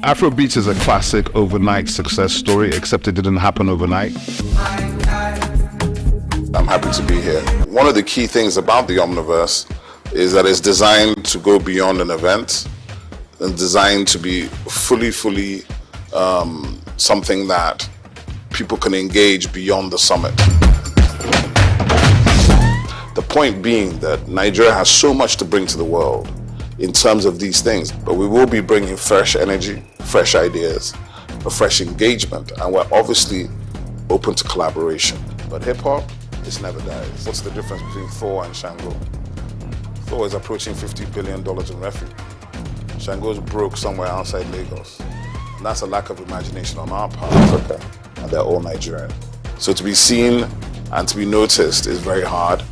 Afrobeats is a classic overnight success story, except it didn't happen overnight. I'm happy to be here. One of the key things about the Omniverse is that it's designed to go beyond an event and designed to be fully something that people can engage beyond the summit. The point being that Nigeria has so much to bring to the world in terms of these things, but we will be bringing fresh energy, fresh ideas, a fresh engagement, and we're obviously open to collaboration. But hip-hop, it never dies. What's the difference between Thor and Shango? Thor is approaching $50 billion in revenue. Shango's broke somewhere outside Lagos. And that's a lack of imagination on our part, Africa, and they're all Nigerian. So to be seen and to be noticed is very hard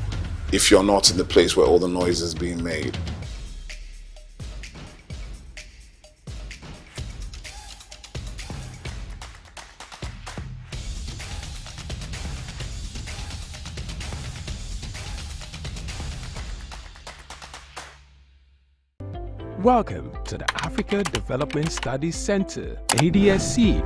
if you're not in the place where all the noise is being made. Welcome to the Africa Development Studies Center, ADSC.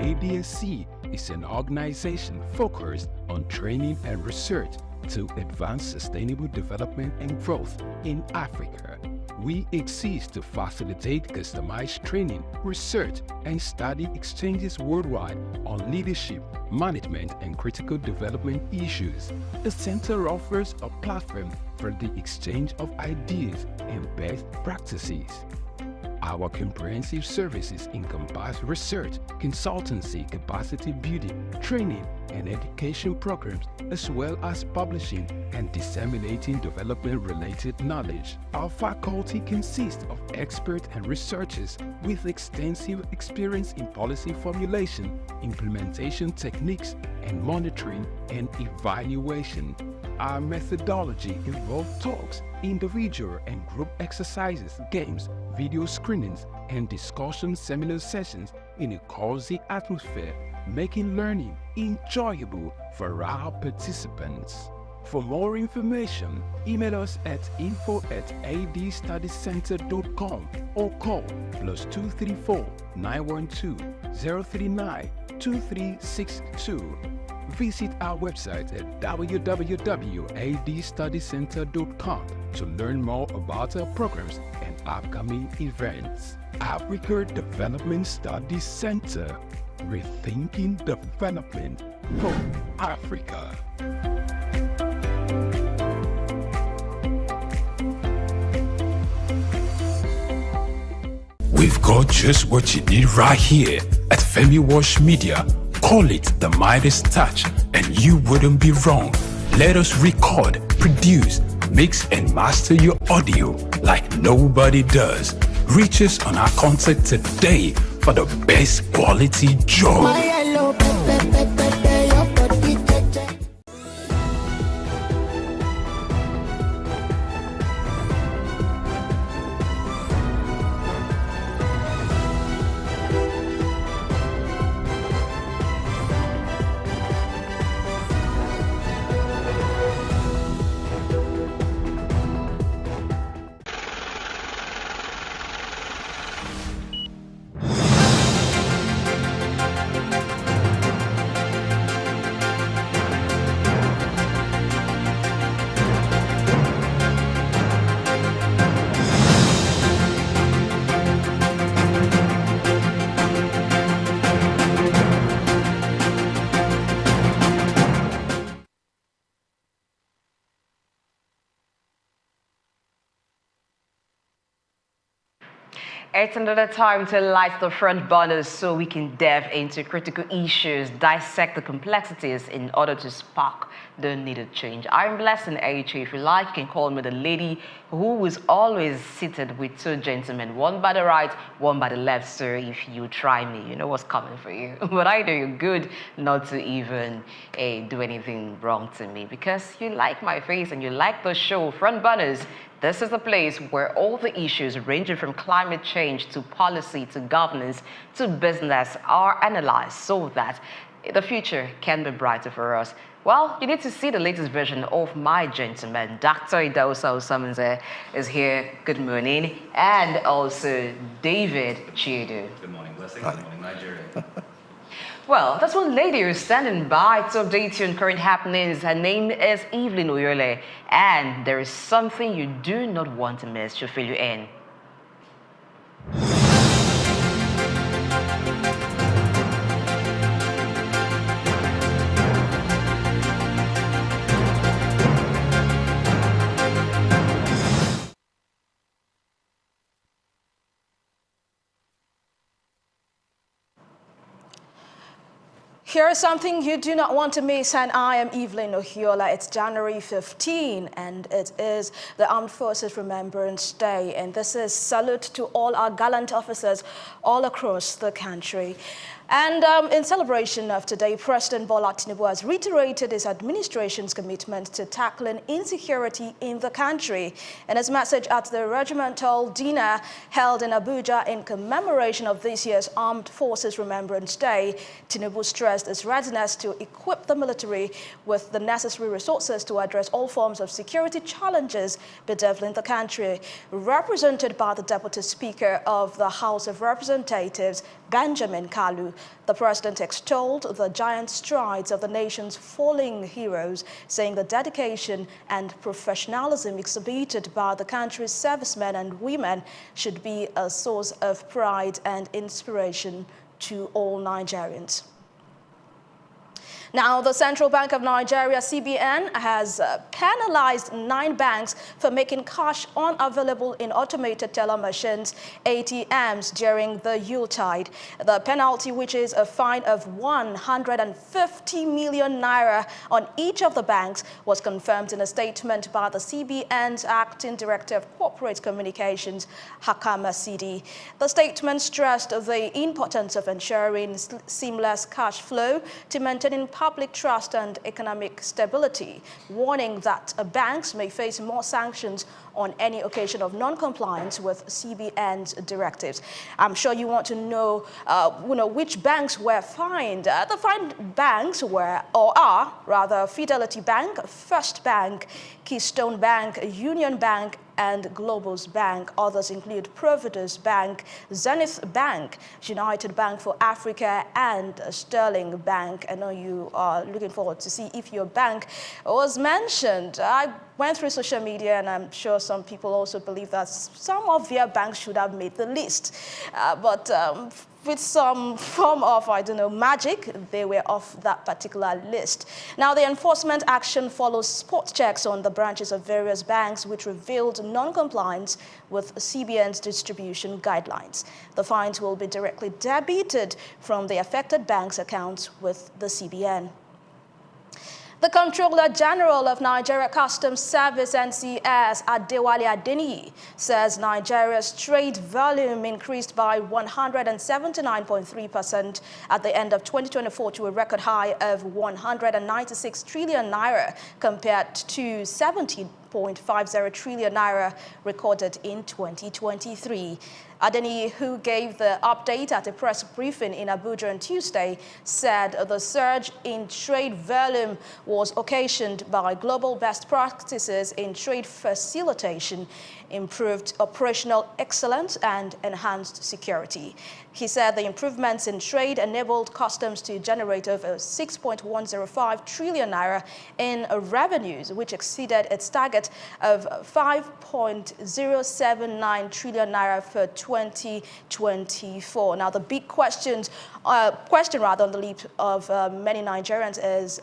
ADSC is an organization focused on training and research to advance sustainable development and growth in Africa. We exist to facilitate customized training, research, and study exchanges worldwide on leadership, management, and critical development issues. The center offers a platform for the exchange of ideas and best practices. Our comprehensive services encompass research, consultancy, capacity building, training, and education programs, as well as publishing and disseminating development-related knowledge. Our faculty consists of experts and researchers with extensive experience in policy formulation, implementation techniques, and monitoring and evaluation. Our methodology involves talks, individual and group exercises, games, video screenings, and discussion seminar sessions in a cozy atmosphere, making learning enjoyable for our participants. For more information, email us at info@adstudiescenter.com or call +234 912 039 2362. Visit our website at www.adstudiescenter.com to learn more about our programs and upcoming events. Africa Development Studies Center, rethinking development for Africa. We've got just what you need right here at Femi Wash Media. Call it the Midas touch and you wouldn't be wrong. Let us record, produce, mix and master your audio like nobody does. Reach us on our contact today for the best quality job. It's another time to light the front burners so we can delve into critical issues, dissect the complexities in order to spark the needed change. I'm Blessing H. If you like, you can call me the lady who was always seated with two gentlemen, one by the right, one by the left, sir. If you try me, you know what's coming for you. But I do you good not to even do anything wrong to me because you like my face and you like the show. Front burners. This is a place where all the issues ranging from climate change to policy to governance to business are analyzed so that the future can be brighter for us. Well, you need to see the latest version of My Gentleman. Dr. Idaosa Osamunze is here. Good morning. And also David Chidu. Good morning, Blessing. Good morning, Nigeria. Well, that's one lady who's standing by to update you on current happenings. Her name is Evelyn Oyole, and there is something you do not want to miss. She'll fill you in. Here is something you do not want to miss, and I am Evelyn Ohiola. It's January 15, and it is the Armed Forces Remembrance Day. And this is salute to all our gallant officers all across the country. And in celebration of today, President Bola Tinubu has reiterated his administration's commitment to tackling insecurity in the country. In his message at the regimental dinner held in Abuja in commemoration of this year's Armed Forces Remembrance Day, Tinubu stressed his readiness to equip the military with the necessary resources to address all forms of security challenges bedeviling the country. Represented by the Deputy Speaker of the House of Representatives, Benjamin Kalu, the president extolled the giant strides of the nation's fallen heroes, saying the dedication and professionalism exhibited by the country's servicemen and women should be a source of pride and inspiration to all Nigerians. Now, the Central Bank of Nigeria, CBN, has penalized 9 banks for making cash unavailable in automated teller machines, ATMs, during the Yuletide. The penalty, which is a fine of 150 million naira on each of the banks, was confirmed in a statement by the CBN's Acting Director of Corporate Communications, Hakama Sidi. The statement stressed the importance of ensuring seamless cash flow to maintaining public trust and economic stability, warning that banks may face more sanctions on any occasion of non-compliance with CBN's directives. I'm sure you want to know, which banks were fined. The fined banks were, or are, rather, Fidelity Bank, First Bank, Keystone Bank, Union Bank, and Global's Bank. Others include Providus Bank, Zenith Bank, United Bank for Africa, and Sterling Bank. I know you are looking forward to see if your bank was mentioned. I went through social media, and I'm sure some people also believe that some of their banks should have made the list. But with some form of, magic, they were off that particular list. Now, the enforcement action follows spot checks on the branches of various banks, which revealed non-compliance with CBN's distribution guidelines. The fines will be directly debited from the affected bank's accounts with the CBN. The Comptroller General of Nigeria Customs Service (NCS), Adewale Adeniyi, says Nigeria's trade volume increased by 179.3% at the end of 2024 to a record high of 196 trillion naira compared to 70.50 trillion naira recorded in 2023. Adeniyi, who gave the update at a press briefing in Abuja on Tuesday, said the surge in trade volume was occasioned by global best practices in trade facilitation, improved operational excellence, and enhanced security. He said the improvements in trade enabled customs to generate over 6.105 trillion naira in revenues, which exceeded its target of 5.079 trillion naira for 2024. Now, the big question on the lips of many Nigerians is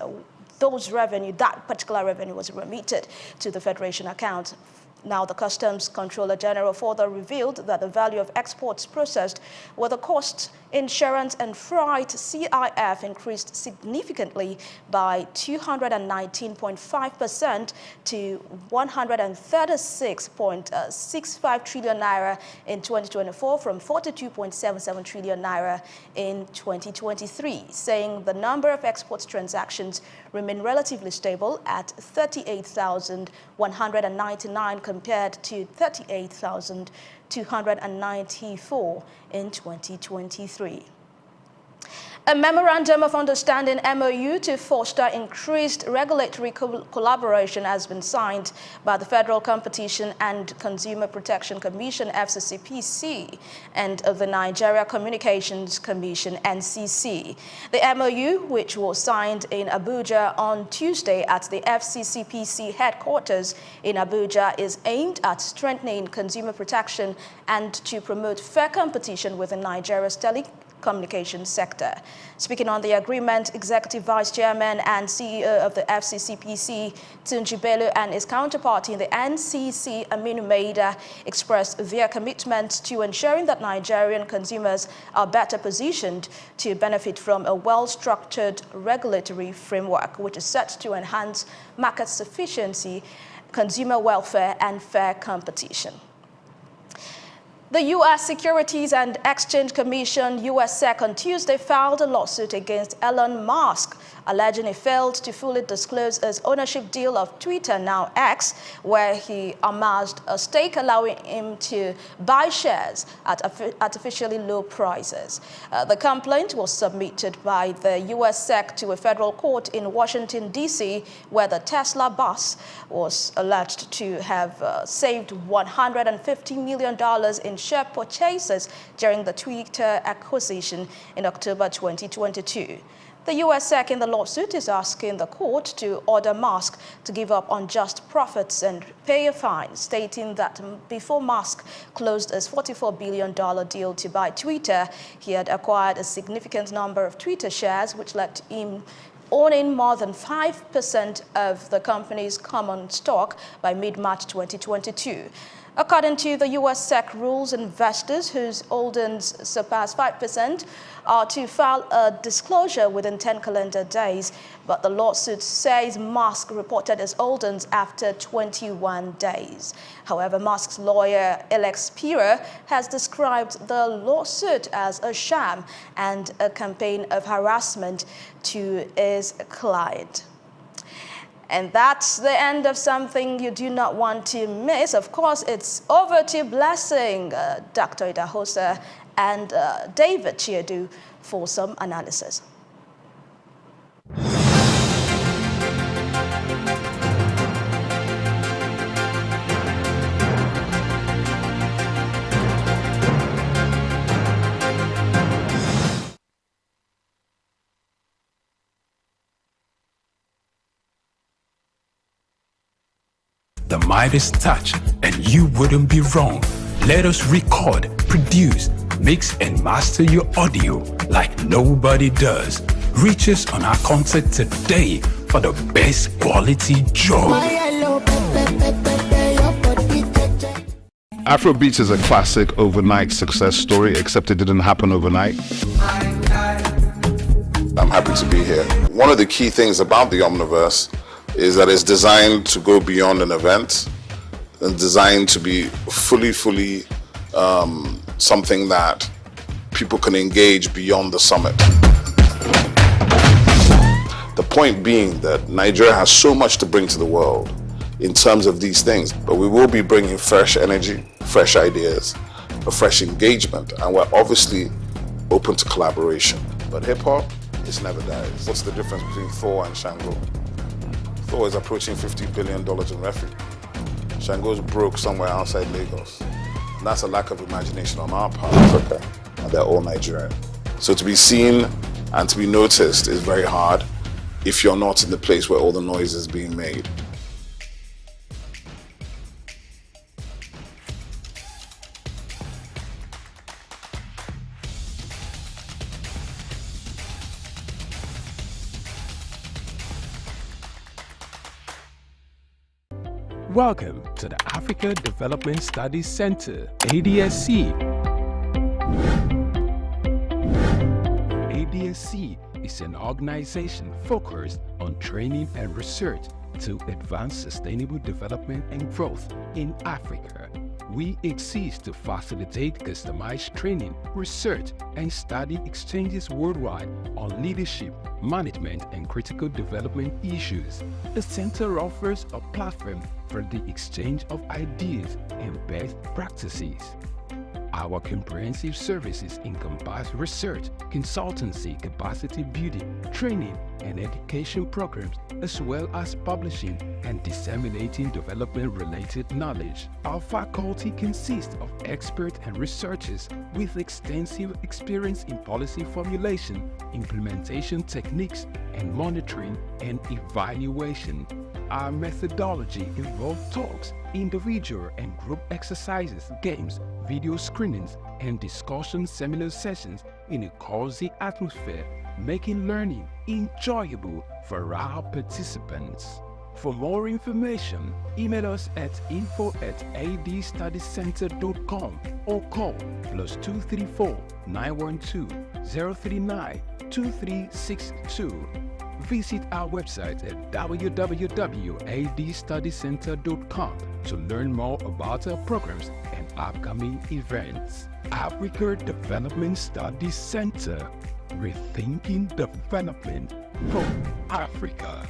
that particular revenue was remitted to the Federation account. Now, the Customs Controller General further revealed that the value of exports processed with the cost, insurance, and freight (CIF) increased significantly by 219.5% to 136.65 trillion naira in 2024 from 42.77 trillion naira in 2023, saying the number of exports transactions remain relatively stable at 38,199 compared to 38,294 in 2023. A memorandum of understanding (MOU) to foster increased regulatory collaboration has been signed by the Federal Competition and Consumer Protection Commission (FCCPC) and the Nigeria Communications Commission (NCC). The MOU, which was signed in Abuja on Tuesday at the FCCPC headquarters in Abuja, is aimed at strengthening consumer protection and to promote fair competition within Nigeria's telecommunications sector. Speaking on the agreement, Executive Vice Chairman and CEO of the FCCPC, Tunji Bello, and his counterpart in the NCC, Aminu Maida, expressed their commitment to ensuring that Nigerian consumers are better positioned to benefit from a well-structured regulatory framework, which is set to enhance market sufficiency, consumer welfare, and fair competition. The U.S. Securities and Exchange Commission, U.S. SEC, on Tuesday filed a lawsuit against Elon Musk, alleging he failed to fully disclose his ownership deal of Twitter, now X, where he amassed a stake allowing him to buy shares at artificially low prices. The complaint was submitted by the U.S. SEC to a federal court in Washington, D.C., where the Tesla boss was alleged to have saved $150 million in share purchases during the Twitter acquisition in October 2022. The U.S. SEC in the lawsuit is asking the court to order Musk to give up unjust profits and pay a fine, stating that before Musk closed his $44 billion deal to buy Twitter, he had acquired a significant number of Twitter shares, which led to him owning more than 5% of the company's common stock by mid-March 2022. According to the U.S. SEC rules, investors whose holdings surpass 5% are to file a disclosure within 10 calendar days, but the lawsuit says Musk reported his holdings after 21 days. However, Musk's lawyer, Alex Pira, has described the lawsuit as a sham and a campaign of harassment to his client. And that's the end of something you do not want to miss. Of course, it's over to Blessing, Dr. Idahosa, and David Chiedu for some analysis. The Midas touch, and you wouldn't be wrong. Let us record, produce, mix, and master your audio like nobody does. Reach us on our contact today for the best quality job. Afrobeats is a classic overnight success story, except it didn't happen overnight. I'm happy to be here. One of the key things about the Omniverse is that it's designed to go beyond an event and designed to be fully something that people can engage beyond the summit. The point being that Nigeria has so much to bring to the world in terms of these things, but we will be bringing fresh energy, fresh ideas, a fresh engagement, and we're obviously open to collaboration. But hip-hop, it never dies. What's the difference between Thor and Shango? Thor is approaching $50 billion in revenue. Shango's broke somewhere outside Lagos. And that's a lack of imagination on our part, Africa, and they're all Nigerian. So to be seen and to be noticed is very hard if you're not in the place where all the noise is being made. Welcome to the Africa Development Studies Center, ADSC. ADSC is an organization focused on training and research to advance sustainable development and growth in Africa. We exist to facilitate customized training, research, and study exchanges worldwide on leadership, management, and critical development issues. The center offers a platform for the exchange of ideas and best practices. Our comprehensive services encompass research, consultancy, capacity building, training, and education programs, as well as publishing and disseminating development-related knowledge. Our faculty consists of experts and researchers with extensive experience in policy formulation, implementation techniques, and monitoring and evaluation. Our methodology involves talks, individual and group exercises, games, video screenings, and discussion seminar sessions in a cozy atmosphere, making learning enjoyable for our participants. For more information, email us at info@adstudycenter.com or call +234 912 039 2362. Visit our website at www.adstudycenter.com to learn more about our programs and upcoming events. Africa Development Studies Center, rethinking development for Africa.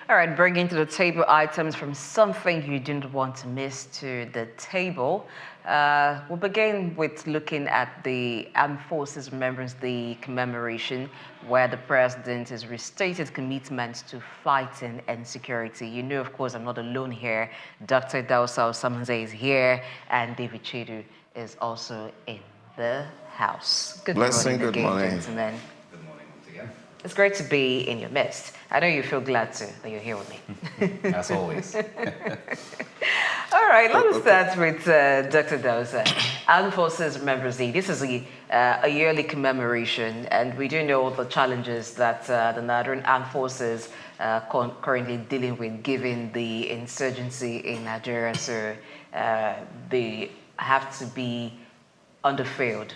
All right, bringing to the table items from something you didn't want to miss to the table. We'll begin with looking at the Armed Forces Remembrance Day commemoration, where the President has restated commitment to fighting and security. You know, of course, I'm not alone here. Dr. Dausa Osamanze is here, and David Chedu is also in the house. Good morning again, gentlemen. Good morning once again. It's great to be in your midst. I know you feel glad too that you're here with me. As always. All right, let us start with Dr. Dausa. Armed Forces Remembrance Day. This is a yearly commemoration, and we do know the challenges that the Nigerian Armed Forces currently dealing with, given the insurgency in Nigeria. So they have to be under field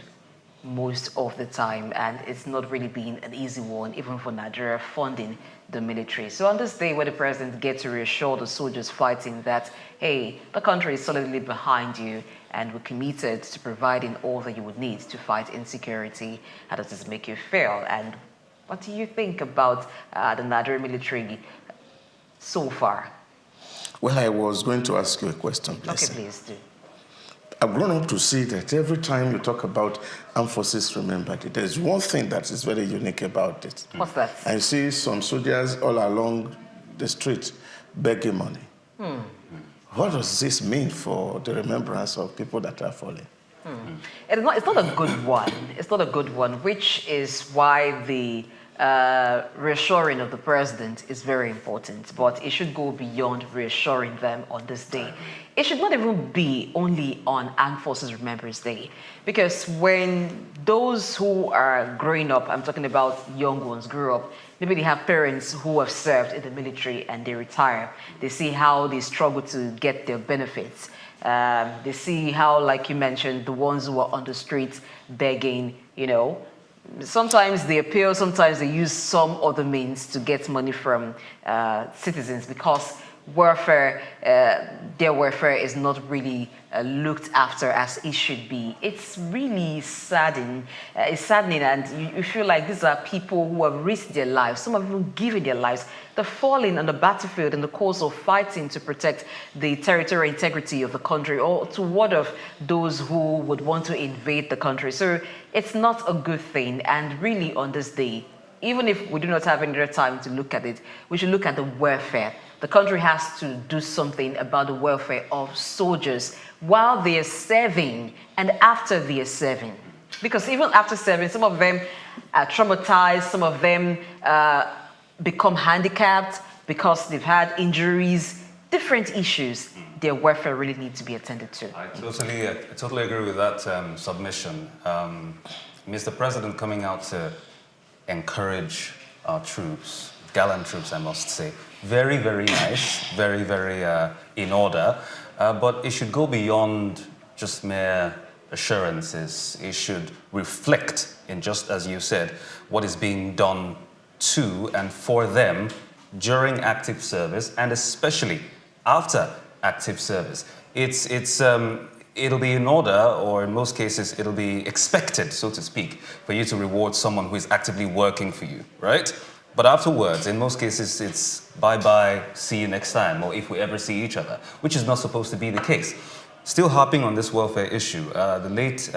most of the time, and it's not really been an easy one, even for Nigeria funding the military. So on this day where the president gets to reassure the soldiers fighting that, hey, the country is solidly behind you and we're committed to providing all that you would need to fight insecurity, how does this make you feel? And what do you think about the Nigerian military so far? Well, I was going to ask you a question, please. Okay, please do. I've grown up to see that every time you talk about Armed Forces Remembered Day, there's one thing that is very unique about it. What's that? I see some soldiers all along the street begging money. What does this mean for the remembrance of people that are fallen? It's not a good one. It's not a good one, which is why the reassuring of the president is very important, but it should go beyond reassuring them on this day. It should not even be only on Armed Forces Remembrance Day, because when those who are growing up, I'm talking about young ones, grew up, maybe they have parents who have served in the military and they retire. They see how they struggle to get their benefits. They see how, like you mentioned, the ones who are on the streets begging, you know, sometimes they appeal, sometimes they use some other means to get money from citizens, because welfare, their welfare is not really looked after as it should be. It's really saddening. It's saddening, and you feel like these are people who have risked their lives. Some have even given their lives. They're falling on the battlefield in the course of fighting to protect the territorial integrity of the country, or to ward off those who would want to invade the country. So it's not a good thing. And really on this day, even if we do not have any other time to look at it, we should look at the welfare. The country has to do something about the welfare of soldiers while they are serving and after they are serving. Because even after serving, some of them are traumatized, some of them become handicapped, because they've had injuries, different issues, their welfare really needs to be attended to. I totally agree with that submission. Mr. President coming out to encourage our troops, gallant troops, I must say. Very, very nice, very, very in order. But it should go beyond just mere assurances. It should reflect in, just as you said, what is being done to and for them during active service, and especially after active service. It'll be in order, or in most cases, it'll be expected, so to speak, for you to reward someone who is actively working for you, right? But afterwards, in most cases, it's bye-bye, see you next time, or if we ever see each other, which is not supposed to be the case. Still harping on this welfare issue, the late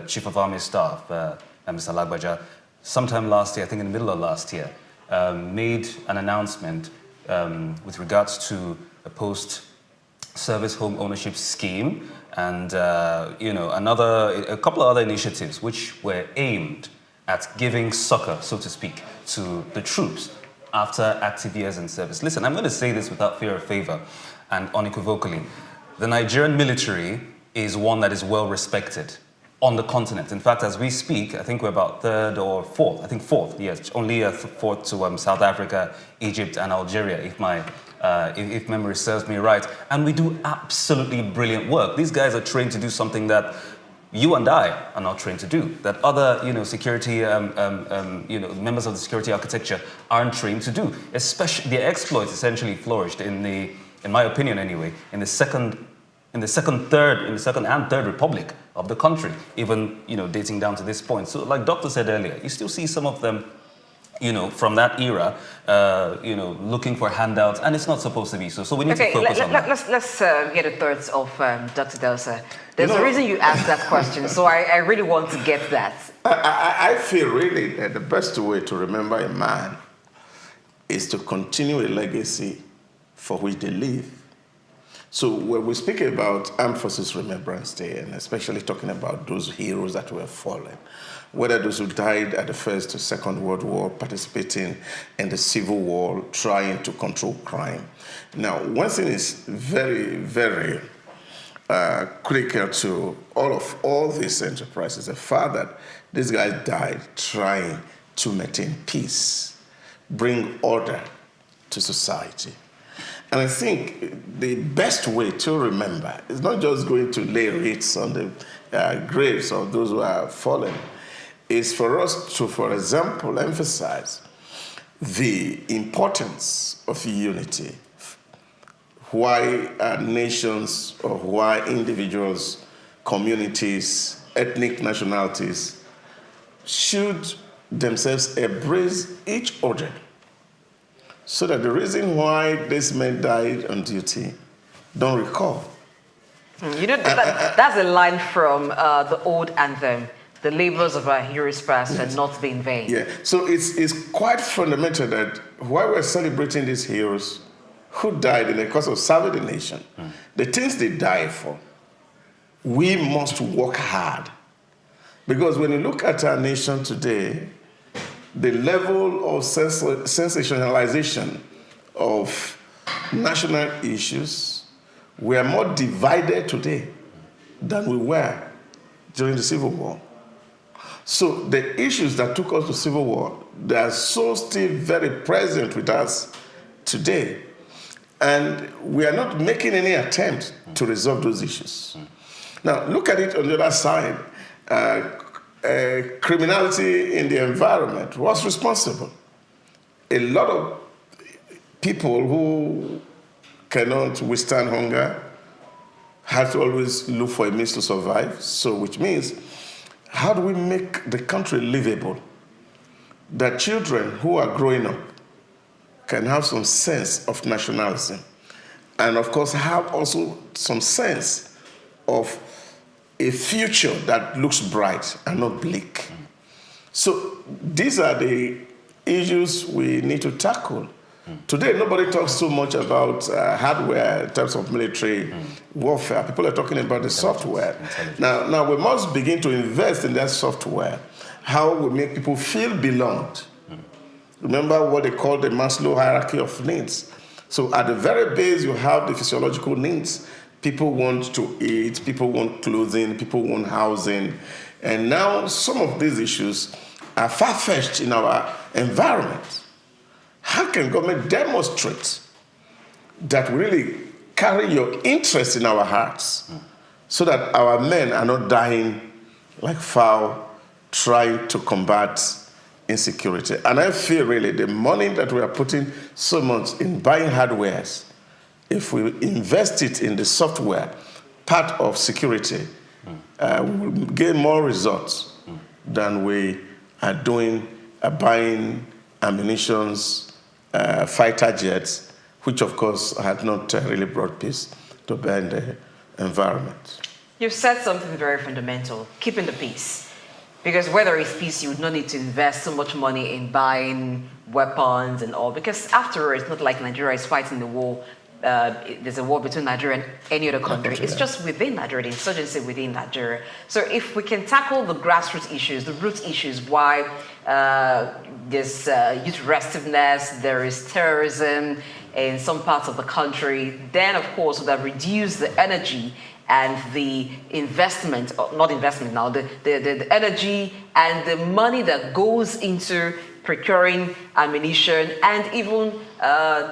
Chief of Army Staff, Mr. Lagbaja, sometime last year, I think in the middle of last year, made an announcement with regards to a post-service home ownership scheme and a couple of other initiatives which were aimed at giving succor, so to speak, to the troops after active years in service. Listen, I'm going to say this without fear of favor and unequivocally. The Nigerian military is one that is well respected on the continent. In fact, as we speak, I think we're about third or fourth. I think fourth, yes. Only fourth to South Africa, Egypt, and Algeria, if memory serves me right. And we do absolutely brilliant work. These guys are trained to do something that you and I are not trained to do, that other, security, members of the security architecture aren't trained to do. Especially, the exploits essentially flourished in my opinion anyway, in the second and third republic of the country, even, dating down to this point. So like Doctor said earlier, you still see some of them, from that era, looking for handouts, and it's not supposed to be so. So we need to focus on that. Let's get the thoughts of Dr. Delsa. There's a reason you asked that question, so I really want to get that. I feel really that the best way to remember a man is to continue a legacy for which they live. So when we speak about Armed Forces Remembrance Day, and especially talking about those heroes that were fallen, whether those who died at the First or Second World War, participating in the Civil War, trying to control crime. Now, one thing is very, very critical to all these enterprises, the fact that these guys died trying to maintain peace, bring order to society. And I think the best way to remember is not just going to lay wreaths on the graves of those who are fallen, is for us to, for example, emphasize the importance of unity. Why nations or why individuals, communities, ethnic nationalities should themselves embrace each other, so that the reason why this man died on duty don't recall. That's a line from the old anthem, the labors of our heroes past shall not be in vain. Yeah, so it's quite fundamental that while we're celebrating these heroes who died in the cause of serving the nation, the things they died for, we must work hard. Because when you look at our nation today, the level of sensationalization of national issues, we are more divided today than we were during the Civil War. So the issues that took us to Civil War, they are so still very present with us today. And we are not making any attempt to resolve those issues. Now, look at it on the other side. Criminality in the environment was responsible. A lot of people who cannot withstand hunger have to always look for a means to survive. So, which means, how do we make the country livable? That children who are growing up can have some sense of nationalism, and of course have also some sense of a future that looks bright and not bleak. So these are the issues we need to tackle. Today, nobody talks so much about hardware in terms of military warfare. People are talking about the software. Now we must begin to invest in that software, how we make people feel belonged. Remember what they call the Maslow hierarchy of needs. So at the very base, you have the physiological needs. People want to eat, people want clothing, people want housing. And now some of these issues are far-fetched in our environment. How can government demonstrate that we really carry your interest in our hearts so that our men are not dying like fowl trying to combat insecurity? And I feel really the money that we are putting so much in buying hardwares, if we invest it in the software part of security, we will gain more results than we are doing buying ammunitions, fighter jets, which of course had not really brought peace to bear in the environment. You've said something very fundamental, keeping the peace. Because where there is peace, you would not need to invest so much money in buying weapons and all. Because after all, it's not like Nigeria is fighting the war. There's a war between Nigeria and any other country. It's just within Nigeria, the insurgency within Nigeria. So if we can tackle the grassroots issues, the root issues, why there's youth restiveness, there is terrorism in some parts of the country, then of course would have reduced the energy and the investment, not investment now, the energy and the money that goes into procuring ammunition and even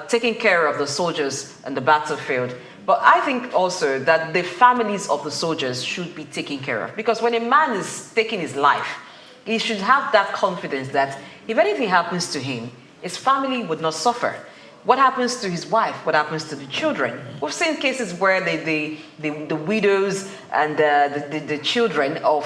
taking care of the soldiers on the battlefield. But I think also that the families of the soldiers should be taken care of, because when a man is taking his life, he should have that confidence that if anything happens to him, his family would not suffer. What happens to his wife? What happens to the children? We've seen cases where the widows and the children of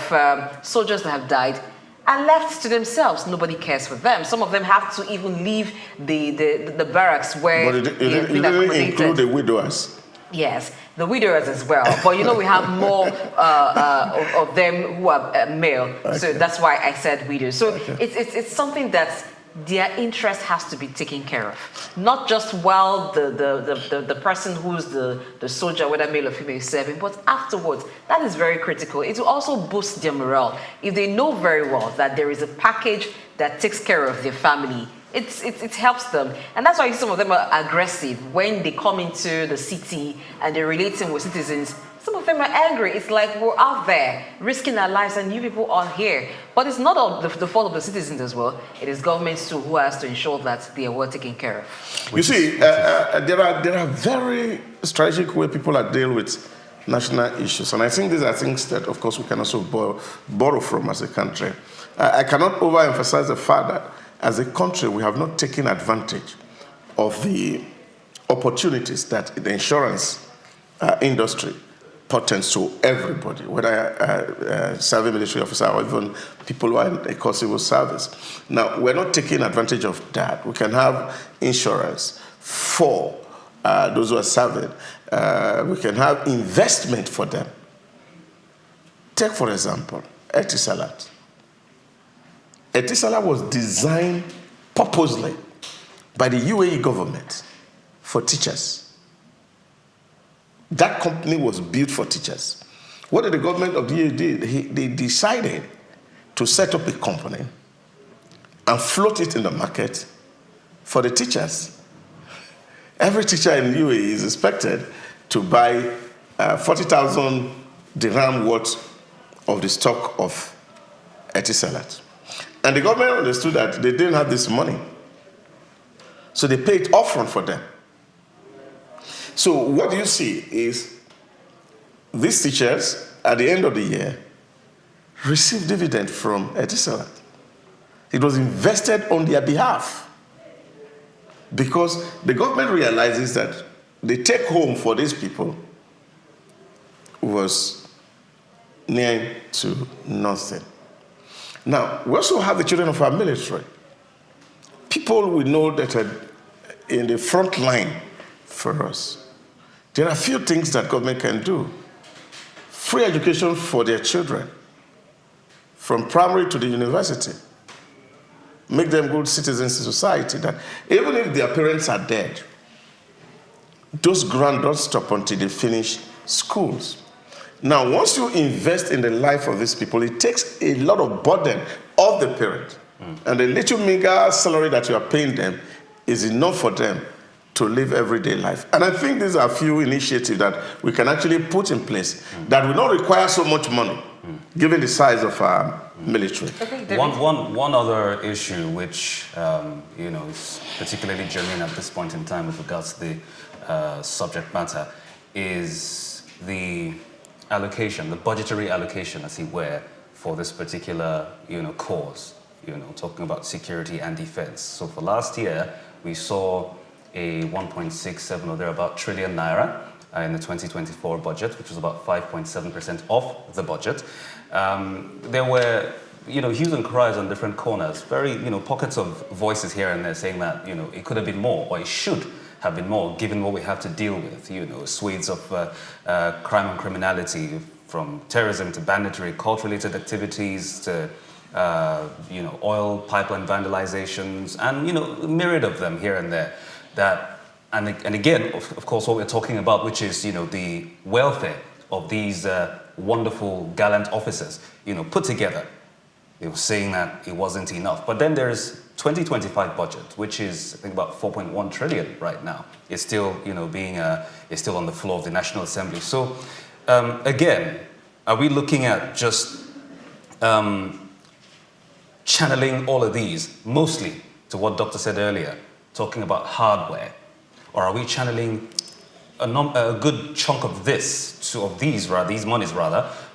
soldiers that have died are left to themselves. Nobody cares for them. Some of them have to even leave the barracks where But it didn't include the widowers. Yes, the widowers as well. But you know, we have more of them who are male. Okay. So that's why I said widows. So it's something that their interest has to be taken care of. Not just while the person who's the soldier, whether male or female, is serving, but afterwards. That is very critical. It will also boost their morale. If they know very well that there is a package that takes care of their family, it helps them. And that's why some of them are aggressive when they come into the city and they're relating with citizens. Some of them are angry. It's like we're out there risking our lives and you people are here. But it's not all the fault of the citizens as well. It is governments too who has to ensure that they are well taken care of. You see, there are very strategic way people are dealing with national issues. And I think these are things that, of course, we can also borrow from as a country. I cannot overemphasize the fact that as a country, we have not taken advantage of the opportunities that the insurance industry portends to everybody, whether serving military officer or even people who are in a civil service. Now, we're not taking advantage of that. We can have insurance for those who are serving. We can have investment for them. Take, for example, Etisalat. Etisalat was designed purposely by the UAE government for teachers. That company was built for teachers. What did the government of the UAE do? They decided to set up a company and float it in the market for the teachers. Every teacher in the UAE is expected to buy 40,000 dirham worth of the stock of Etisalat. And the government understood that they didn't have this money. So they paid upfront for them. So what you see is these teachers, at the end of the year, receive dividend from Etisalat. It was invested on their behalf because the government realizes that the take home for these people was near to nothing. Now, we also have the children of our military. People we know that are in the front line for us. There are a few things that government can do. Free education for their children, from primary to the university. Make them good citizens in society. That even if their parents are dead, those grants don't stop until they finish schools. Now, once you invest in the life of these people, it takes a lot of burden off the parent. And the little meager salary that you are paying them is enough for them to live everyday life. And I think these are a few initiatives that we can actually put in place that will not require so much money, given the size of our military. Okay, One other issue which is particularly germane at this point in time with regards to the subject matter is the allocation, the budgetary allocation, as it were, for this particular cause. Talking about security and defense. So for last year, we saw a 1.67 or thereabout trillion naira in the 2024 budget, which was about 5.7% of the budget. There were, hues and cries on different corners, very, pockets of voices here and there saying that, it could have been more, or it should have been more, given what we have to deal with, swathes of crime and criminality, from terrorism to banditry, cult-related activities to oil pipeline vandalizations, and a myriad of them here and there. And again, of course, what we're talking about, which is the welfare of these wonderful, gallant officers, put together. They were saying that it wasn't enough. But then there's 2025 budget, which is I think about 4.1 trillion right now. It's still it's still on the floor of the National Assembly. So again, are we looking at just channeling all of these, mostly to what Doctor said earlier, talking about hardware? Or are we channeling a good chunk of these monies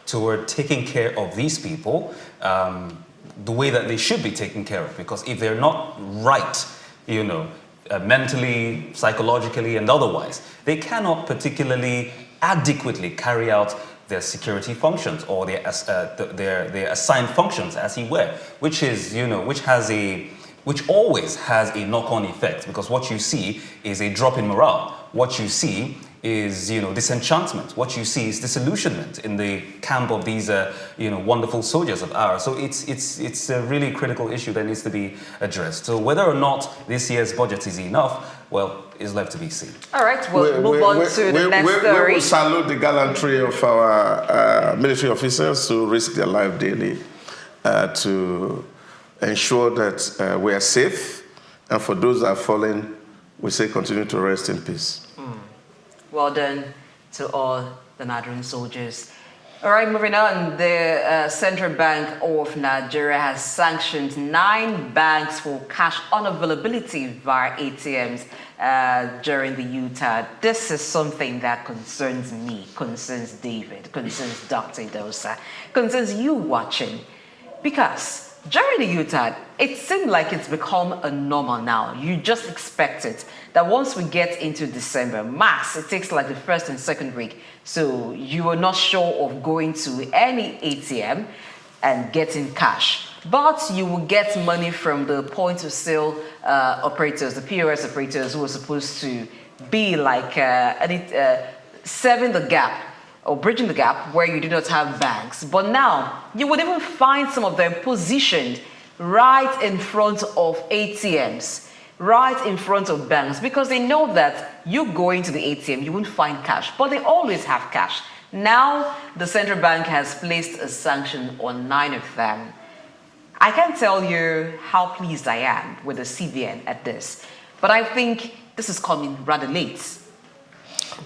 toward taking care of these people the way that they should be taken care of? Because if they're not right, mentally, psychologically, and otherwise, they cannot particularly adequately carry out their security functions or their assigned functions, as it were, which always has a knock-on effect, because what you see is a drop in morale. What you see is, disenchantment. What you see is disillusionment in the camp of these, wonderful soldiers of ours. So it's a really critical issue that needs to be addressed. So whether or not this year's budget is enough, well, is left to be seen. All right, we'll move on to the next story. We will salute the gallantry of our military officers who risk their life daily to ensure that we are safe. And for those that are fallen, we say continue to rest in peace. Well done to all the Nigerian soldiers. All right, moving on. The Central Bank of Nigeria has sanctioned 9 banks for cash unavailability via ATMs during the UTAD. This is something that concerns me, concerns David, concerns Dr. Idosa, concerns you watching. Because during the UTAD, it seemed like it's become a normal now. You just expect it. That once we get into December, max, it takes like the first and second week. So you are not sure of going to any ATM and getting cash. But you will get money from the point of sale operators, the POS operators, who are supposed to be like serving the gap or bridging the gap where you do not have banks. But now, you would even find some of them positioned right in front of ATMs, right in front of banks, because they know that you going to the ATM, you won't find cash, but they always have cash. Now, the central bank has placed a sanction on 9 of them. I can't tell you how pleased I am with the CBN at this, but I think this is coming rather late.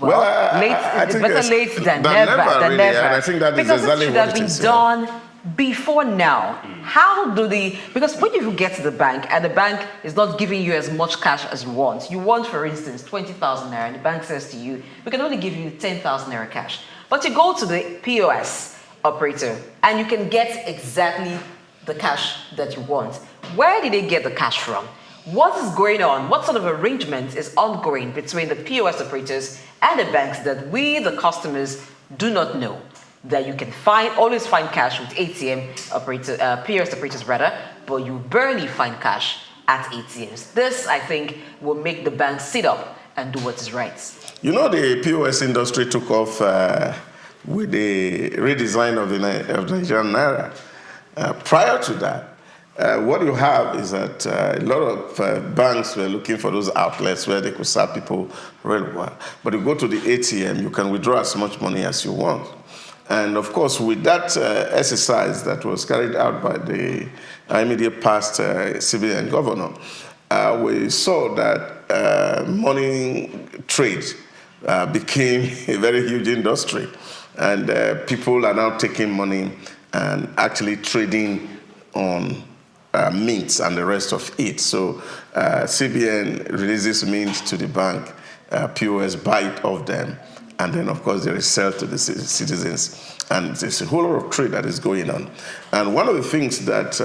Well, it's better late than never. And I think that because is exactly it should what have it been is, done before now. How do they, because when you get to the bank and the bank is not giving you as much cash as you want, for instance, 20,000 naira, and the bank says to you, we can only give you 10,000 naira cash. But you go to the POS operator and you can get exactly the cash that you want. Where did they get the cash from? What is going on? What sort of arrangement is ongoing between the POS operators and the banks that we, the customers, do not know? That you can always find cash with ATM operator, POS operators rather, but you barely find cash at ATMs. This, I think, will make the banks sit up and do what is right. You know, the POS industry took off with the redesign of the Nigerian Naira. Prior to that, what you have is that a lot of banks were looking for those outlets where they could serve people really well. But you go to the ATM, you can withdraw as much money as you want. And of course, with that exercise that was carried out by the immediate past CBN governor, we saw that money trade became a very huge industry. And people are now taking money and actually trading on mints and the rest of it. So CBN releases mints to the bank, POS buy it off them, and then of course they resell to the citizens. And there's a whole lot of trade that is going on. And one of the things that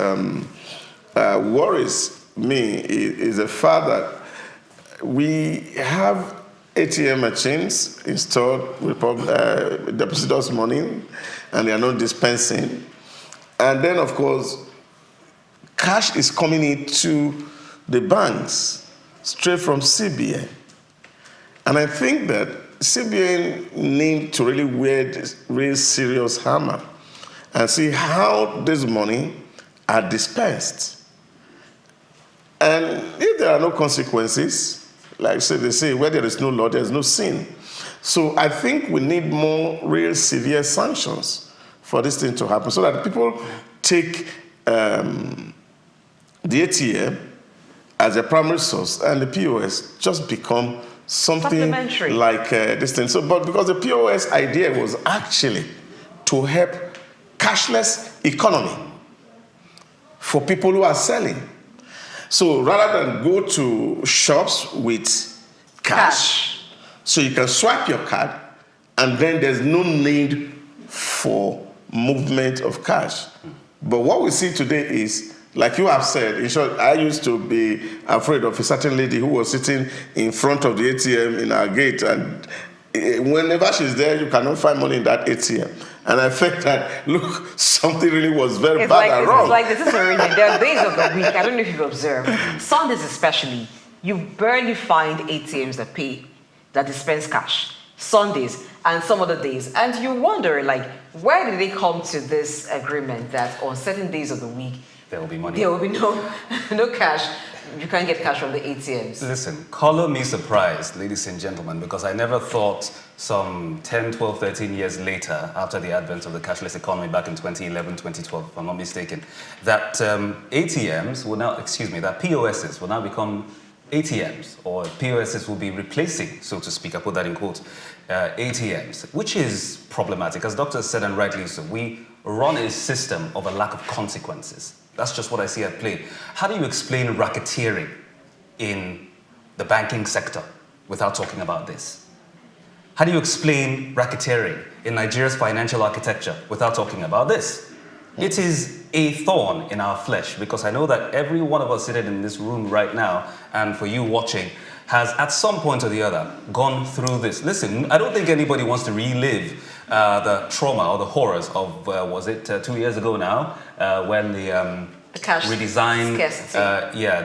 worries me is the fact that we have ATM machines installed with depositors' money, and they are not dispensing. And then, of course, cash is coming into the banks straight from CBN. And I think that CBN need to really wear this real serious hammer and see how this money are dispensed. And if there are no consequences, like they say, where there is no law, there is no sin. So I think we need more real severe sanctions for this thing to happen so that people take the ATM as a primary source and the POS just become something like this thing. So, but because the POS idea was actually to help cashless economy for people who are selling. So rather than go to shops with cash, so you can swipe your card, and then there's no need for movement of cash. But what we see today is, like you have said, in short, I used to be afraid of a certain lady who was sitting in front of the ATM in our gate, and whenever she's there, you cannot find money in that ATM. And I felt that, look, something really was very bad and wrong. It's like this is already, there are days of the week, I don't know if you've observed, Sundays especially, you barely find ATMs that dispense cash. Sundays and some other days. And you wonder, like, where did they come to this agreement that on certain days of the week, there will be money. There will be no cash. You can't get cash from the ATMs. Listen, color me surprised, ladies and gentlemen, because I never thought some 10, 12, 13 years later, after the advent of the cashless economy back in 2011, 2012, if I'm not mistaken, that ATMs will now, that POSs will now become ATMs, or POSs will be replacing, so to speak, I put that in quotes, ATMs, which is problematic. As Dr. said, and rightly so, we run a system of a lack of consequences. That's just what I see at play. How do you explain racketeering in the banking sector without talking about this? How do you explain racketeering in Nigeria's financial architecture without talking about this? It is a thorn in our flesh, because I know that every one of us sitting in this room right now, and for you watching, has at some point or the other gone through this. Listen, I don't think anybody wants to relive the trauma or the horrors of, was it 2 years ago now, when the cash redesign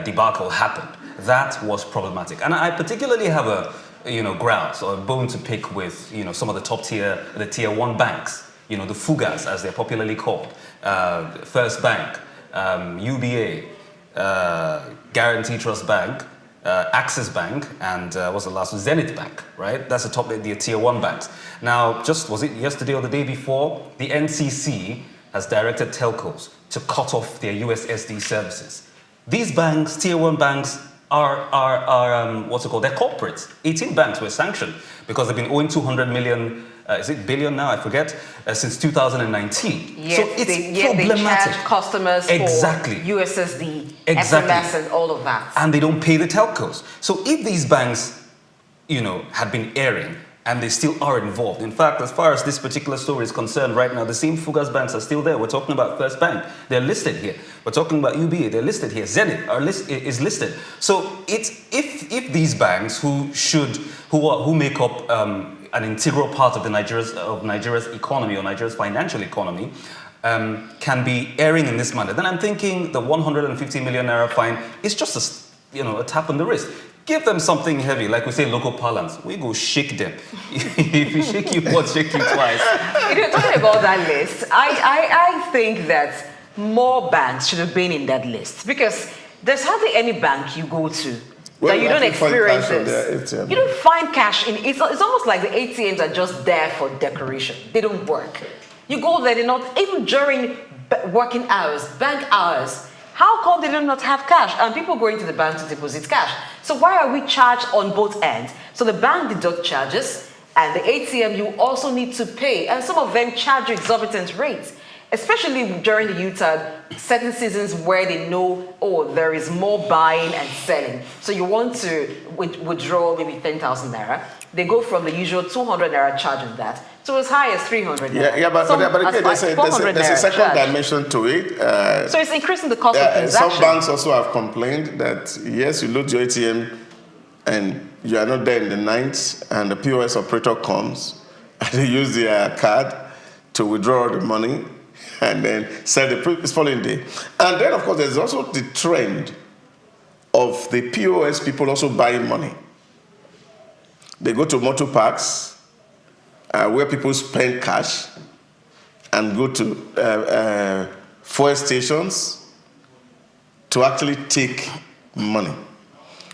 debacle happened. That was problematic. And I particularly have a grouse or a bone to pick with some of the top tier, the tier 1 banks, the FUGAs as they're popularly called, First Bank, UBA, Guarantee Trust Bank, Access Bank, and what's the last one? Zenith Bank, right? That's the tier 1 banks. Now, was it yesterday or the day before, the NCC has directed telcos to cut off their USSD services. These banks, tier 1 banks, are they're corporates. 18 banks were sanctioned because they've been owing 200 million, is it billion now? I forget, since 2019. Yes, so it's problematic. They charge customers for USSD, SMS, and all of that. And they don't pay the telcos. So if these banks, had been erring, and they still are involved. In fact, as far as this particular story is concerned right now, the same FUGAS banks are still there. We're talking about First Bank. They're listed here. We're talking about UBA. They're listed here. Zenith is listed. So if these banks who make up an integral part of Nigeria's economy or Nigeria's financial economy can be erring in this manner, then I'm thinking the 150 million naira fine is just a tap on the wrist. Give them something heavy, like we say local parlance. We go shake them. If you shake you once, shake you twice. Talking about that list, I think that more banks should have been in that list, because there's hardly any bank you go to that you don't experience this. You don't find cash in. It's almost like the ATMs are just there for decoration. They don't work. You go there, they're not, even during working hours, bank hours. or they do not have cash, and people go into the bank to deposit cash. So why are we charged on both ends? So the bank deduct charges, and the ATM you also need to pay, and some of them charge you exorbitant rates, especially during the U-turn, certain seasons where they know, oh, there is more buying and selling. So you want to withdraw maybe 10,000 naira. They go from the usual 200 naira charge on that to as high as 300 naira. Yeah, but again, there's a second dimension to it. So it's increasing the cost of transaction. Some banks also have complained that, yes, you load your ATM and you are not there in the night, and the POS operator comes and they use their card to withdraw the money and then sell the following day. And then, of course, there's also the trend of the POS people also buying money. They go to motor parks where people spend cash and go to fuel stations to actually take money.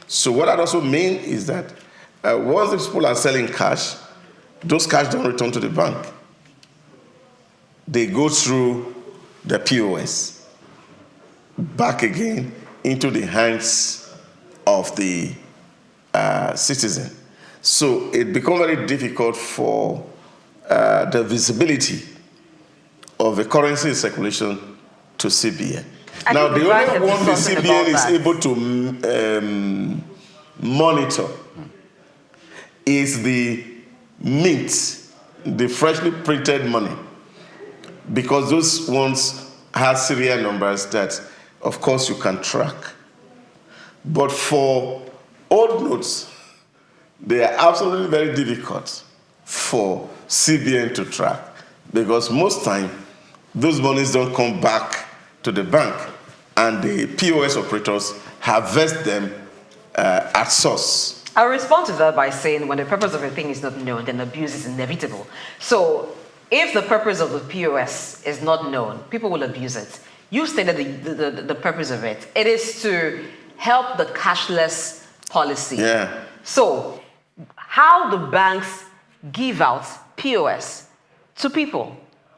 So what that also means is that once the people are selling cash, those cash don't return to the bank. They go through the POS back again into the hands of the citizen. So it becomes very difficult for the visibility of the currency circulation to CBN. Now, the only one the CBN is able to monitor is the mint, the freshly printed money, because those ones have serial numbers that, of course, you can track. But for old notes, they are absolutely very difficult for CBN to track, because most time those monies don't come back to the bank, and the POS operators harvest them at source. I'll respond to that by saying when the purpose of a thing is not known, then abuse is inevitable. So if the purpose of the POS is not known, people will abuse it. You stated the purpose of it. It is to help the cashless policy. Yeah. So how do banks give out POS to people?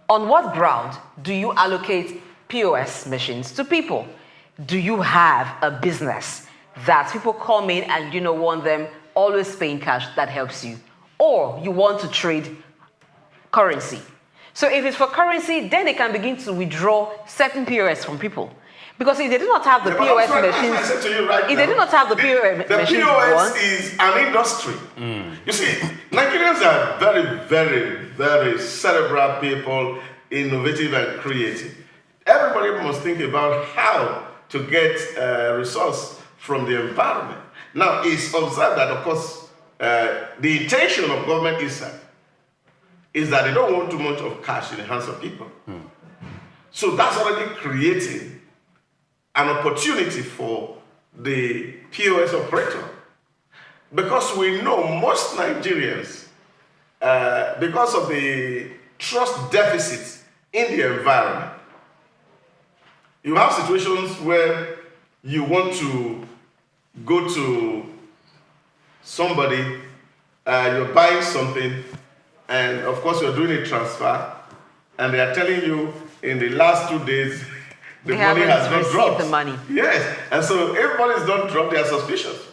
On what ground do you allocate POS machines to people? Do you have a business that people come in and you want them always paying cash that helps you? Or you want to trade currency? So if it's for currency, then they can begin to withdraw certain POS from people. Because if they do not have the POS machines, they do not have the POS machines, the POS is an industry. You see, Nigerians are very, very, very cerebral people, innovative and creative. Everybody must think about how to get resource from the environment. Now, it's observed that, of course, the intention of government is that they don't want too much of cash in the hands of people. So that's already creating an opportunity for the POS operator. Because we know most Nigerians, because of the trust deficit in the environment, you have situations where you want to go to somebody, you're buying something, and of course you're doing a transfer, and they are telling you in the last 2 days, the money has not dropped. The money. Yes, and so if money is not dropped, they are suspicious.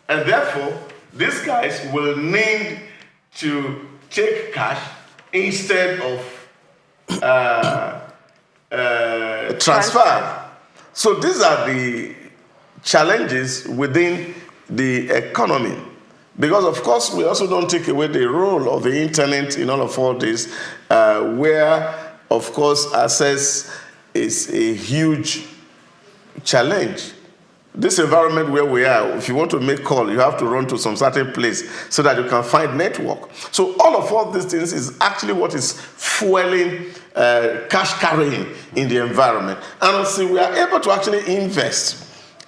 And therefore, these guys will need to take cash instead of transfer. So these are the challenges within the economy. Because, of course, we also don't take away the role of the internet in all this, where, of course, access is a huge challenge. This environment where we are, if you want to make call, you have to run to some certain place so that you can find network. So all these things is actually what is fueling cash carrying in the environment. And so we are able to actually invest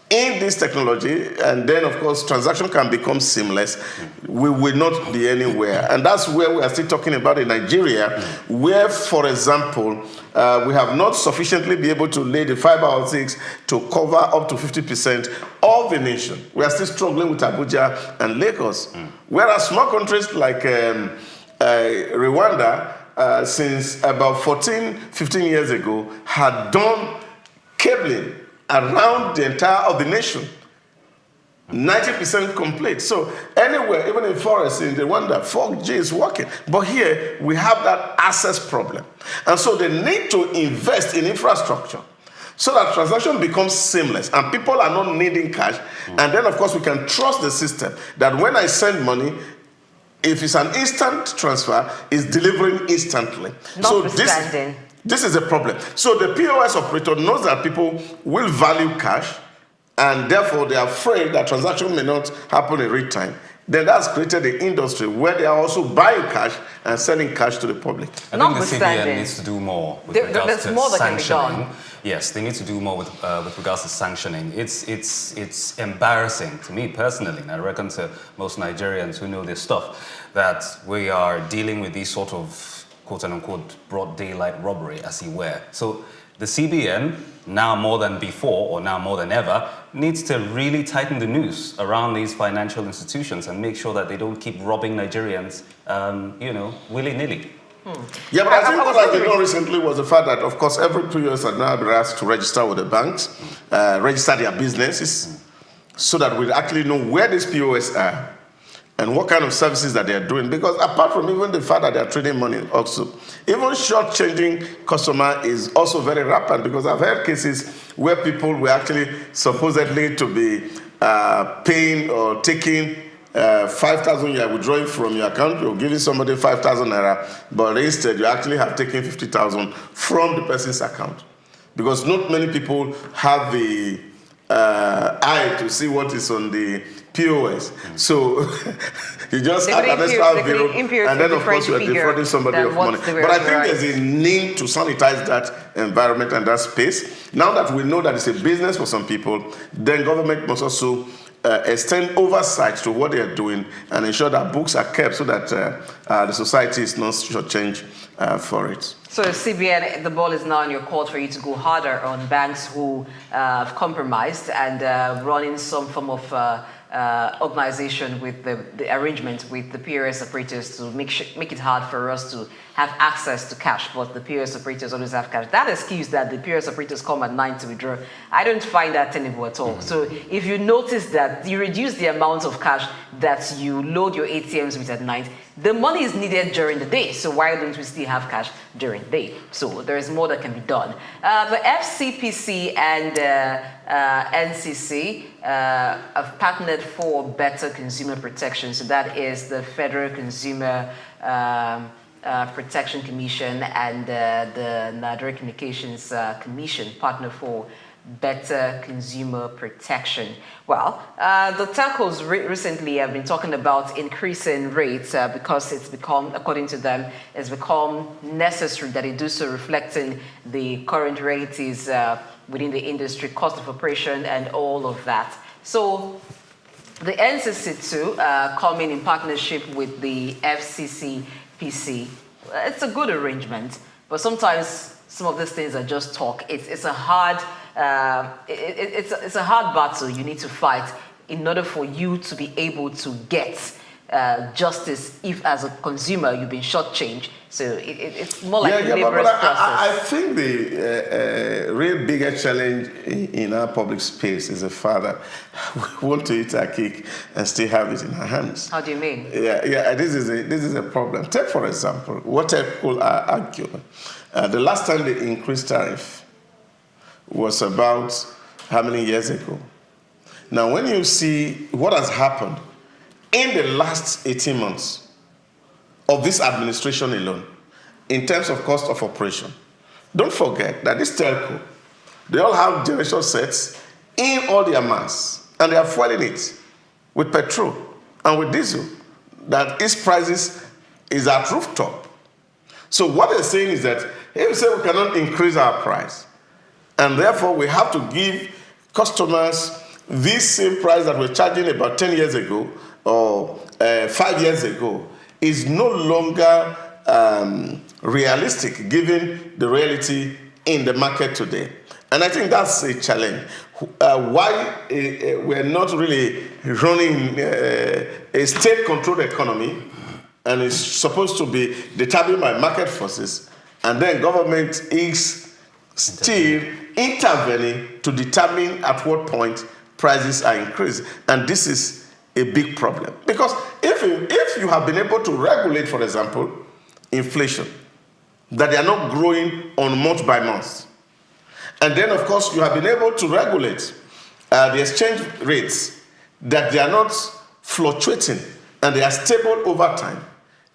in this technology, and then, of course, transaction can become seamless. We will not be anywhere. And that's where we are still talking about in Nigeria, where, for example, we have not sufficiently been able to lay the fiber optics to cover up to 50% of the nation. We are still struggling with Abuja and Lagos. Whereas small countries like Rwanda, since about 14, 15 years ago, had done cabling around the entire of the nation. 90% complete. So anywhere, even in forests, in the one that 4G is working. But here, we have that access problem. And so they need to invest in infrastructure so that transaction becomes seamless and people are not needing cash. And then, of course, we can trust the system that when I send money, if it's an instant transfer, it's delivering instantly. So this is a problem. So the POS operator knows that people will value cash, and therefore they are afraid that transaction may not happen in real time. Then that's created an industry where they are also buying cash and selling cash to the public. I think the CBN needs to do more with regards to more sanctioning. Yes, they need to do more with regards to sanctioning. It's embarrassing to me personally, and I reckon to most Nigerians who know this stuff, that we are dealing with these sort of quote-unquote broad daylight robbery, as it were. So the CBN, now more than before, or now more than ever, needs to really tighten the noose around these financial institutions and make sure that they don't keep robbing Nigerians, willy-nilly. Yeah, but I think what has been done recently was the fact that, of course, every POS are now been asked to register with the banks, register their businesses, so that we actually know where these POS are and what kind of services that they are doing. Because apart from even the fact that they are trading money also, even short-changing customer is also very rampant, because I've heard cases where people were actually supposedly to be paying or taking 5,000 you are withdrawing from your account, you're giving somebody 5,000 naira, but instead you actually have taken 50,000 from the person's account. Because not many people have the eye to see what is on the POS. So you just add an extra zero, and then of course you are defrauding somebody of money. But I think there's a need to sanitize that environment and that space. Now that we know that it's a business for some people, then government must also extend oversight to what they are doing and ensure that books are kept so that the society is not shortchanged for it. So CBN, the ball is now in your court for you to go harder on banks who have compromised and running some form of organization with the arrangement with the POS operators to make it hard for us to have access to cash, but the POS operators always have cash. That excuse that the POS operators come at 9 to withdraw, I don't find that tenable at all. So if you notice that you reduce the amount of cash that you load your ATMs with at night, the money is needed during the day. So why don't we still have cash during the day? So there is more that can be done. The FCPC and NCC have partnered for better consumer protection. So that is the Federal Consumer Protection Commission and the Nigeria Communications Commission partner for better consumer protection. Well, the telcos recently have been talking about increasing rates because it's become, according to them, it's become necessary that they do so, reflecting the current realities within the industry, cost of operation, and all of that. So the NCC too, coming in partnership with the FCCPC, it's a good arrangement, but sometimes some of these things are just talk. It's a hard it's a hard battle you need to fight in order for you to be able to get justice if, as a consumer, you've been shortchanged. So it's more like a laborious process. I think the real bigger challenge in our public space is the fact that we want to eat our cake and still have it in our hands. How do you mean? Yeah. This is a problem. Take, for example, what people are arguing. The last time they increased tariff was about how many years ago? Now, when you see what has happened in the last 18 months of this administration alone, in terms of cost of operation, don't forget that this telco, they all have generation sets in all their mass, and they are fueling it with petrol and with diesel, that its prices is at rooftop. So what they're saying is that if we say we cannot increase our price, and therefore we have to give customers this same price that we're charging about 10 years ago or 5 years ago, is no longer realistic given the reality in the market today. And I think that's a challenge. Why we're not really running a state-controlled economy, and it's supposed to be determined by market forces, and then government is still intervening to determine at what point prices are increased. And this is a big problem. Because if you have been able to regulate, for example, inflation, that they are not growing on month by month, and then, of course, you have been able to regulate the exchange rates, that they are not fluctuating and they are stable over time,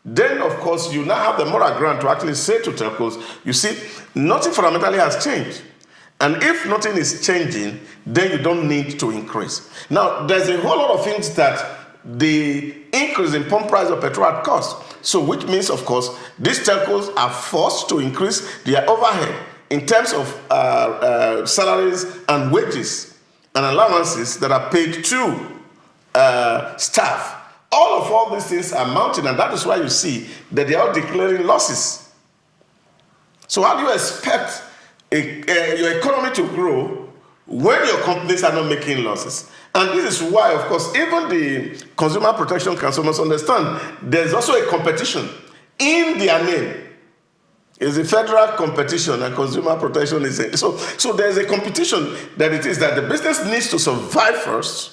then, of course, you now have the moral ground to actually say to telcos, you see, nothing fundamentally has changed. And if nothing is changing, then you don't need to increase. Now, there's a whole lot of things that the increase in pump price of petrol had cost. So, which means, of course, these telcos are forced to increase their overhead in terms of salaries and wages and allowances that are paid to staff. All these things are mounting, and that is why you see that they are declaring losses. So how do you expect your economy to grow when your companies are not making losses? And this is why, of course, even the Consumer Protection Council must understand there's also a competition in their name. It's a federal competition, and consumer protection is a, so there's a competition that it is that the business needs to survive first,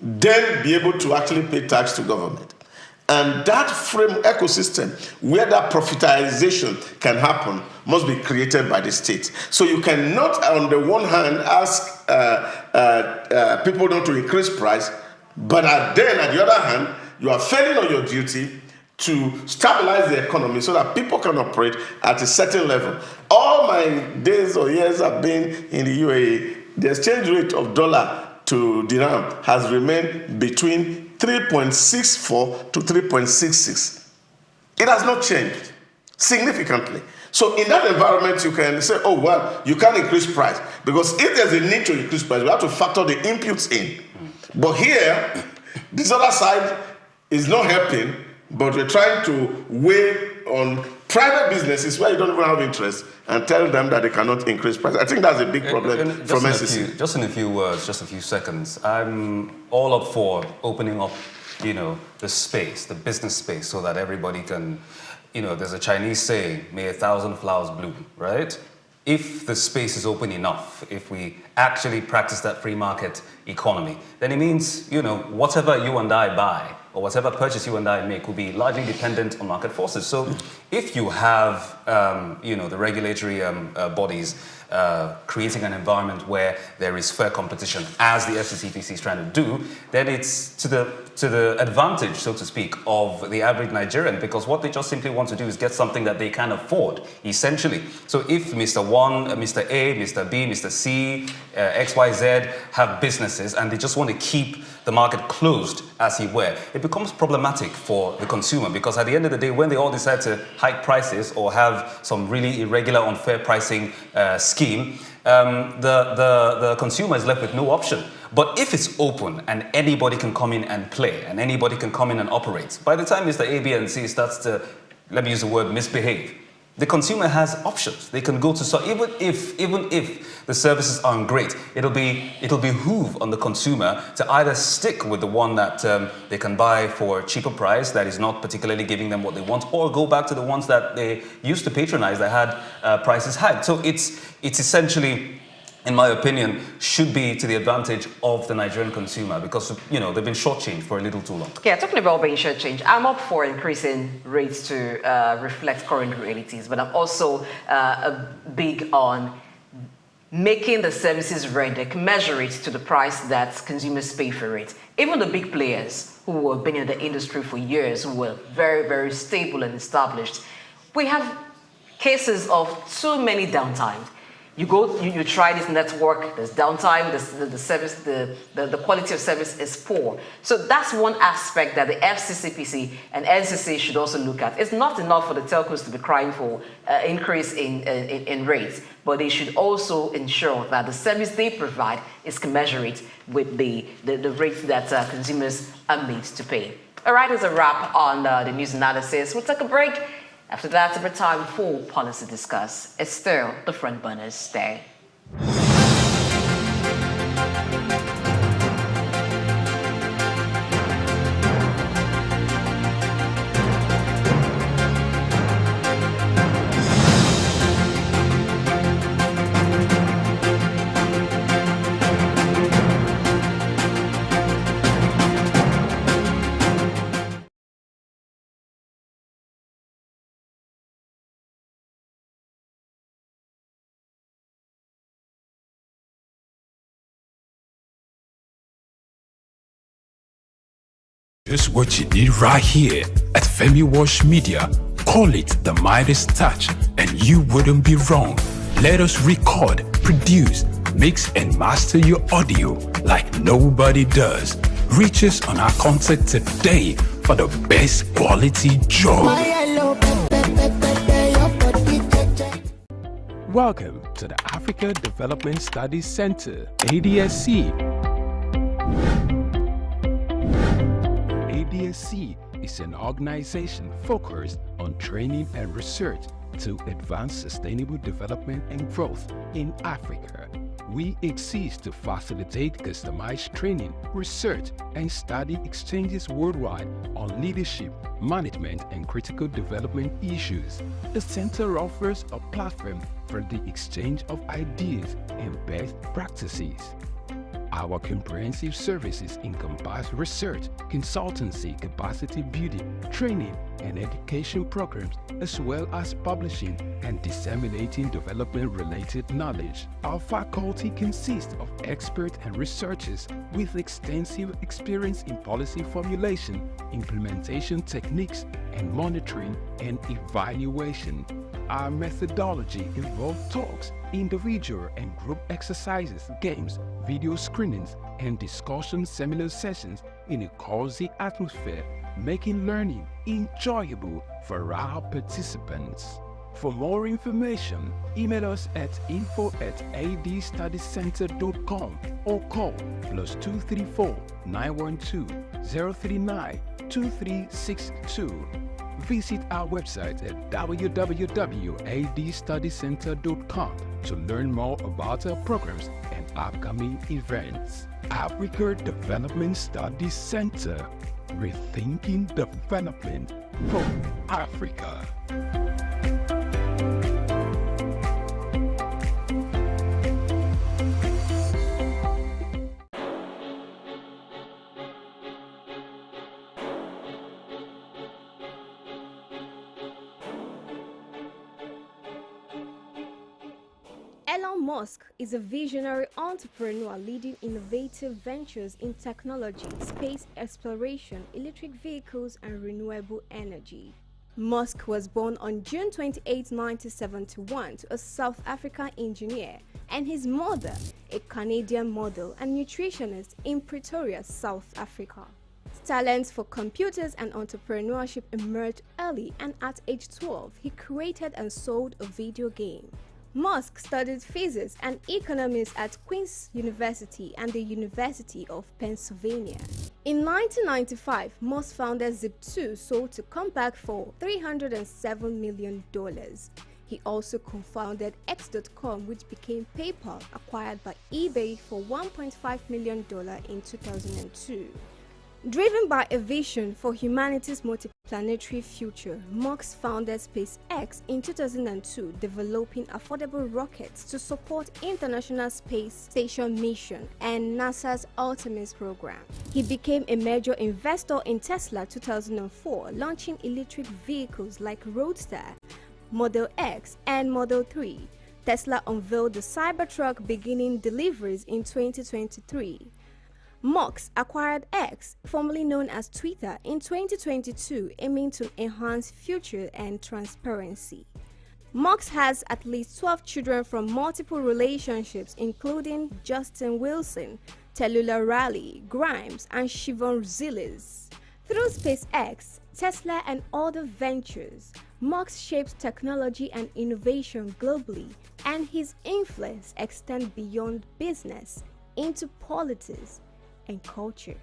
then be able to actually pay tax to government. And that frame ecosystem where that profitization can happen must be created by the state. So you cannot, on the one hand, ask people not to increase price, but then at the other hand, you are failing on your duty to stabilize the economy so that people can operate at a certain level. All my days or years I've been in the UAE, the exchange rate of dollar to dirham has remained between 3.64 to 3.66. It has not changed significantly. So in that environment, you can say, oh, well, you can't increase price. Because if there's a need to increase price, we have to factor the inputs in. But here, this other side is not helping, but we're trying to weigh on private businesses where you don't even have interest and tell them that they cannot increase price. I think that's a big problem from SEC. Just in a few words, just a few seconds. I'm all up for opening up, the space, the business space, so that everybody can, there's a Chinese saying, may 1,000 flowers bloom, right? If the space is open enough, if we actually practice that free market economy, then it means, whatever you and I buy, or whatever purchase you and I make will be largely dependent on market forces. So if you have, the regulatory bodies creating an environment where there is fair competition, as the FCCPC is trying to do, then it's to the advantage, so to speak, of the average Nigerian, because what they just simply want to do is get something that they can afford, essentially. So if Mr. 1, Mr. A, Mr. B, Mr. C, XYZ have businesses and they just want to keep the market closed, as he were, it becomes problematic for the consumer, because at the end of the day, when they all decide to hike prices or have some really irregular, unfair pricing scheme, the consumer is left with no option. But if it's open and anybody can come in and play and anybody can come in and operate, by the time Mr. A, B, and C starts to, let me use the word, misbehave, the consumer has options. They can go to, so even if the services aren't great, it'll behoove on the consumer to either stick with the one that they can buy for a cheaper price that is not particularly giving them what they want, or go back to the ones that they used to patronize that had prices hiked. So it's essentially, in my opinion, should be to the advantage of the Nigerian consumer, because they've been shortchanged for a little too long. Yeah, talking about being shortchanged, I'm up for increasing rates to reflect current realities, but I'm also big on making the services rendered commensurate to the price that consumers pay for it. Even the big players who have been in the industry for years, who were very, very stable and established, we have cases of too many downtimes. You try this network, there's downtime, the service, the quality of service is poor. So that's one aspect that the FCCPC and NCC should also look at. It's not enough for the telcos to be crying for increase in rates, but they should also ensure that the service they provide is commensurate with the rates that consumers are made to pay. All right, there's a wrap on the news analysis. We'll take a break. After that, it's time for Policy Discuss. It's still the front burners stay. Here's what you need right here at Femi Wash Media. Call it the Midas Touch, and you wouldn't be wrong. Let us record, produce, mix, and master your audio like nobody does. Reach us on our contact today for the best quality job. Welcome to the Africa Development Studies Center, ADSC. ADSC is an organization focused on training and research to advance sustainable development and growth in Africa. We exist to facilitate customized training, research, and study exchanges worldwide on leadership, management, and critical development issues. The center offers a platform for the exchange of ideas and best practices. Our comprehensive services encompass research, consultancy, capacity building, training, and education programs, as well as publishing and disseminating development-related knowledge. Our faculty consists of experts and researchers with extensive experience in policy formulation, implementation techniques, and monitoring and evaluation. Our methodology involves talks, individual and group exercises, games, video screenings, and discussion seminar sessions in a cozy atmosphere, making learning enjoyable for our participants. For more information, email us at info@adstudiecenter.com or call +234 912 039 2362. Visit our website at www.adstudiecenter.com to learn more about our programs and upcoming events. Africa Development Studies Center, rethinking development for Africa. Elon Musk is a visionary entrepreneur leading innovative ventures in technology, space exploration, electric vehicles, and renewable energy. Musk was born on June 28, 1971 to a South African engineer and his mother, a Canadian model and nutritionist in Pretoria, South Africa. His talents for computers and entrepreneurship emerged early, and at age 12, he created and sold a video game. Musk studied physics and economics at Queen's University and the University of Pennsylvania. In 1995, Musk founded Zip2, sold to Compaq for $307 million. He also co-founded X.com, which became PayPal, acquired by eBay for $1.5 million in 2002. Driven by a vision for humanity's multiplanetary future, Musk founded SpaceX in 2002, developing affordable rockets to support International Space Station mission and NASA's Artemis program. He became a major investor in Tesla 2004, launching electric vehicles like Roadster, Model X, and Model 3. Tesla unveiled the Cybertruck, beginning deliveries in 2023. Musk acquired X, formerly known as Twitter, in 2022, aiming to enhance future and transparency. Musk has at least 12 children from multiple relationships, including Justin Wilson, Tallulah Riley, Grimes, and Siobhan Zilis. Through SpaceX, Tesla, and other ventures, Musk shapes technology and innovation globally, and his influence extends beyond business into politics and culture.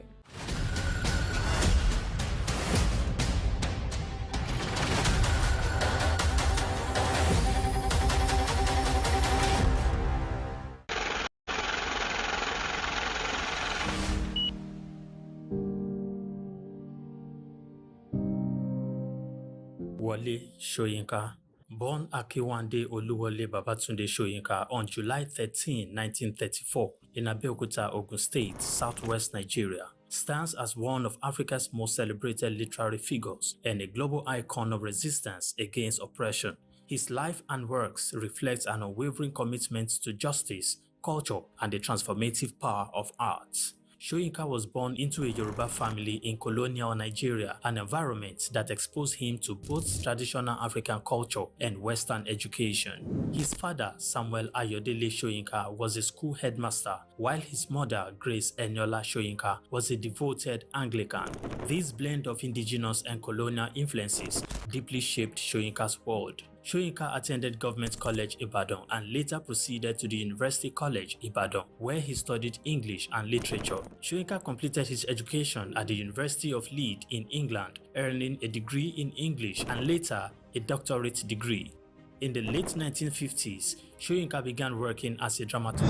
Wole Soyinka, born Akiwande Oluwole Babatunde Soyinka on July 13, 1934, in Abeokuta, Ogun State, southwest Nigeria, stands as one of Africa's most celebrated literary figures and a global icon of resistance against oppression. His life and works reflect an unwavering commitment to justice, culture, and the transformative power of art. Soyinka was born into a Yoruba family in colonial Nigeria, an environment that exposed him to both traditional African culture and Western education. His father, Samuel Ayodele Soyinka, was a school headmaster, while his mother, Grace Eniola Soyinka, was a devoted Anglican. This blend of indigenous and colonial influences deeply shaped Soyinka's world. Soyinka attended Government College Ibadan and later proceeded to the University College Ibadan, where he studied English and literature. Soyinka completed his education at the University of Leeds in England, earning a degree in English and later a doctorate degree. In the late 1950s, Soyinka began working as a dramaturg.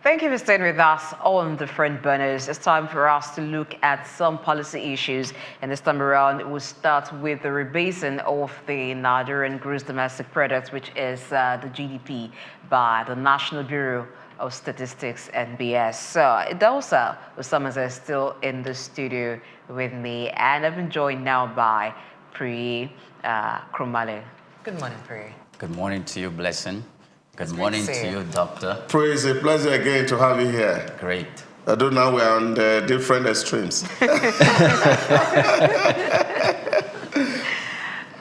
Thank you for staying with us on the Front Burners. It's time for us to look at some policy issues. And this time around, we'll start with the rebasing of the Nigerian gross domestic product, which is the GDP by the National Bureau of Statistics, NBS. So Idosa Osamaza is still in the studio with me, and I've been joined now by Pri Kromale. Good morning, Pri. Good morning to you, Blessing. Good morning to you, Doctor. Praise, a pleasure again to have you here. Great. Although now we're on the different extremes.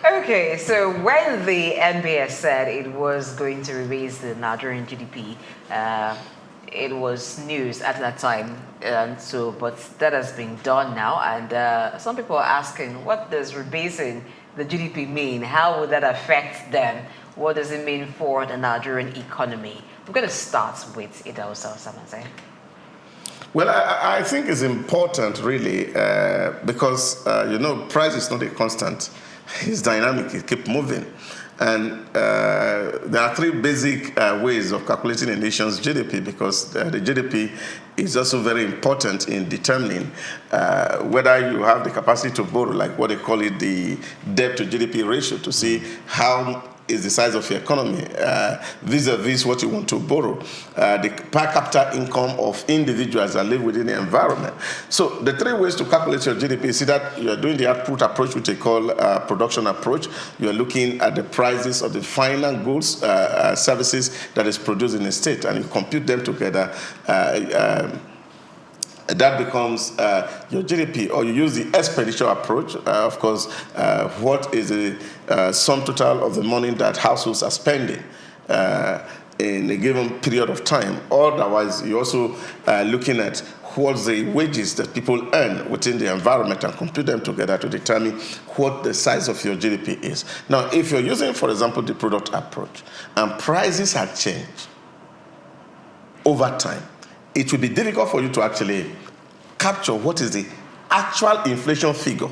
Okay, so when the NBS said it was going to rebase the Nigerian GDP, it was news at that time, and so but that has been done now, and some people are asking, what does rebasing the GDP mean? How would that affect them? What does it mean for the Nigerian economy? I'm going to start with Idosa Osamaza. Well, I think it's important, really, because, you know, price is not a constant. It's dynamic. It keeps moving. And there are three basic ways of calculating a nation's GDP, because the GDP is also very important in determining whether you have the capacity to borrow, like what they call it, the debt to GDP ratio, to see how is the size of your economy vis-a-vis what you want to borrow, the per capita income of individuals that live within the environment. So the three ways to calculate your GDP is that you are doing the output approach, which they call production approach. You are looking at the prices of the final goods, services that is produced in the state, and you compute them together. That becomes your GDP, or you use the expenditure approach. Of course, what is the sum total of the money that households are spending in a given period of time. Otherwise, you're also looking at what's the wages that people earn within the environment and compute them together to determine what the size of your GDP is. Now, if you're using, for example, the product approach, and prices have changed over time, it will be difficult for you to actually capture what is the actual inflation figure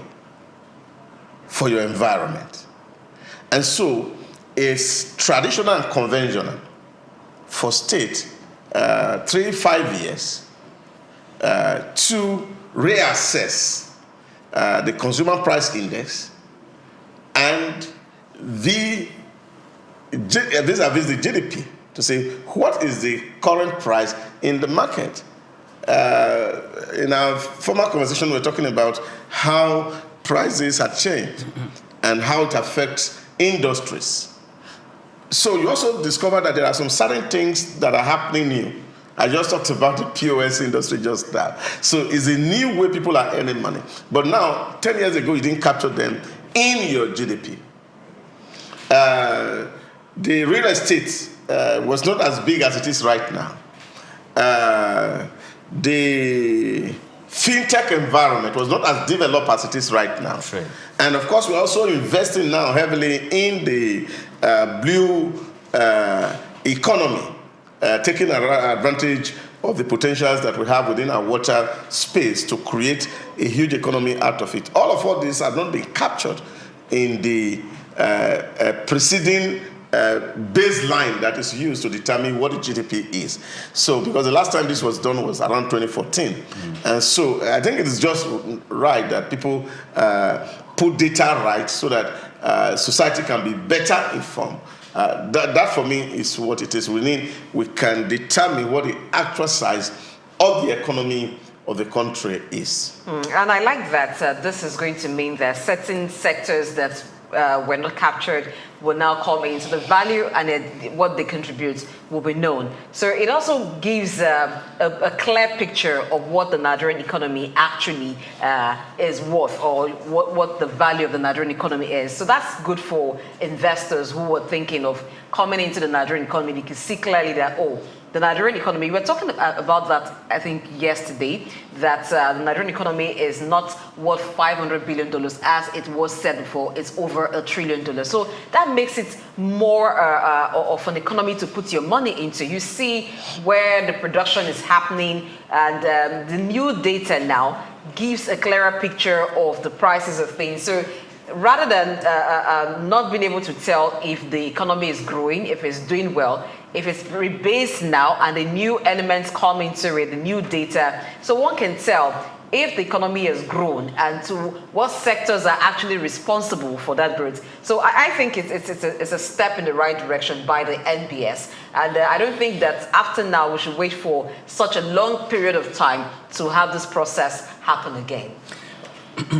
for your environment. And so it's traditional and conventional for state 3-5 years to reassess the consumer price index and vis-a-vis the GDP, to say what is the current price in the market. In our former conversation, we were talking about how prices have changed and how it affects industries. So you also discover that there are some certain things that are happening new. I just talked about the POS industry just now. So it's a new way people are earning money. But now, 10 years ago, you didn't capture them in your GDP. The real estate was not as big as it is right now. The fintech environment was not as developed as it is right now. Right. And of course, we're also investing now heavily in the blue economy, taking advantage of the potentials that we have within our water space to create a huge economy out of it. All of this have not been captured in the preceding baseline that is used to determine what the GDP is. So, because the last time this was done was around 2014. And so I think it is just right that people put data right so that society can be better informed. That for me is what it is. We can determine what the actual size of the economy of the country is. And I like that this is going to mean that certain sectors that were not captured will now come into the value, and what they contribute will be known. So it also gives a clear picture of what the Nigerian economy actually is worth, or what the value of the Nigerian economy is. So that's good for investors who are thinking of coming into the Nigerian economy. You can see clearly that, the Nigerian economy, we were talking about that, I think, yesterday, that the Nigerian economy is not worth $500 billion as it was said before. It's over $1 trillion. So that makes it more of an economy to put your money into. You see where the production is happening, and the new data now gives a clearer picture of the prices of things. So rather than not being able to tell if the economy is growing, if it's doing well, if it's rebased now and the new elements come into it, the new data, so one can tell if the economy has grown and to what sectors are actually responsible for that growth. So I think it's a step in the right direction by the NBS. And I don't think that after now we should wait for such a long period of time to have this process happen again.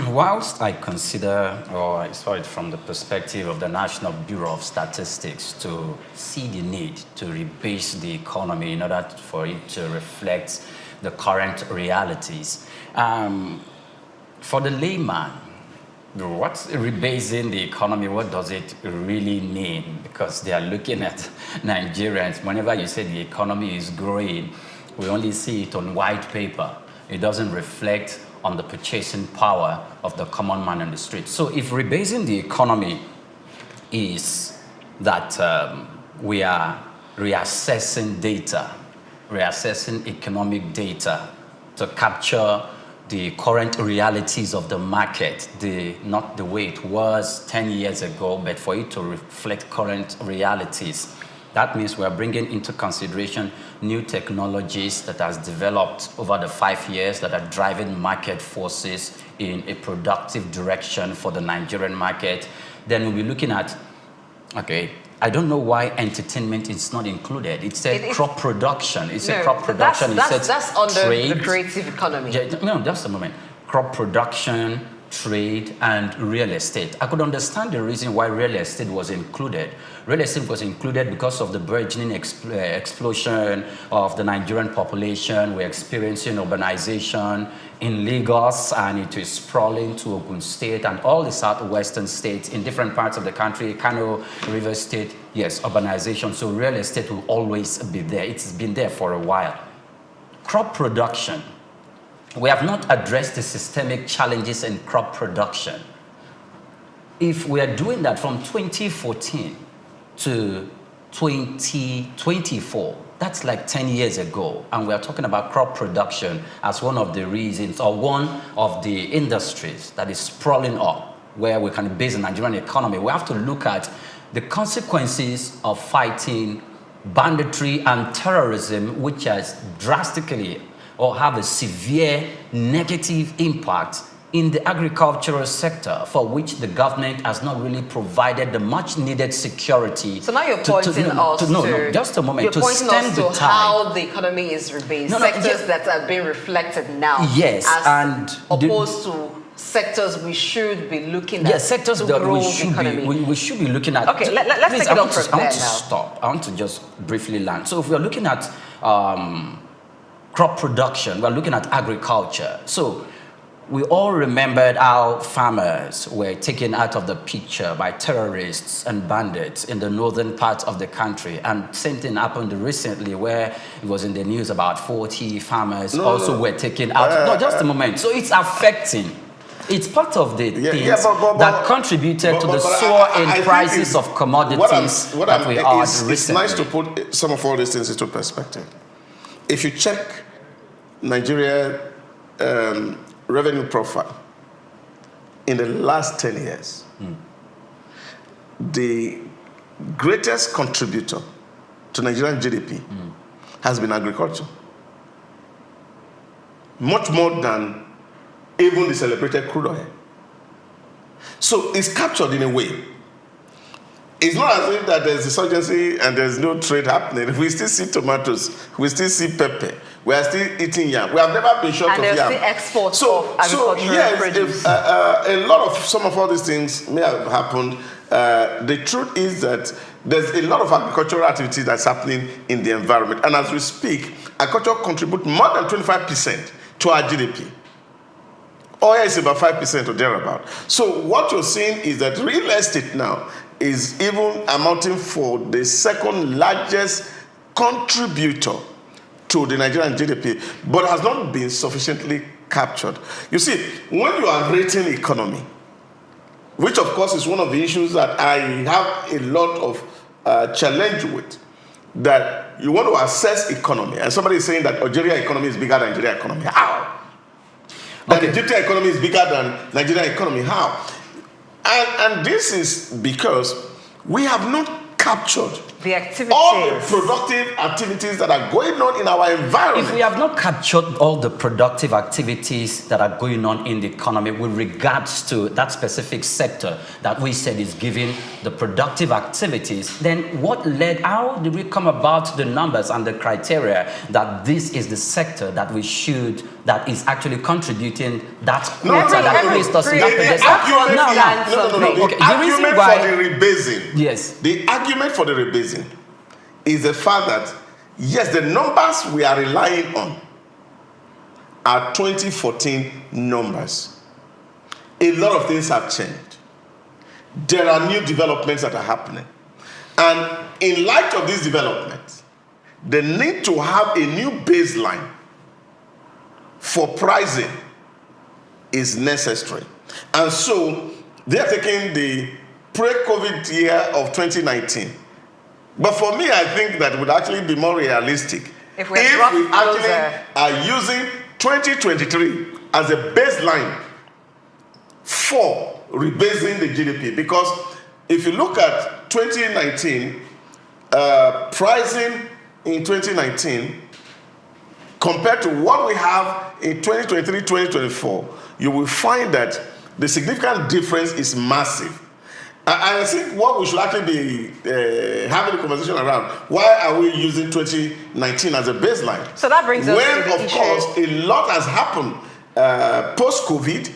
Whilst I consider, or I saw it from the perspective of the National Bureau of Statistics, to see the need to rebase the economy in order for it to reflect the current realities. For the layman, what's rebasing the economy? What does it really mean? Because they are looking at Nigerians. Whenever you say the economy is growing, we only see it on white paper. It doesn't reflect on the purchasing power of the common man on the street. So if rebasing the economy is that we are reassessing data, reassessing economic data to capture the current realities of the market, not the way it was 10 years ago, but for it to reflect current realities. That means we're bringing into consideration new technologies that has developed over the 5 years that are driving market forces in a productive direction for the Nigerian market. Then we'll be looking at, okay, I don't know why entertainment is not included. It said crop production. It said crop production. That's under trade, the creative economy. No, just a moment. Crop production, trade, and real estate. I could understand the reason why real estate was included. Real estate was included because of the burgeoning explosion of the Nigerian population. We're experiencing urbanization in Lagos, and it is sprawling to Ogun State and all the southwestern states in different parts of the country, Kano, River State. Yes, urbanization. So real estate will always be there. It's been there for a while. Crop production. We have not addressed the systemic challenges in crop production. If we are doing that from 2014 to 2024, that's like 10 years ago, and we are talking about crop production as one of the reasons, or one of the industries that is sprawling up, where we can base the Nigerian economy. We have to look at the consequences of fighting banditry and terrorism, which has drastically or have a severe negative impact in the agricultural sector, for which the government has not really provided the much needed security. So now you're pointing just a moment. You're pointing us to how the economy is rebased, sectors that are being reflected now. Yes, and opposed to sectors we should be looking at. Yes, sectors that we should be looking at. Okay, let's take it up from there now. I want to stop. I want to just briefly land. So if we're looking at crop production, we're looking at agriculture. So we all remembered how farmers were taken out of the picture by terrorists and bandits in the northern part of the country. And same thing happened recently, where it was in the news about 40 farmers were taken out. No, just a moment. So it's affecting. It's part of the things that contributed to the soar in prices of commodities that we had recently. It's nice to put some of all these things into perspective. If you check Nigeria revenue profile in the last 10 years, the greatest contributor to Nigerian GDP has been agriculture. Much more than even the celebrated crude oil. So it's captured in a way. It's not as if that there's insurgency and there's no trade happening. We still see tomatoes. We still see pepper. We are still eating yam. We have never been short of yam. And there's still exports of agricultural produce. A lot of some of all these things may have happened. The truth is that there's a lot of agricultural activity that's happening in the environment. And as we speak, agriculture contributes more than 25% to our GDP. Oil is about 5% or thereabout. So what you're seeing is that real estate now is even amounting for the second largest contributor to the Nigerian GDP, but has not been sufficiently captured. You see, when you are rating economy, which of course is one of the issues that I have a lot of challenge with, that you want to assess economy, and somebody is saying that Algeria economy is bigger than Nigeria economy. How? That the Egyptian economy is bigger than Nigerian economy. How? And this is because we have not captured the activities, all the productive activities that are going on in our environment. If we have not captured all the productive activities that are going on in the economy with regards to that specific sector that we said is giving the productive activities, then how did we come about the numbers and the criteria that this is the sector that that is actually contributing that quota that placed us in that position? The argument for the rebasing. Yes. The argument for the rebasing is the fact that, yes, the numbers we are relying on are 2014 numbers. A lot of things have changed. There are new developments that are happening. And in light of these developments, the need to have a new baseline for pricing is necessary. And so they are taking the pre-COVID year of 2019. But for me, I think that it would actually be more realistic if we actually are using 2023 as a baseline for rebasing the GDP. Because if you look at 2019, pricing in 2019, compared to what we have in 2023, 2024, you will find that the significant difference is massive. I think what we should actually be having a conversation around, why are we using 2019 as a baseline? So that brings us to the of course, a lot has happened post-COVID,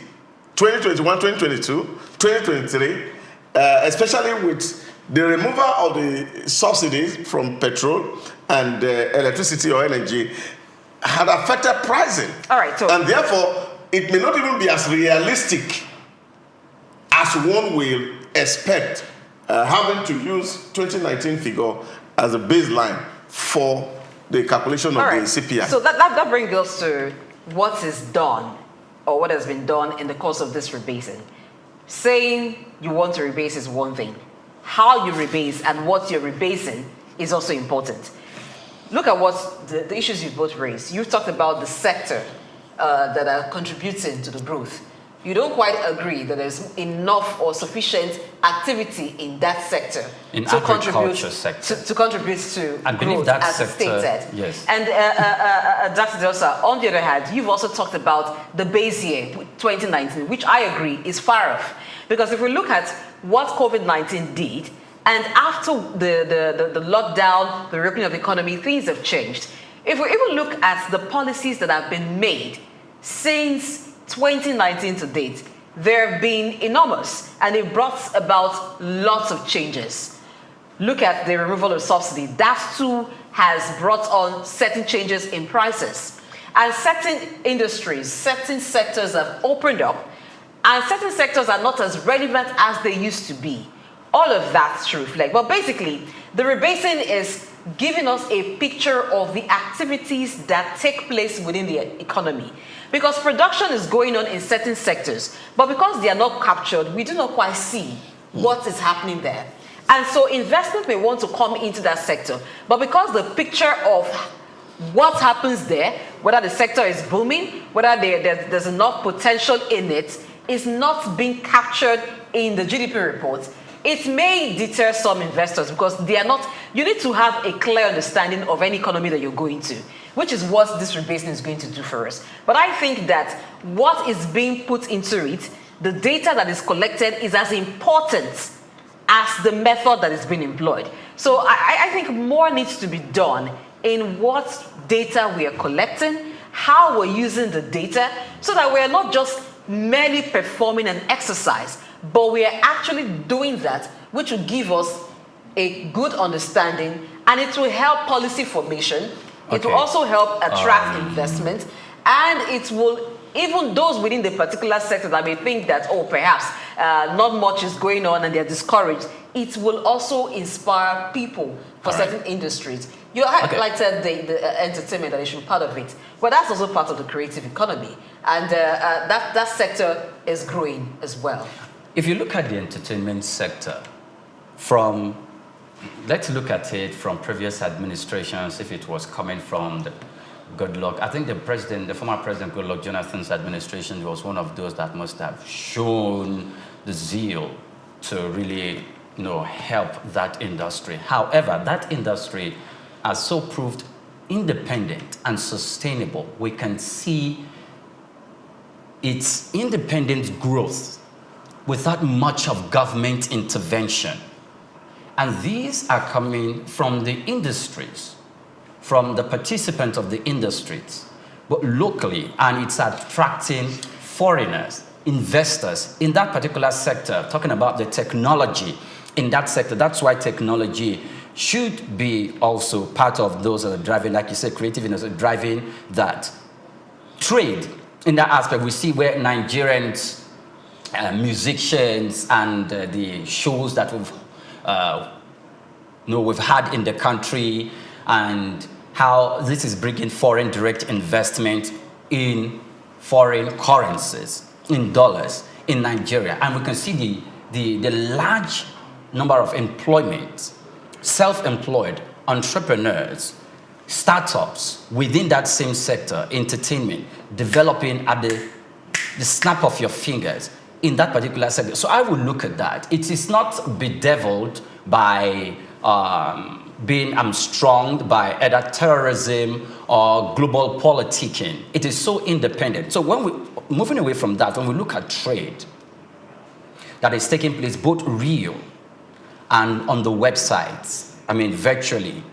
2021, 2022, 2023, especially with the removal of the subsidies from petrol and electricity or energy, had affected pricing. All right. So and therefore, it may not even be as realistic as one will expect, having to use 2019 figure as a baseline for the calculation of the CPI. So that brings us to what is done, or what has been done in the course of this rebasing. Saying you want to rebase is one thing. How you rebase and what you're rebasing is also important. Look at what the issues you've both raised. You've talked about the sector that are contributing to the growth. You don't quite agree that there's enough or sufficient activity in that sector to contribute to I believe growth, that as sector, stated. yes. And Dr. Dosa, on the other hand, you've also talked about the base year, 2019, which I agree is far off. Because if we look at what COVID-19 did, and after the lockdown, the reopening of the economy, things have changed. If we even look at the policies that have been made since 2019 to date, they've been enormous, and it brought about lots of changes. Look at the removal of subsidy. That too has brought on certain changes in prices. And certain industries, certain sectors have opened up, and certain sectors are not as relevant as they used to be. All of that to reflect. But basically, the rebasing is giving us a picture of the activities that take place within the economy. Because production is going on in certain sectors, but because they are not captured, we do not quite see what is happening there. And so investment may want to come into that sector, but because the picture of what happens there, whether the sector is booming, whether there's enough potential in it, is not being captured in the GDP report, it may deter some investors because they are not, you need to have a clear understanding of any economy that you're going to, which is what this rebasing is going to do for us. But I think that what is being put into it, the data that is collected is as important as the method that is being employed. So I think more needs to be done in what data we are collecting, how we're using the data, so that we're not just merely performing an exercise, but we are actually doing that, which will give us a good understanding, and it will help policy formation. Okay. It will also help attract investment, and it will, even those within the particular sector that may think that, oh, perhaps not much is going on and they're discouraged, it will also inspire people for certain industries. You highlighted the entertainment, that it should be part of it, but that's also part of the creative economy, and that sector is growing as well. If you look at the entertainment sector, let's look at it from previous administrations, if it was coming from the Goodluck. I think the former President Goodluck Jonathan's administration was one of those that must have shown the zeal to really, help that industry. However, that industry has so proved independent and sustainable. We can see its independent growth without much of government intervention. And these are coming from the industries, from the participants of the industries, but locally, and it's attracting foreigners, investors in that particular sector, talking about the technology in that sector. That's why technology should be also part of those that are driving, like you said, creative industry, driving that trade. In that aspect, we see where Nigerians, musicians, and the shows that we've had in the country, and how this is bringing foreign direct investment in foreign currencies, in dollars, in Nigeria. And we can see the large number of employment, self-employed entrepreneurs, startups within that same sector, entertainment, developing at the snap of your fingers in that particular sector. So I would look at that. It is not bedeviled by being hamstrung by either terrorism or global politicking. It is so independent. So when we moving away from that, when we look at trade that is taking place both real and on the websites, virtually,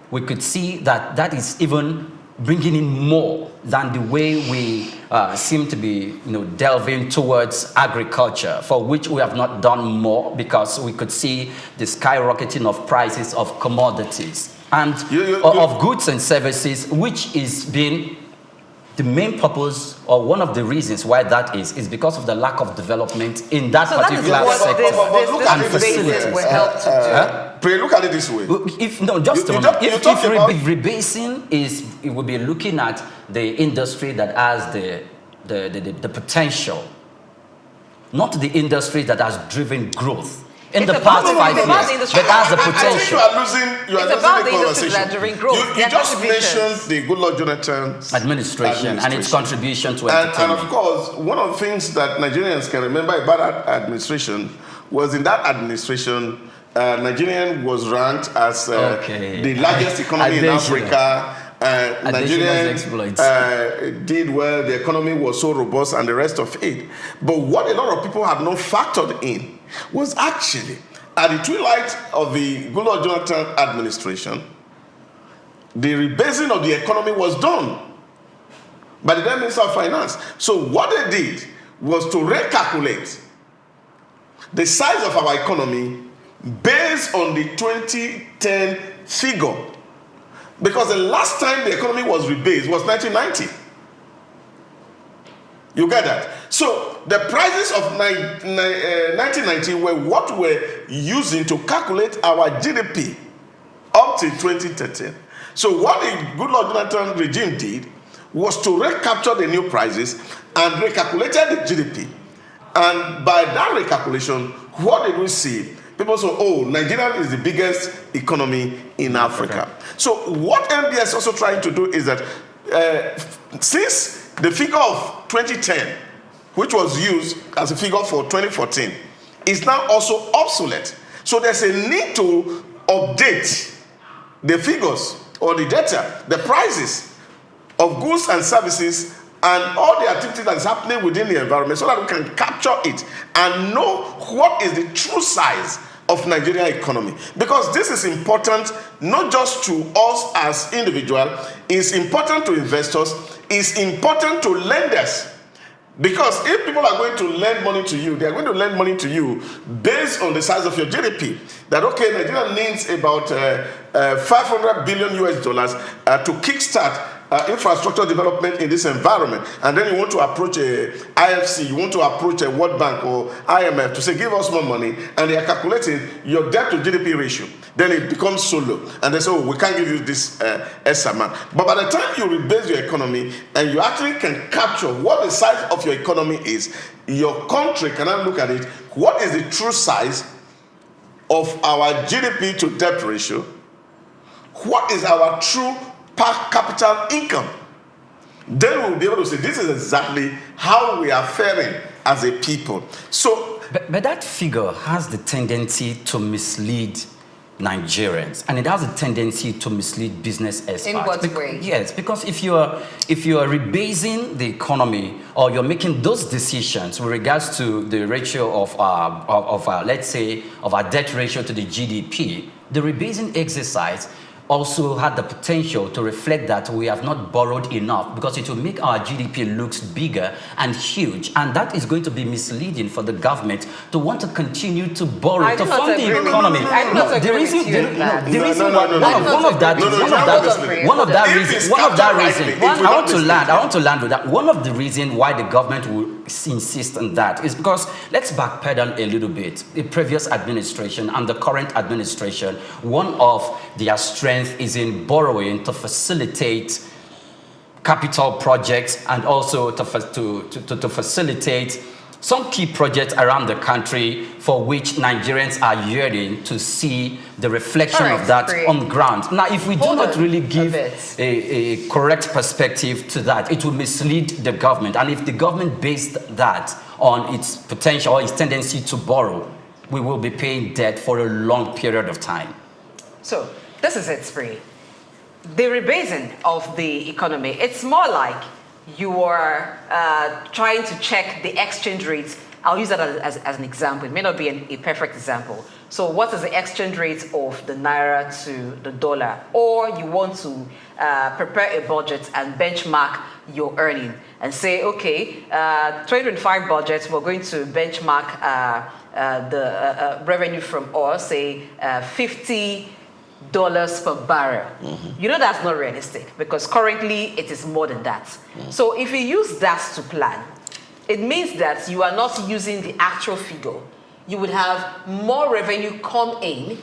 we could see that that is even bringing in more than the way we seem to be, delving towards agriculture, for which we have not done more, because we could see the skyrocketing of prices of commodities and of goods and services, which is being the main purpose, or one of the reasons why that is because of the lack of development in that particular sector and facilities. Pray, look at it this way. If rebasing it will be looking at the industry that has the potential, not the industry that has driven growth in the past 5 years, but has the potential. You are losing the conversation. You just mentioned the Goodluck Jonathan administration and its contribution to entertainment. And of course, one of the things that Nigerians can remember about that administration was, in that administration, Nigeria was ranked as the largest economy in Africa. Nigerians did well, the economy was so robust and the rest of it. But what a lot of people had not factored in was actually, at the twilight of the Goodluck Jonathan administration, the rebasing of the economy was done by the then Minister of Finance. So what they did was to recalculate the size of our economy based on the 2010 figure. Because the last time the economy was rebased was 1990. You get that? So the prices of 1990 were what we're using to calculate our GDP up to 2013. So what the Goodluck Jonathan regime did was to recapture the new prices and recalculated the GDP. And by that recalculation, what did we see? People say, oh, Nigeria is the biggest economy in Africa. So what MBS is also trying to do is that since the figure of 2010, which was used as a figure for 2014, is now also obsolete. So there's a need to update the figures or the data, the prices of goods and services and all the activity that is happening within the environment so that we can capture it and know what is the true size of Nigerian economy. Because this is important not just to us as individuals, it's important to investors, it's important to lenders. Because if people are going to lend money to you, they are going to lend money to you based on the size of your GDP. That, okay, Nigeria needs about 500 billion US dollars to kickstart infrastructure development in this environment. And then you want to approach a IFC, you want to approach a World Bank or IMF to say, give us more money, and they are calculating your debt to GDP ratio. Then it becomes so low. And they say, oh, we can't give you this S amount. But by the time you rebase your economy and you actually can capture what the size of your economy is, your country can now look at it. What is the true size of our GDP to debt ratio? What is our true per capital income? Then we'll be able to say this is exactly how we are faring as a people. So, but that figure has the tendency to mislead Nigerians, and it has a tendency to mislead business experts. In what way? Yes, because if you are rebasing the economy, or you're making those decisions with regards to the ratio of let's say of our debt ratio to the GDP, the rebasing exercise also had the potential to reflect that we have not borrowed enough, because it will make our GDP looks bigger and huge, and that is going to be misleading for the government to want to continue to borrow to fund the economy. The reason I want to land with that. One of the reasons why the government will insist on that is because, let's backpedal a little bit. The previous administration and the current administration, one of their strengths is in borrowing to facilitate capital projects and also to facilitate some key projects around the country for which Nigerians are yearning to see the reflection of that on ground. Now, if we do not really give a correct perspective to that, it will mislead the government. And if the government based that on its potential or its tendency to borrow, we will be paying debt for a long period of time. So, this is it, Spree. The rebasing of the economy, it's more like you are trying to check the exchange rates. I'll use that as an example. It may not be a perfect example. So what is the exchange rate of the naira to the dollar? Or you want to prepare a budget and benchmark your earning and say, okay, 2025 budget, we're going to benchmark the revenue from oil, say $50 per barrel. You know that's not realistic, because currently it is more than that. So if you use that to plan, it means that you are not using the actual figure. You would have more revenue come in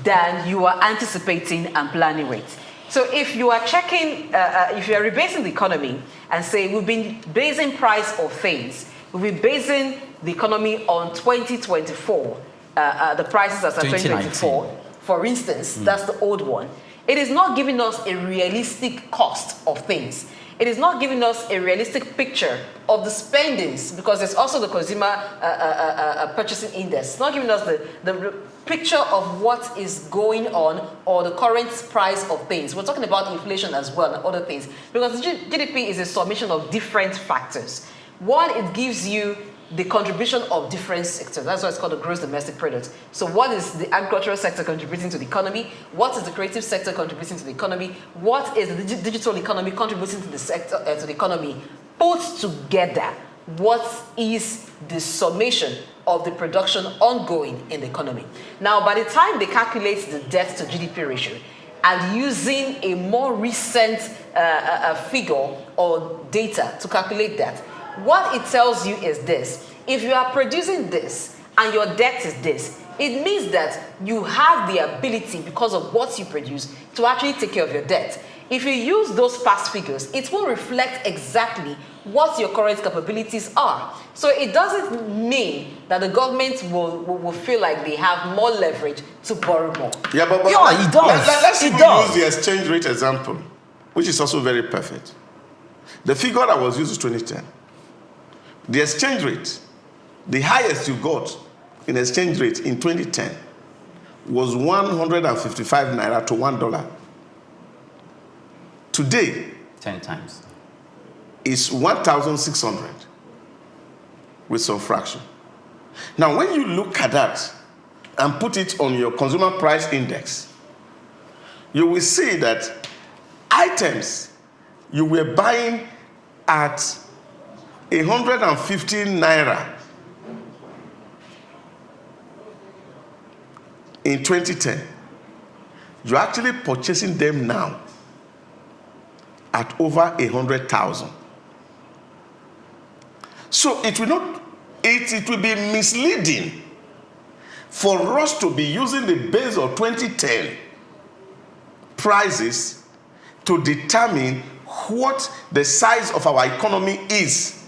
than you are anticipating and planning with. So if you are checking, if you are rebasing the economy and say we've been basing price of things, we've been basing the economy on 2024, the prices as at 2024. For instance, that's the old one. It is not giving us a realistic cost of things. It is not giving us a realistic picture of the spendings, because there's also the consumer purchasing index. It's not giving us the picture of what is going on or the current price of things. We're talking about inflation as well and other things, because the GDP is a summation of different factors. One, it gives you the contribution of different sectors. That's why it's called the gross domestic product. So what is the agricultural sector contributing to the economy? What is the creative sector contributing to the economy? What is the digital economy contributing to the sector, to the economy? Put together, what is the summation of the production ongoing in the economy? Now, by the time they calculate the debt to GDP ratio, and using a more recent figure or data to calculate that, what it tells you is this: if you are producing this and your debt is this, it means that you have the ability, because of what you produce, to actually take care of your debt. If you use those past figures, it will reflect exactly what your current capabilities are. So it doesn't mean that the government will feel like they have more leverage to borrow more. Yeah, but it does. Let's use the exchange rate example, which is also very perfect. The figure that was used is 2010. The exchange rate, the highest you got in exchange rate in 2010 was 155 naira to $1. Today, 10 times. Is 1,600 with some fraction. Now, when you look at that and put it on your consumer price index, you will see that items you were buying at 115 naira in 2010, you're actually purchasing them now at over 100,000. So it will be misleading for us to be using the base of 2010 prices to determine what the size of our economy is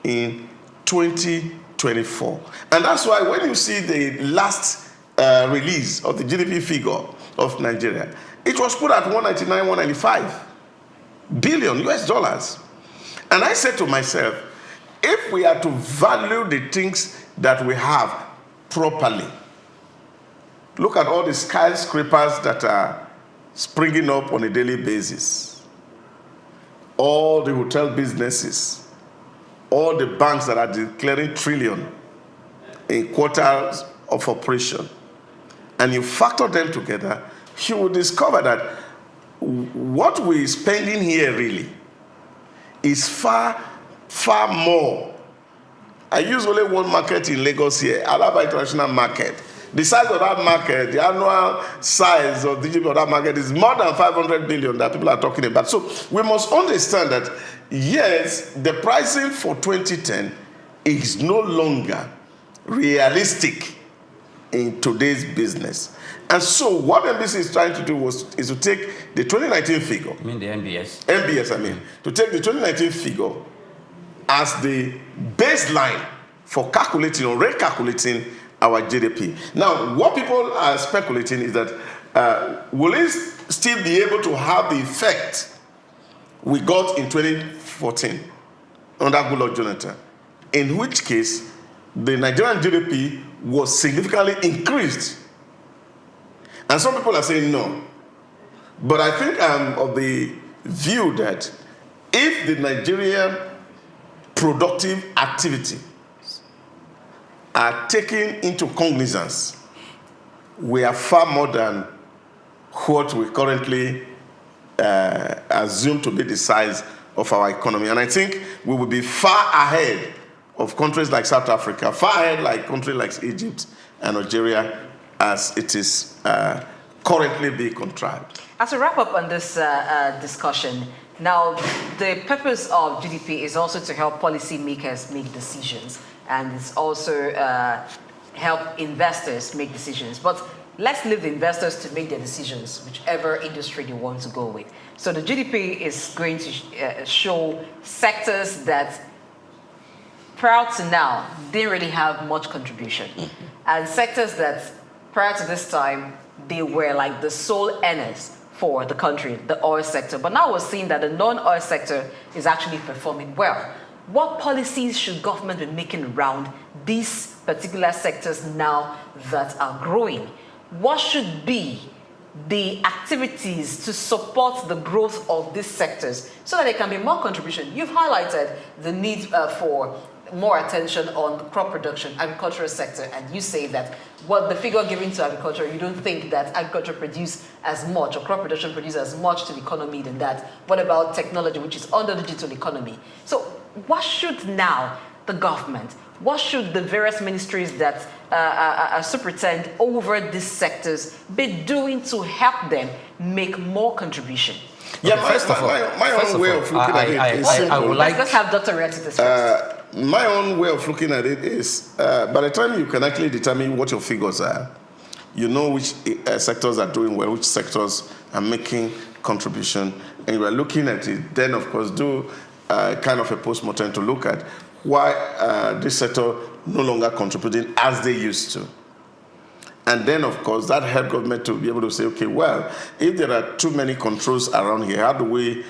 in 2024. And that's why when you see the last release of the GDP figure of Nigeria, it was put at 199, 195 billion US dollars. And I said to myself, if we are to value the things that we have properly, look at all the skyscrapers that are springing up on a daily basis, all the hotel businesses, all the banks that are declaring trillion in quarters of operation, and you factor them together, you will discover that what we're spending here really is far, far more. I use only one market in Lagos here, Alaba International Market. The size of that market, the annual size of the GDP of that market is more than 500 billion that people are talking about. So we must understand that, yes, the pricing for 2010 is no longer realistic in today's business. And so what NBC is trying to do is to take the 2019 figure. You mean the NBS? NBS, I mean. To take the 2019 figure as the baseline for calculating or recalculating our GDP. Now, what people are speculating is that will it still be able to have the effect we got in 2014 under Goodluck Jonathan, in which case the Nigerian GDP was significantly increased. And some people are saying no. But I think I'm of the view that if the Nigerian productive activity are taken into cognizance, we are far more than what we currently assume to be the size of our economy. And I think we will be far ahead of countries like South Africa, far ahead like countries like Egypt and Algeria, as it is currently being contrived. As a wrap up on this discussion, now the purpose of GDP is also to help policymakers make decisions, and it's also help investors make decisions. But let's leave the investors to make their decisions, whichever industry they want to go with. So the GDP is going to show sectors that prior to now didn't really have much contribution, and sectors that prior to this time they were like the sole earners for the country, the oil sector. But now we're seeing that the non-oil sector is actually performing well. What policies should government be making around these particular sectors now that are growing? What should be the activities to support the growth of these sectors so that there can be more contribution? You've highlighted the need for more attention on crop production, agricultural sector, and you say that what the figure given to agriculture, you don't think that agriculture produce as much or crop production produce as much to the economy than that. What about technology, which is under the digital economy? So what should now the government, what should the various ministries that superintend over these sectors be doing to help them make more contribution? Yeah, my own way of looking at it is simple. Let's have Dr. react to this first. My own way of looking at it is, by the time you can actually determine what your figures are, you know which sectors are doing well, which sectors are making contribution, and you are looking at it, then of course do kind of a post-mortem to look at why this sector no longer contributing as they used to. And then, of course, that helps government to be able to say, okay, well, if there are too many controls around here, how do we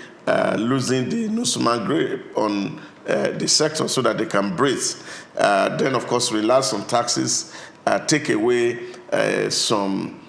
loosen the Nusman grip on the sector so that they can breathe? Then, of course, relax on taxes, take away some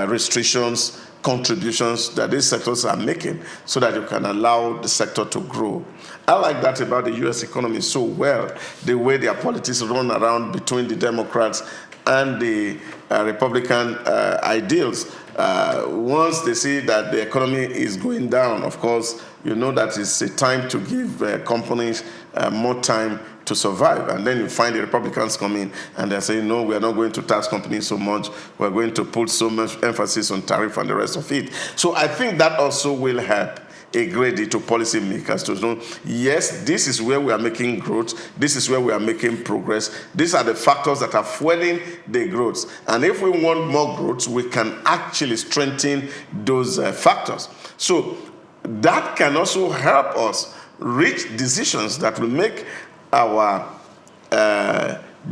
restrictions, contributions that these sectors are making so that you can allow the sector to grow. I like that about the U.S. economy so well, the way their politics run around between the Democrats and the Republican ideals. Once they see that the economy is going down, of course, you know that it's a time to give companies more time to survive. And then you find the Republicans come in and they're saying, no, we're not going to tax companies so much. We're going to put so much emphasis on tariff and the rest of it. So I think that also will help a great deal to policymakers to know, yes, this is where we are making growth. This is where we are making progress. These are the factors that are fueling the growth. And if we want more growth, we can actually strengthen those factors. So that can also help us reach decisions that will make our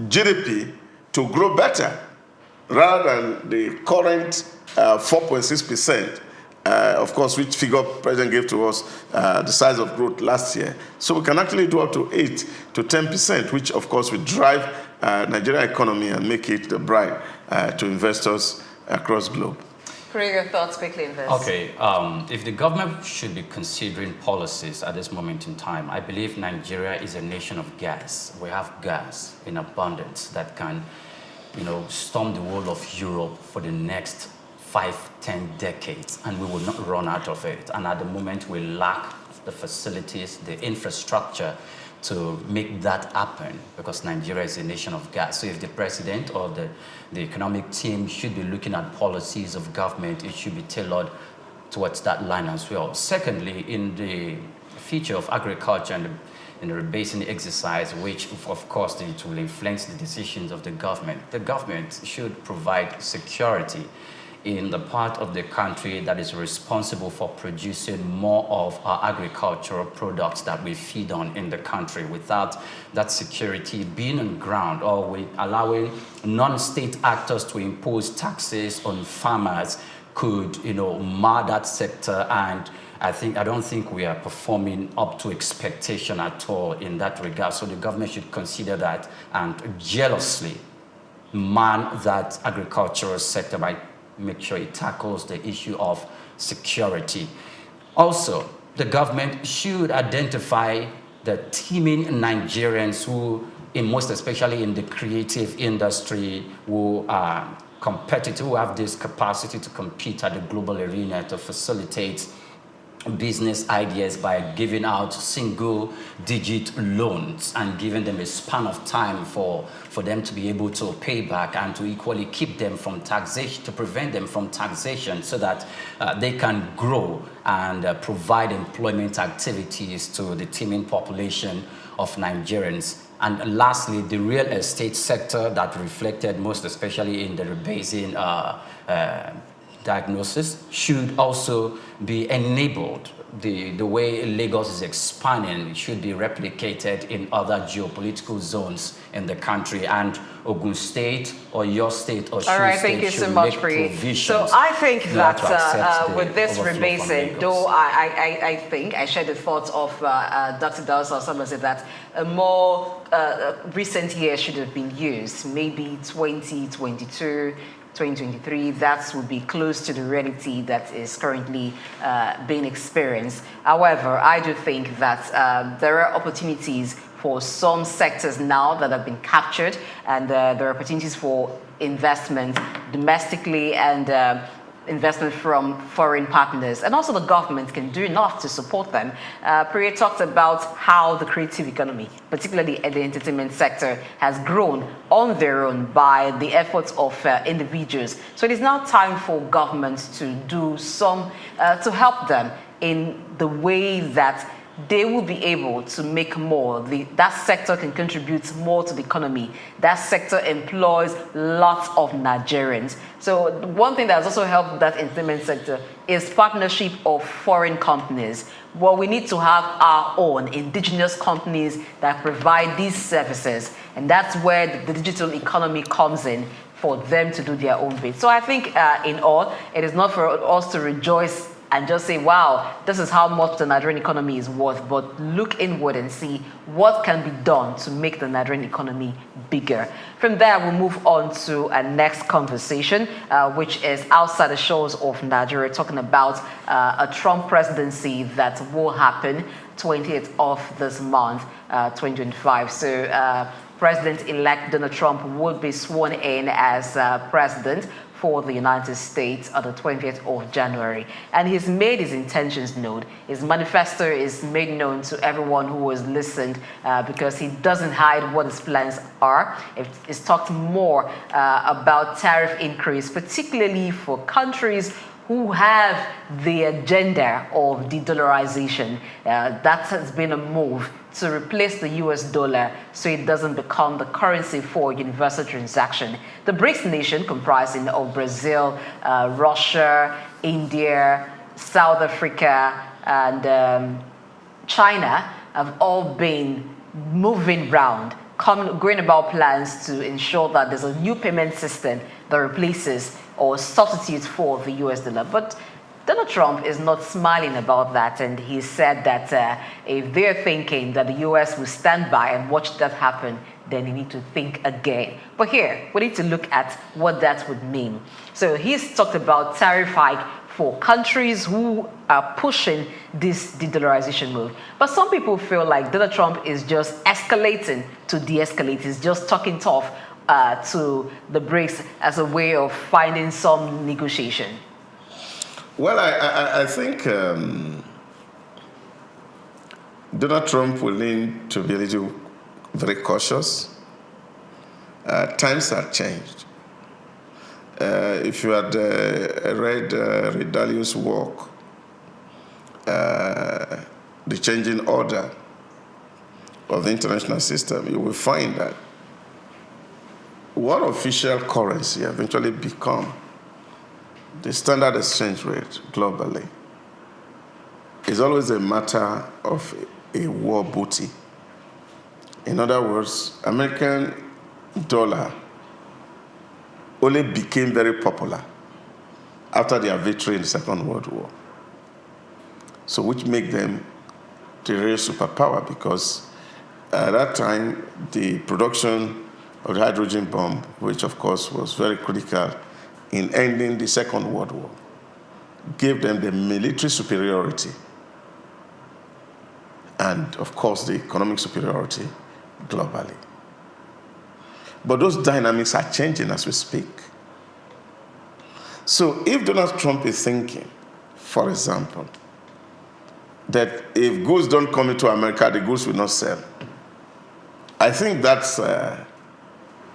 GDP to grow better rather than the current 4.6%. Of course, which figure President gave to us, the size of growth last year. So we can actually do up to 8 to 10%, which of course will drive Nigerian economy and make it bright to investors across the globe. Pray your thoughts quickly on this. Okay, if the government should be considering policies at this moment in time, I believe Nigeria is a nation of gas. We have gas in abundance that can, storm the whole of Europe for the next 5-10 decades, and we will not run out of it. And at the moment, we lack the facilities, the infrastructure to make that happen, because Nigeria is a nation of gas. So if the president or the economic team should be looking at policies of government, it should be tailored towards that line as well. Secondly, in the future of agriculture and in the rebasing exercise, which of course it will influence the decisions of the government should provide security in the part of the country that is responsible for producing more of our agricultural products that we feed on in the country. Without that security being on ground, or with allowing non-state actors to impose taxes on farmers, could mar that sector. And I don't think we are performing up to expectation at all in that regard. So the government should consider that and jealously man that agricultural sector by make sure it tackles the issue of security. Also, the government should identify the teeming Nigerians who, most especially in the creative industry, who are competitive, who have this capacity to compete at the global arena, to facilitate business ideas by giving out single-digit loans and giving them a span of time for them to be able to pay back, and to equally keep them from taxation, to prevent them from taxation, so that they can grow and provide employment activities to the teeming population of Nigerians. And lastly, the real estate sector that reflected most especially in the rebasing diagnosis should also be enabled. The way Lagos is expanding should be replicated in other geopolitical zones in the country, and Ogun State or your state or State thank you so should much, make Pri. provisions. So I think that with this overflow from rebasing, Lagos. though I think I share the thoughts of Dr. Dawson, someone said that a more recent year should have been used, maybe 2022, 2023, that would be close to the reality that is currently being experienced. However, I do think that there are opportunities for some sectors now that have been captured, and there are opportunities for investment domestically and investment from foreign partners, and also the government can do enough to support them. Priya talked about how the creative economy, particularly the entertainment sector, has grown on their own by the efforts of individuals. So it is now time for governments to do some, to help them in the way that they will be able to make more. That sector can contribute more to the economy. That sector employs lots of Nigerians. So one thing that has also helped that entertainment sector is partnership of foreign companies. Well, we need to have our own indigenous companies that provide these services. And that's where the digital economy comes in for them to do their own bit. So I think in all, it is not for us to rejoice and just say, wow, this is how much the Nigerian economy is worth, but look inward and see what can be done to make the Nigerian economy bigger. From there, we'll move on to our next conversation, which is outside the shores of Nigeria, talking about a Trump presidency that will happen 20th of this month, 2025. So President-elect Donald Trump would be sworn in as president for the United States on the 20th of January. And he's made his intentions known. His manifesto is made known to everyone who has listened because he doesn't hide what his plans are. It's talked more about tariff increase, particularly for countries who have the agenda of de-dollarization. That has been a move to replace the US dollar so it doesn't become the currency for universal transaction. The BRICS nation, comprising of Brazil, Russia, India, South Africa, and China, have all been moving round, going about plans to ensure that there's a new payment system that replaces or substitutes for the US dollar. But Donald Trump is not smiling about that, and he said that if they're thinking that the US will stand by and watch that happen, then you need to think again. But here, we need to look at what that would mean. So he's talked about tariff hike for countries who are pushing this de-dollarization move. But some people feel like Donald Trump is just escalating to de-escalate. He's just talking tough to the BRICS as a way of finding some negotiation. Well, I think Donald Trump will need to be a little very cautious. Times have changed. If you had read Ray Dalio's work, The Changing Order of the International System, you will find that what official currency eventually become the standard exchange rate globally is always a matter of a war booty. In other words, American dollar only became very popular after their victory in the Second World War. So which make them the real superpower, because at that time, the production of the hydrogen bomb, which of course was very critical in ending the Second World War, gave them the military superiority and, of course, the economic superiority globally. But those dynamics are changing as we speak. So if Donald Trump is thinking, for example, that if goods don't come into America, the goods will not sell, I think that's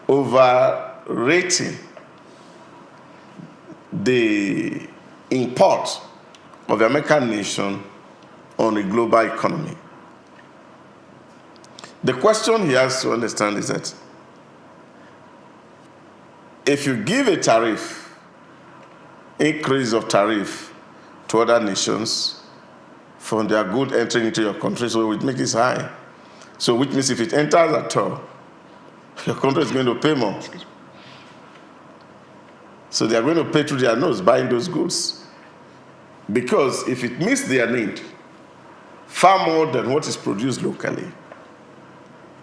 overrating the import of the American nation on the global economy. The question he has to understand is that if you give a tariff, increase of tariff to other nations from their good entering into your country, so it makes it high. So which means if it enters at all, your country is going to pay more. So they are going to pay through their nose buying those goods. Because if it meets their need far more than what is produced locally,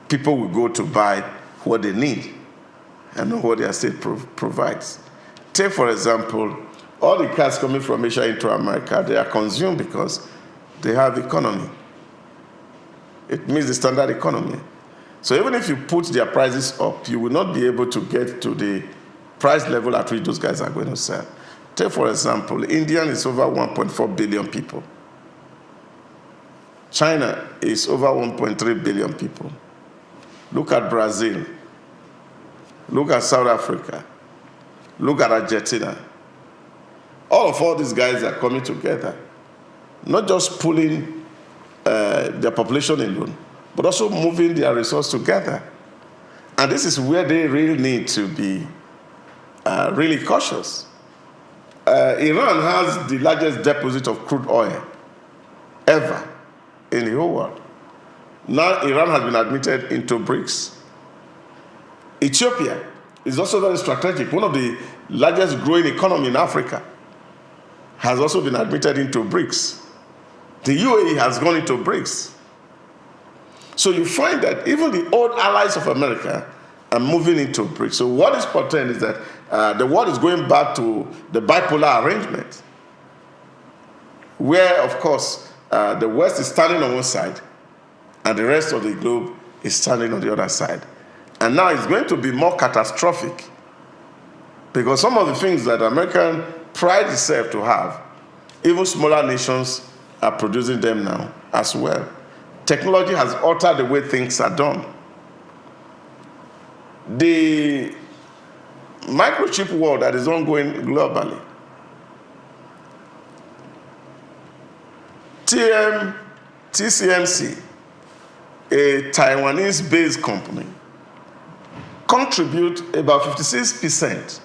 people will go to buy what they need and not what their state provides. Take, for example, all the cars coming from Asia into America, they are consumed because they have economy. It means the standard economy. So even if you put their prices up, you will not be able to get to the price level at which those guys are going to sell. Take, for example, India is over 1.4 billion people. China is over 1.3 billion people. Look at Brazil. Look at South Africa. Look at Argentina. All these guys are coming together, not just pulling their population alone, but also moving their resources together. And this is where they really need to be really cautious. Iran has the largest deposit of crude oil ever in the whole world. Now Iran has been admitted into BRICS. Ethiopia is also very strategic, one of the largest growing economies in Africa. has also been admitted into BRICS. The UAE has gone into BRICS. So you find that even the old allies of America are moving into BRICS. So what is portend is that the world is going back to the bipolar arrangement, where, of course, the West is standing on one side and the rest of the globe is standing on the other side. And now it's going to be more catastrophic because some of the things that American pride itself to have, even smaller nations are producing them now as well. Technology has altered the way things are done. The microchip war that is ongoing globally, TSMC, a Taiwanese-based company, contribute about 56%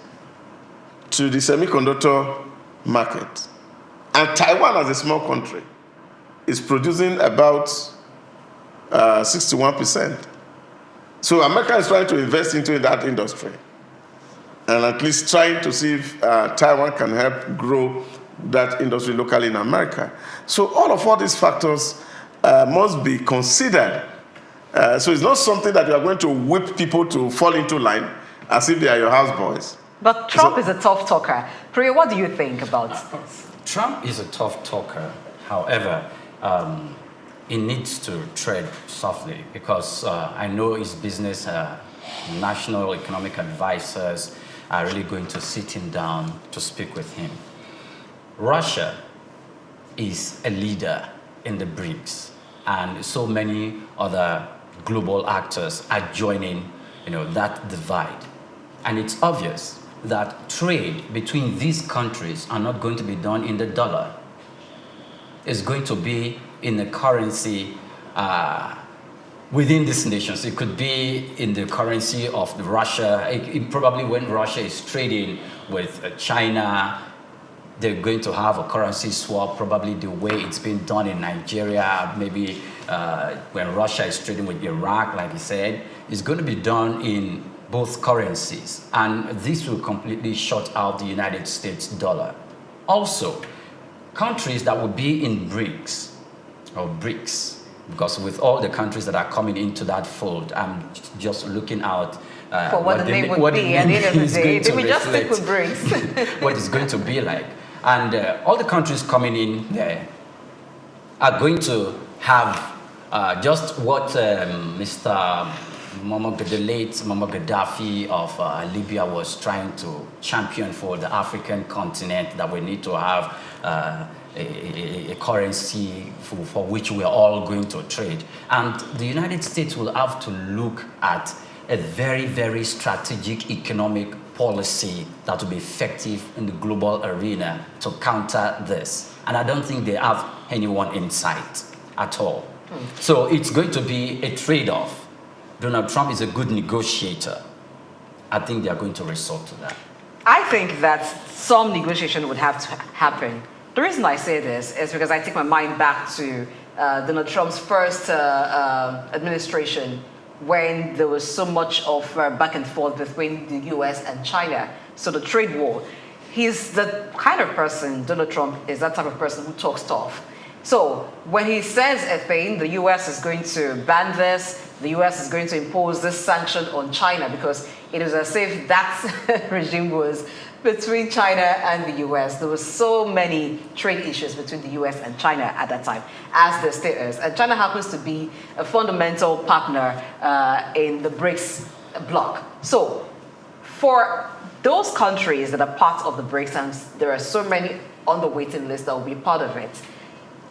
to the semiconductor market. And Taiwan, as a small country, is producing about 61%. So America is trying to invest into that industry and at least trying to see if Taiwan can help grow that industry locally in America. So all these factors must be considered. So it's not something that you are going to whip people to fall into line as if they are your houseboys. But Trump is a tough talker. Priya, what do you think about this? Trump is a tough talker. However, he needs to tread softly because I know his business, national economic advisors are really going to sit him down to speak with him. Russia is a leader in the BRICS, and so many other global actors are joining, that divide. And it's obvious that trade between these countries are not going to be done in the dollar. It's going to be in the currency within these nations. It could be in the currency of Russia. It probably when Russia is trading with China, they're going to have a currency swap, probably the way it's been done in Nigeria, maybe when Russia is trading with Iraq, like he said, it's going to be done in both currencies. And this will completely shut out the United States dollar. Also, countries that would be in BRICS, or BRICS, because with all the countries that are coming into that fold, I'm just looking out for what the name would be at the end of the day. They will just stick with BRICS. What it's going to be like. And all the countries coming in there are going to have just what Mr. the late Muammar Gaddafi of Libya was trying to champion for the African continent, that we need to have a currency for which we are all going to trade. And the United States will have to look at a very, very strategic economic policy that will be effective in the global arena to counter this. And I don't think they have anyone in sight at all. So it's going to be a trade-off. Donald Trump is a good negotiator. I think they are going to resort to that. I think that some negotiation would have to happen. The reason I say this is because I take my mind back to Donald Trump's first administration, when there was so much of back and forth between the US and China. So the trade war. He's the kind of person, Donald Trump is that type of person who talks tough. So when he says a thing, the US is going to ban this, the US is going to impose this sanction on China, because it is as if that regime was between China and the US. There were so many trade issues between the US and China at that time, as there still is. And China happens to be a fundamental partner in the BRICS bloc. So for those countries that are part of the BRICS, and there are so many on the waiting list that will be part of it,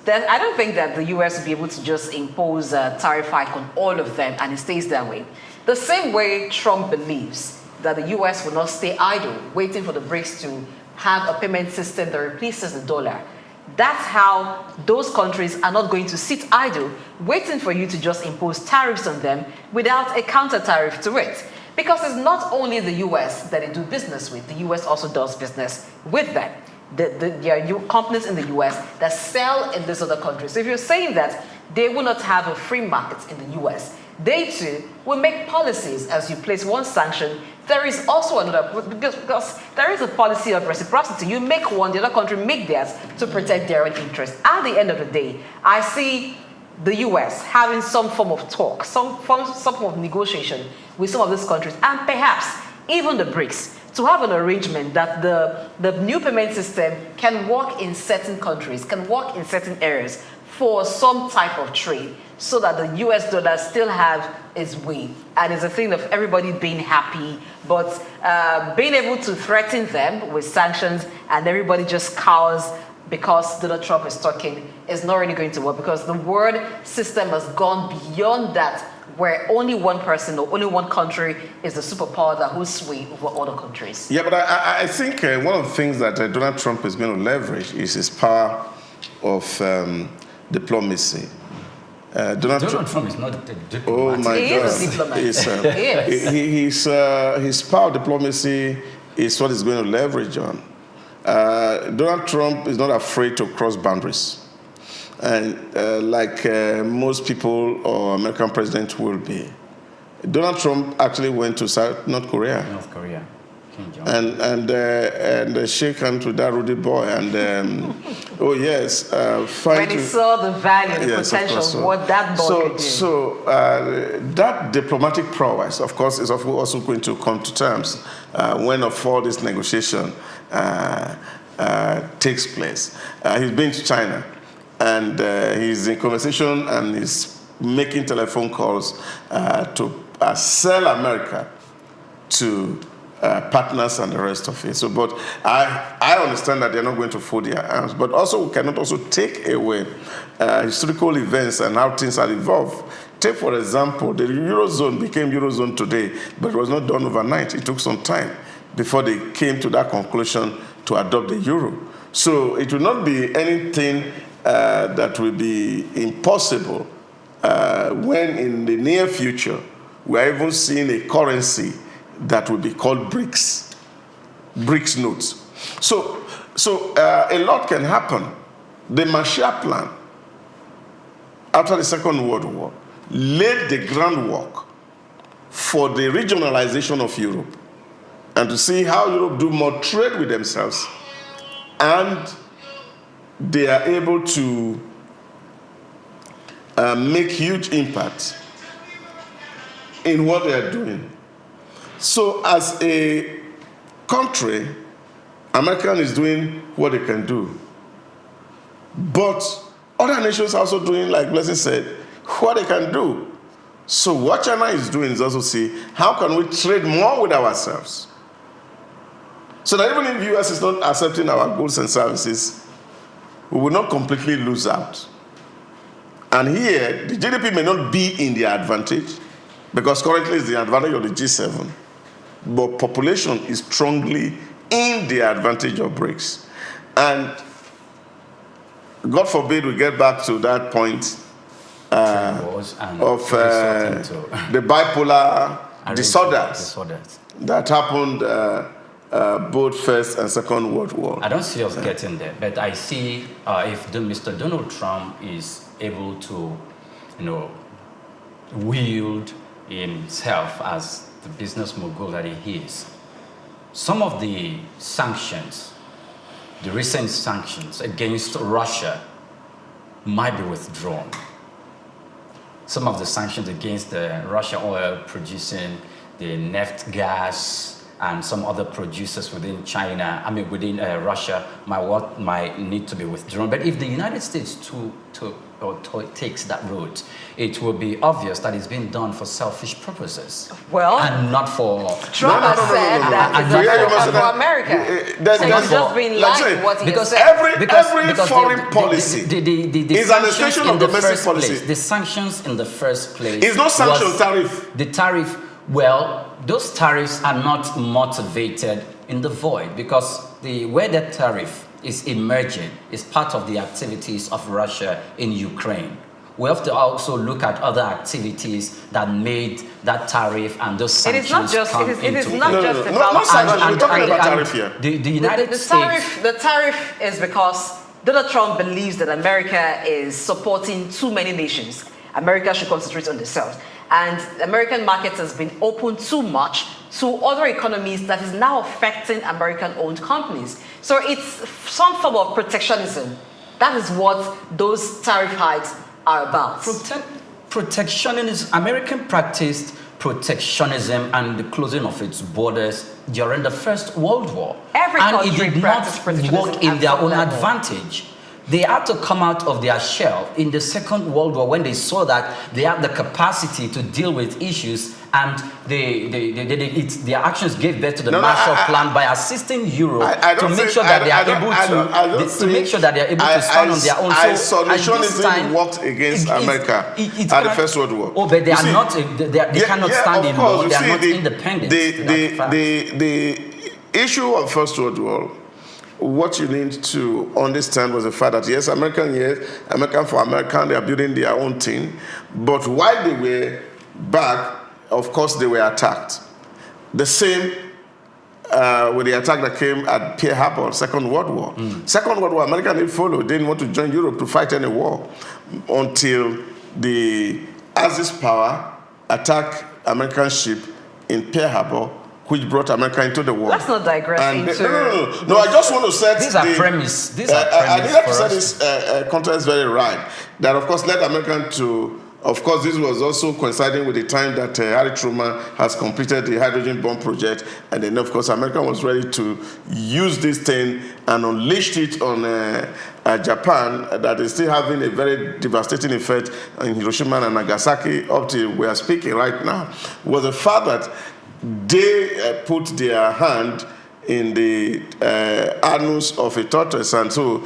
then I don't think that the US will be able to just impose a tariff hike on all of them and it stays that way. The same way Trump believes that the US will not stay idle, waiting for the BRICS to have a payment system that replaces the dollar. That's how those countries are not going to sit idle, waiting for you to just impose tariffs on them without a counter tariff to it. Because it's not only the US that they do business with, the US also does business with them. There are companies in the US that sell in these other countries. So if you're saying that they will not have a free market in the US, they too will make policies. As you place one sanction, there is also another, because there is a policy of reciprocity. You make one, the other country make theirs to protect their own interests. At the end of the day, I see the US having some form of talk, some form of negotiation with some of these countries, and perhaps even the BRICS, to have an arrangement that the new payment system can work in certain countries, can work in certain areas for some type of trade, so that the US dollar still have its way. And it's a thing of everybody being happy, but being able to threaten them with sanctions and everybody just cowers because Donald Trump is talking is not really going to work, because the world system has gone beyond that, where only one person or only one country is the superpower that holds sway over other countries. Yeah, but I think one of the things that Donald Trump is going to leverage is his power of diplomacy. Donald Trump is not a diplomat. Oh my He God! is a diplomat. His power of diplomacy is what he's going to leverage on. Donald Trump is not afraid to cross boundaries, and like most people or American president will be. Donald Trump actually went to North Korea. And shake hands with that Rudy boy, and oh yes, when he saw the value, the potential of what that boy could do. So that diplomatic prowess, of course, is also going to come to terms when all this negotiation takes place. He's been to China, and he's in conversation and he's making telephone calls to sell America to partners and the rest of it. So, but I understand that they're not going to fold their arms, but also we cannot also take away historical events and how things are evolved. Take, for example, the Eurozone became Eurozone today, but it was not done overnight. It took some time before they came to that conclusion to adopt the euro. So it will not be anything that will be impossible when in the near future we are even seeing a currency that will be called BRICS notes. So a lot can happen. The Marshall Plan, after the Second World War, laid the groundwork for the regionalization of Europe, and to see how Europe do more trade with themselves, and they are able to make huge impact in what they are doing. So as a country, America is doing what they can do. But other nations are also doing, like Blessing said, what they can do. So what China is doing is also see, how can we trade more with ourselves? So that even if the US is not accepting our goods and services, we will not completely lose out. And here, the GDP may not be in their advantage, because currently it's the advantage of the G7. But population is strongly in the advantage of BRICS. And God forbid we get back to that point of the bipolar disorders that happened both First and Second World War. I don't see us getting there, but I see if Mr. Donald Trump is able to, wield himself as the business mogul that he is, some of the sanctions, the recent sanctions against Russia, might be withdrawn. Some of the sanctions against the Russia oil producing, the neft gas, and some other producers within China, within Russia, might need to be withdrawn. But if the United States takes that route, it will be obvious that it's being done for selfish purposes. Well, and not for... Trump has said that it's for America. So he's just been lying what he said. Every foreign policy is an extension of domestic policy. The sanctions in the first place... It's not sanction tariff. The tariff, well, those tariffs are not motivated in the void, because where that tariff is emerging is part of the activities of Russia in Ukraine. We have to also look at other activities that made that tariff and those sanctions come into play. It is not just about... No sanctions, we're talking about tariff here. The United States... The tariff is because Donald Trump believes that America is supporting too many nations. America should concentrate on themselves. and the American market has been open too much to other economies that is now affecting American-owned companies. So it's some form of protectionism. That is what those tariff hikes are about. Protectionism, American practiced protectionism and the closing of its borders during the First World War. Every and country it did not work in their own advantage. They had to come out of their shell in the Second World War when they saw that they had the capacity to deal with issues, and their actions gave birth to the Marshall Plan by assisting Europe to make sure that they are able to make sure that they are able to stand on their own. So isolationism worked against America at the First World War. Oh, but they are not. They cannot stand in law. They are not independent. The issue of First World War, what you need to understand was the fact that yes, American for American, they are building their own thing. But while they were back, of course, they were attacked. The same with the attack that came at Pearl Harbor, Second World War. Second World War, America didn't follow. They didn't want to join Europe to fight any war until the Axis power attacked American ship in Pearl Harbor, which brought America into the war. Let's not digress into... No, I just want to set These are premise. I think I have to set this context very right. That, of course, led America to... Of course, this was also coinciding with the time that Harry Truman has completed the hydrogen bomb project. And then, of course, America was ready to use this thing and unleashed it on Japan, that is still having a very devastating effect in Hiroshima and Nagasaki up to we are speaking right now, was the fact that they put their hand in the anus of a tortoise, and so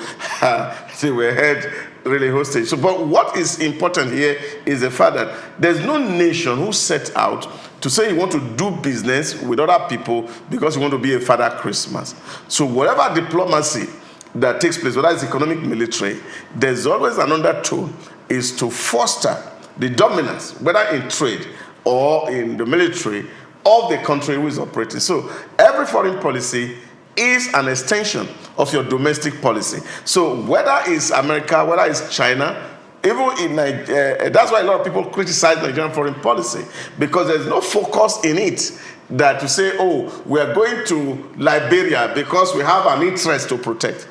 they were held really hostage. So, but what is important here is the fact that there's no nation who set out to say you want to do business with other people because you want to be a Father Christmas. So whatever diplomacy that takes place, whether it's economic, military, there's always an undertone is to foster the dominance, whether in trade or in the military, of the country who is operating. So every foreign policy is an extension of your domestic policy. So whether it's America, whether it's China, even in Nigeria, that's why a lot of people criticize Nigerian foreign policy, because there's no focus in it that to say, oh, we are going to Liberia because we have an interest to protect.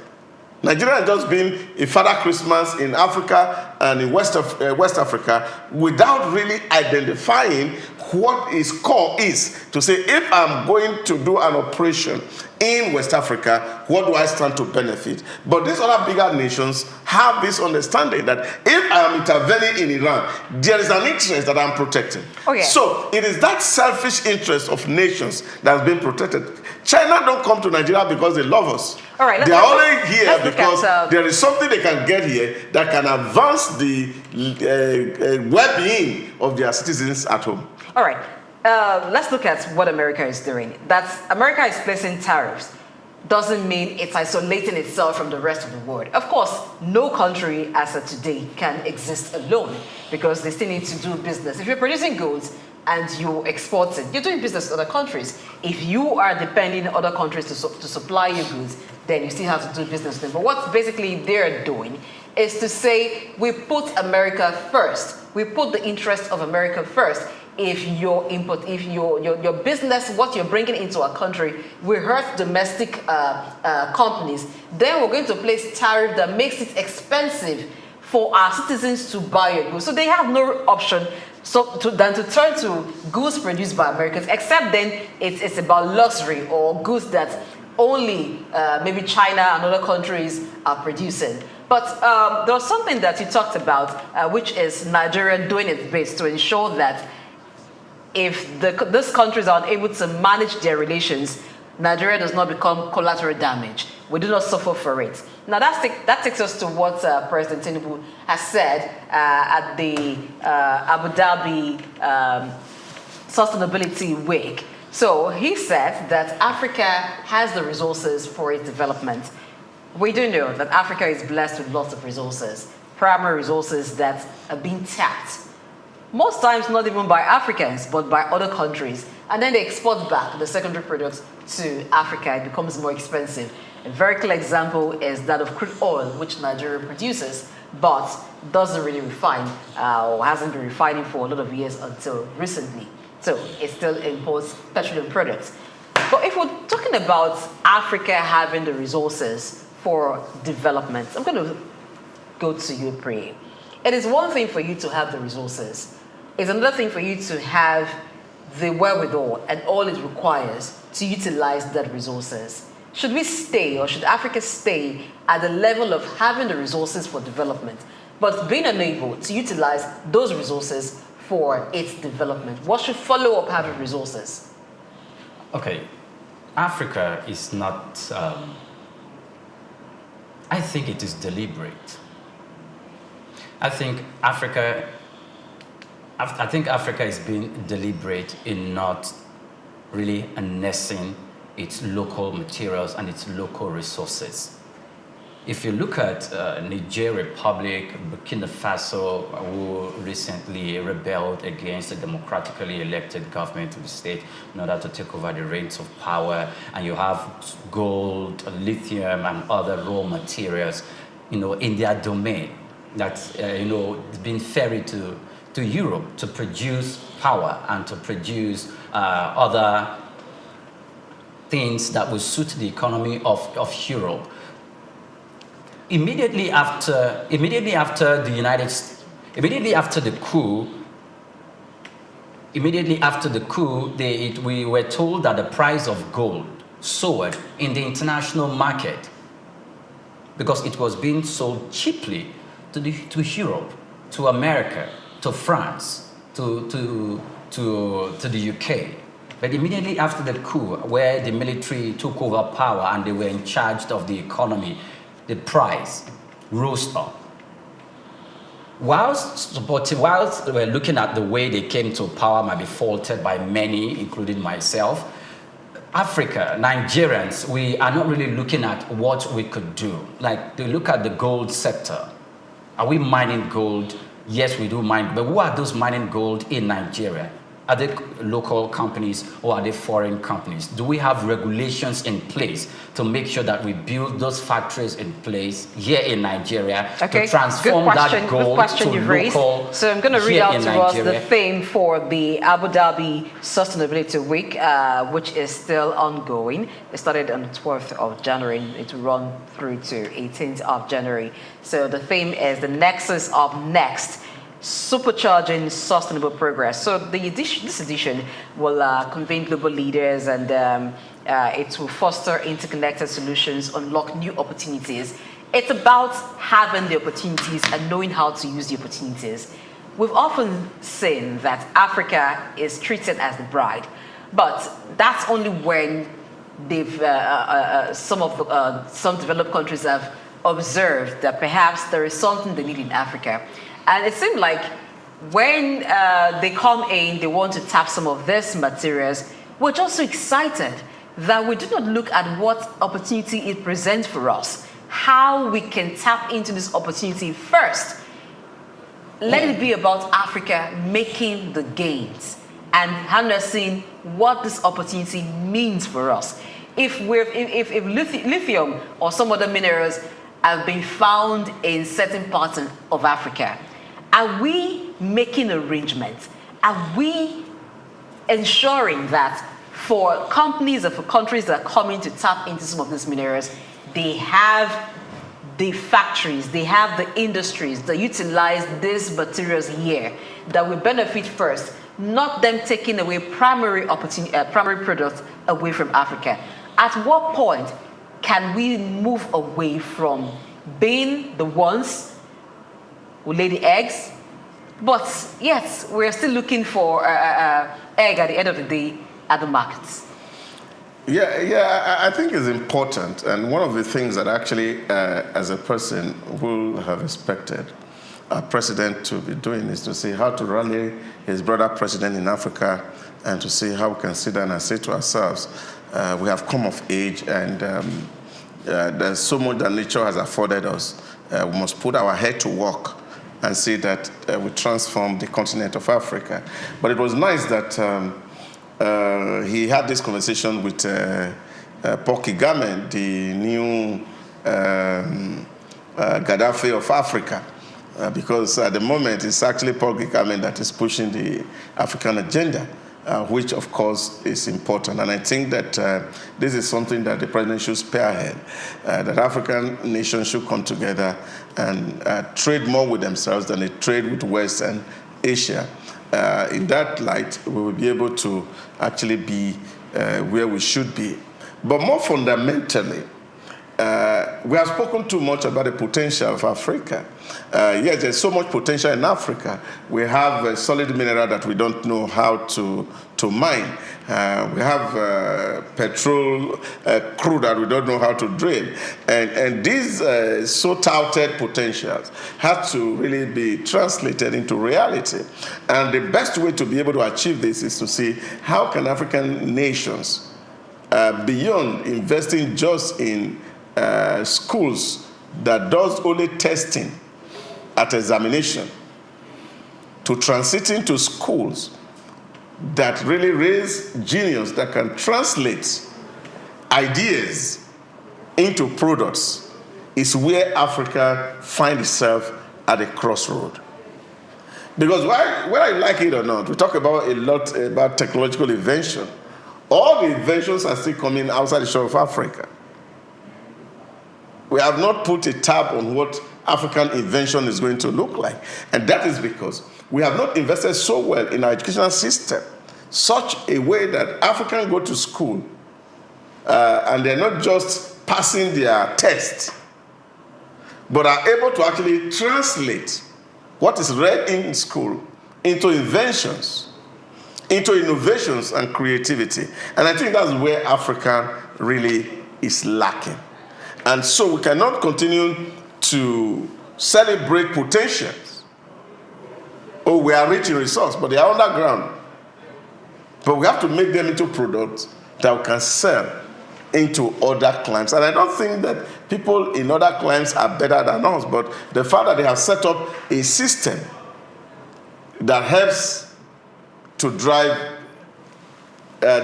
Nigeria has just been a Father Christmas in Africa and in West Africa without really identifying what its core is, to say, if I'm going to do an operation in West Africa, what do I stand to benefit? But these other bigger nations have this understanding that if I am intervening in Iran, there is an interest that I'm protecting. Okay. So it is that selfish interest of nations that has been protected. China don't come to Nigeria because they love us. All right, they are only here because there is something they can get here that can advance the well-being of their citizens at home. All right, let's look at what America is doing. That America is placing tariffs doesn't mean it's isolating itself from the rest of the world. Of course, no country as of today can exist alone because they still need to do business. If you're producing goods and you export it, you're doing business with other countries. If you are depending on other countries to supply you goods, then you still have to do business with them. But what basically they're doing is to say, we put America first. We put the interest of America first. If your input, if your business, what you're bringing into our country will hurt domestic companies, then we're going to place tariff that makes it expensive for our citizens to buy your goods. So they have no option than to turn to goods produced by Americans, except then it's about luxury or goods that only maybe China and other countries are producing. But there was something that you talked about, which is Nigeria doing its best to ensure that if these countries are unable to manage their relations, Nigeria does not become collateral damage. We do not suffer for it. Now that takes us to what President Tinubu has said at the Abu Dhabi Sustainability Week. So he said that Africa has the resources for its development. We do know that Africa is blessed with lots of resources, primary resources that are being tapped. Most times not even by Africans, but by other countries. And then they export back the secondary products to Africa. It becomes more expensive. A very clear example is that of crude oil, which Nigeria produces. but doesn't really refine or hasn't been refining for a lot of years until recently. So it still imports petroleum products. But if we're talking about Africa having the resources for development, I'm going to go to you, Pri. It is one thing for you to have the resources. It's another thing for you to have the wherewithal and all it requires to utilize that resources. Should we stay, or should Africa stay at the level of having the resources for development, but being unable to utilize those resources for its development? What should follow up having resources? Okay, Africa is not, I think it is deliberate. I think Africa is being deliberate in not really harnessing its local materials and its local resources. If you look at Niger Republic, Burkina Faso, who recently rebelled against the democratically elected government of the state in order to take over the reins of power, and you have gold, lithium, and other raw materials, in their domain that's, been ferried to Europe to produce power and to produce other things that will suit the economy of Europe. Immediately after the coup, we were told that the price of gold soared in the international market because it was being sold cheaply to Europe, to America, to France, to the UK. But immediately after the coup, where the military took over power and they were in charge of the economy, the price rose up. Whilst we're looking at the way they came to power might be faulted by many, including myself, Africa, Nigerians, we are not really looking at what we could do. Like, they look at the gold sector. Are we mining gold? Yes, we do mine, but who are those mining gold in Nigeria? Are they local companies or are they foreign companies? Do we have regulations in place to make sure that we build those factories in place here in Nigeria to transform that gold to local? So I'm going to read out to us the theme for the Abu Dhabi Sustainability Week, which is still ongoing. It started on the 12th of January. It will run through to 18th of January. So the theme is the Nexus of Next, Supercharging Sustainable Progress. So this edition will convene global leaders, and it will foster interconnected solutions, unlock new opportunities. It's about having the opportunities and knowing how to use the opportunities. We've often seen that Africa is treated as the bride, but that's only when they've some developed countries have observed that perhaps there is something they need in Africa. And it seemed like when they come in, they want to tap some of these materials. We're just so excited that we do not look at what opportunity it presents for us, how we can tap into this opportunity first. Let it be about Africa making the gains and harnessing what this opportunity means for us. If lithium or some other minerals have been found in certain parts of Africa, are we making arrangements? Are we ensuring that for companies or for countries that are coming to tap into some of these minerals, they have the factories, they have the industries that utilize these materials here that will benefit first, not them taking away primary products away from Africa? At what point can we move away from being the ones who lay the eggs, but yes, we're still looking for egg at the end of the day at the markets? Yeah, I think it's important, and one of the things that actually, as a person, will have expected our president to be doing is to see how to rally his brother president in Africa, and to see how we can sit down and say to ourselves, we have come of age, and there's so much that nature has afforded us. We must put our head to work and see that we transform the continent of Africa. But it was nice that he had this conversation with Paul Kagame, the new Gaddafi of Africa. because at the moment it's actually Paul Kagame that is pushing the African agenda, which of course is important. And I think that this is something that the president should spearhead, that African nations should come together and trade more with themselves than they trade with West and Asia. In that light, we will be able to actually be where we should be. But more fundamentally, we have spoken too much about the potential of Africa. Yes, there's so much potential in Africa. We have a solid mineral that we don't know how to mine. We have petrol, crude that we don't know how to drill. And these so touted potentials have to really be translated into reality. And the best way to be able to achieve this is to see how can African nations, beyond investing just in schools that does only testing at examination, to transiting to schools that really raise genius that can translate ideas into products, is where Africa finds itself at a crossroad. Because whether I like it or not, we talk about a lot about technological invention. All the inventions are still coming outside the shore of Africa. We have not put a tab on what African invention is going to look like. And that is because we have not invested so well in our educational system, such a way that Africans go to school and they're not just passing their test, but are able to actually translate what is read in school into inventions, into innovations and creativity. And I think that's where Africa really is lacking. And so we cannot continue to celebrate potentials. Oh, we are rich in resource, but they are underground. But we have to make them into products that we can sell into other climes. And I don't think that people in other climes are better than us, but the fact that they have set up a system that helps to drive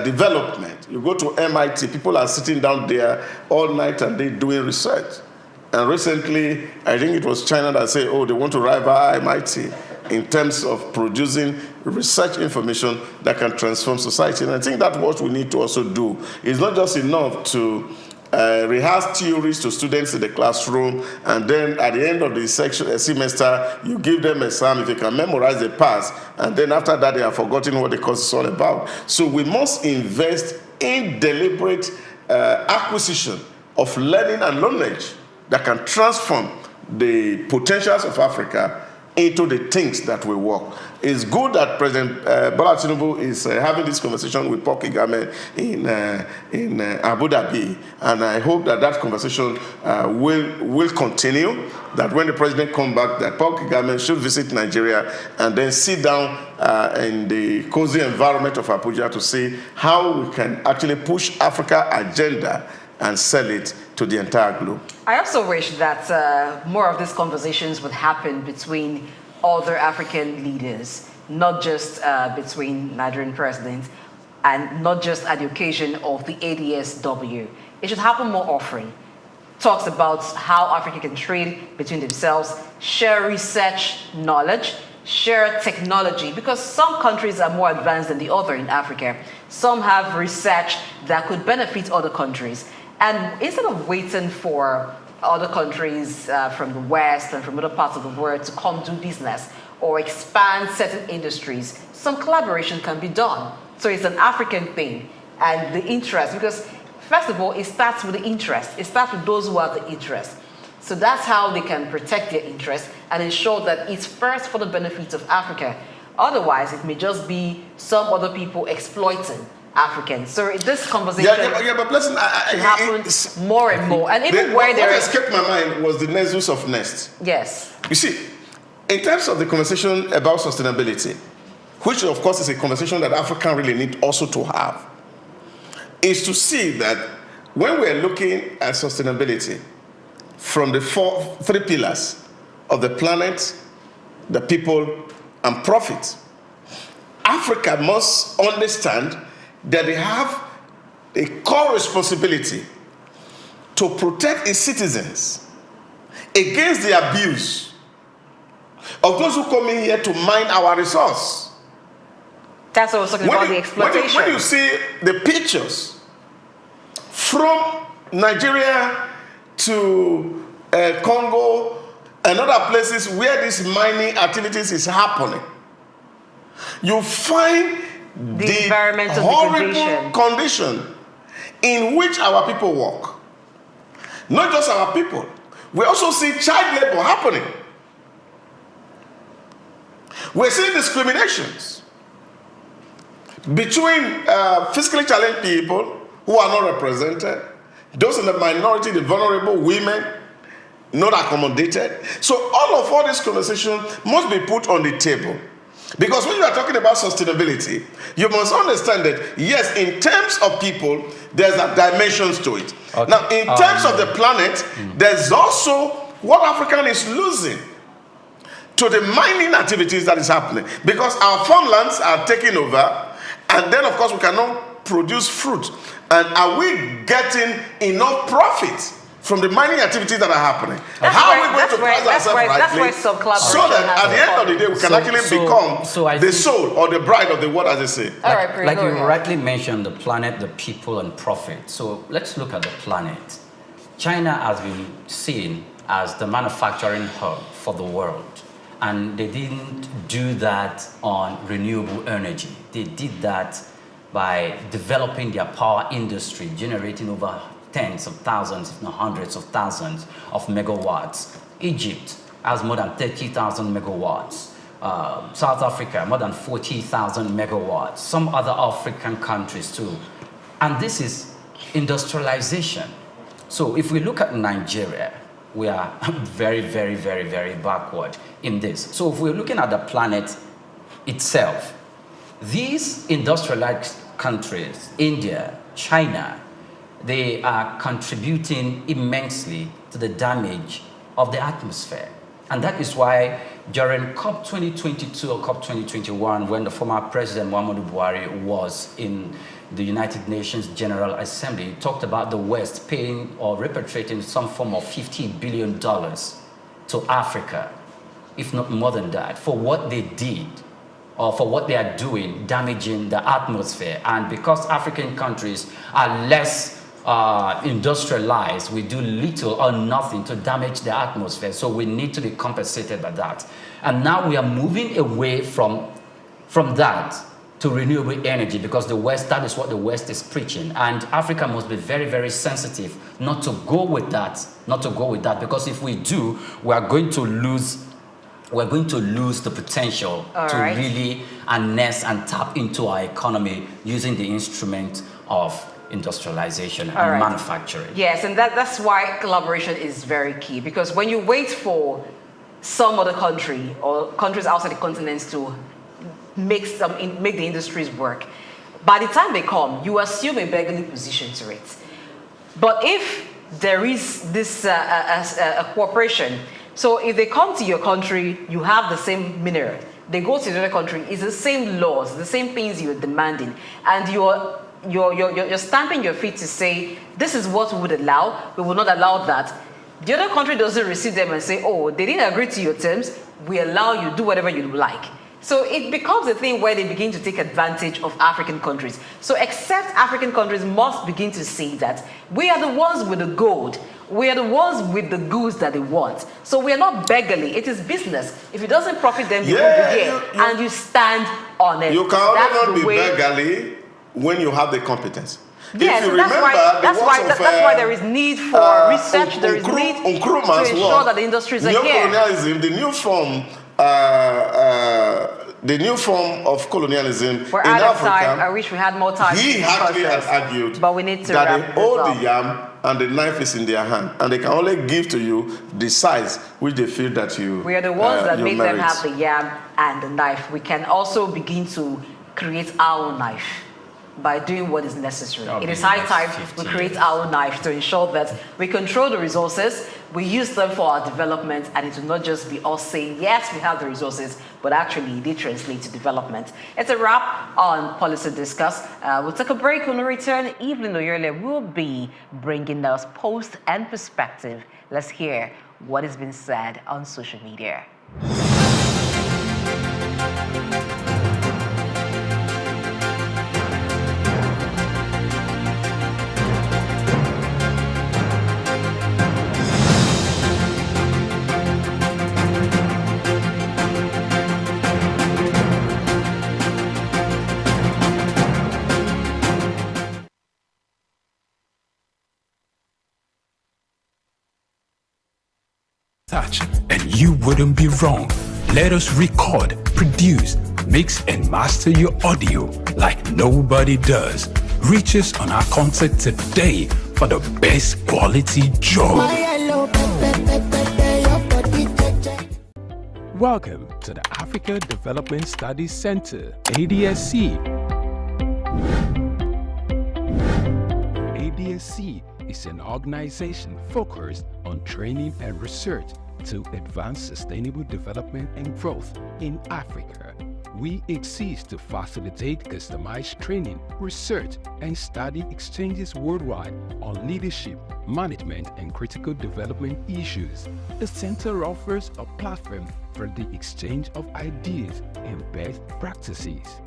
development. You go to MIT, people are sitting down there all night and day doing research. And recently, I think it was China that said, oh, they want to rival MIT in terms of producing research information that can transform society. And I think that's what we need to also do. It's not just enough to rehearse theories to students in the classroom, and then at the end of the semester, you give them an exam. If they can memorize, they pass. And then after that, they have forgotten what the course is all about. So we must invest in deliberate acquisition of learning and knowledge that can transform the potentials of Africa into the things that will work. It's good that President Bola Tinubu is having this conversation with Paul Kagame in Abu Dhabi, and I hope that that conversation will continue, that when the president comes back, that Paul Kagame should visit Nigeria and then sit down in the cozy environment of Abuja to see how we can actually push Africa agenda and sell it to the entire globe. I also wish that more of these conversations would happen between other African leaders, not just between Nigerian presidents, and not just at the occasion of the ADSW. It should happen more often. Talks about how Africa can trade between themselves, share research knowledge, share technology, because some countries are more advanced than the other in Africa. Some have research that could benefit other countries. And instead of waiting for other countries from the West and from other parts of the world to come do business or expand certain industries, some collaboration can be done. So it's an African thing, and the interest, because first of all, it starts with the interest. It starts with those who have the interest. So that's how they can protect their interest and ensure that it's first for the benefits of Africa. Otherwise, it may just be some other people exploiting Africans. So this conversation but listen, happens more and more. And even where there is... What escaped my mind was the nexus of Nest. Yes. You see, in terms of the conversation about sustainability, which of course is a conversation that Africa really need also to have, is to see that when we're looking at sustainability from the three pillars of the planet, the people, and profit, Africa must understand that they have a core responsibility to protect its citizens against the abuse of those who come in here to mine our resource. That's what I was talking about, the exploitation. When you see the pictures from Nigeria to Congo and other places where this mining activities is happening, you find the environmental horrible condition in which our people work. Not just our people. We also see child labor happening. We're seeing discriminations between physically challenged people who are not represented, those in the minority, the vulnerable, women, not accommodated. So all these conversations must be put on the table. Because when you are talking about sustainability, you must understand that, yes, in terms of people, there's dimensions to it. Okay. Now, in terms of the planet, there's also what Africa is losing to the mining activities that is happening. Because our farmlands are taking over, and then, of course, we cannot produce fruit. And are we getting enough profit from the mining activities that are happening? How are we going to price ourselves rightly so that at the end of the day we can actually become the soul or the bride of the world, as they say? Like you rightly mentioned, the planet, the people, and profit. So let's look at the planet. China has been seen as the manufacturing hub for the world. And they didn't do that on renewable energy. They did that by developing their power industry, generating over tens of thousands, if not hundreds of thousands of megawatts. Egypt has more than 30,000 megawatts. South Africa, more than 40,000 megawatts. Some other African countries too. And this is industrialization. So if we look at Nigeria, we are very, very, very, very backward in this. So if we're looking at the planet itself, these industrialized countries, India, China, they are contributing immensely to the damage of the atmosphere. And that is why during COP 2022 or COP 2021, when the former President Muhammadu Buhari was in the United Nations General Assembly, he talked about the West paying or repatriating some form of $50 billion to Africa, if not more than that, for what they did or for what they are doing, damaging the atmosphere. And because African countries are less industrialized, we do little or nothing to damage the atmosphere. So we need to be compensated by that. And now we are moving away from that to renewable energy, because the West, that is what the West is preaching. And Africa must be very, very sensitive not to go with that, because if we do, we are going to lose the potential to really harness and tap into our economy using the instrument of industrialization and manufacturing. Yes, and that's why collaboration is very key, because when you wait for some other country or countries outside the continents to make the industries work, by the time they come, you assume a beggarly position to it. But if there is this a cooperation, so if they come to your country, you have the same mineral. They go to the other country, it's the same laws, the same things you're demanding, and you're stamping your feet to say, this is what we would allow, we will not allow that. The other country doesn't receive them and say, oh, they didn't agree to your terms, we allow you, do whatever you like. So it becomes a thing where they begin to take advantage of African countries. So except African countries must begin to see that we are the ones with the gold. We are the ones with the goods that they want. So we are not beggarly. It is business. If it doesn't profit them, they won't be here. And you stand on it. You can not be beggarly when you have the competence. Yes, so that's why there is need for research. There is need to ensure that the industries are here. Neo-colonialism, the new form of colonialism We're in out of Africa. Time. I wish we had more time. He actually had argued but we need to that they hold the yam and the knife is in their hand, and they can only give to you the size which they feel that you. We are the ones that make them have the yam and the knife. We can also begin to create our own knife by doing what is necessary. It is high time we create our own knife to ensure that we control the resources, we use them for our development, and it will not just be us saying, yes, we have the resources, but actually they translate to development. It's a wrap on Policy Discuss. We'll take a break. When we return, Evelyn Oyole will be bringing us post and perspective. Let's hear what has been said on social media. touch, and you wouldn't be wrong. Let us record, produce, mix, and master your audio like nobody does. Reach us on our contact today for the best quality job. Welcome to the Africa Development Studies Center, ADSC. ADSC is an organization focused on training and research to advance sustainable development and growth in Africa. We exist to facilitate customized training, research, and study exchanges worldwide on leadership, management, and critical development issues. The center offers a platform for the exchange of ideas and best practices.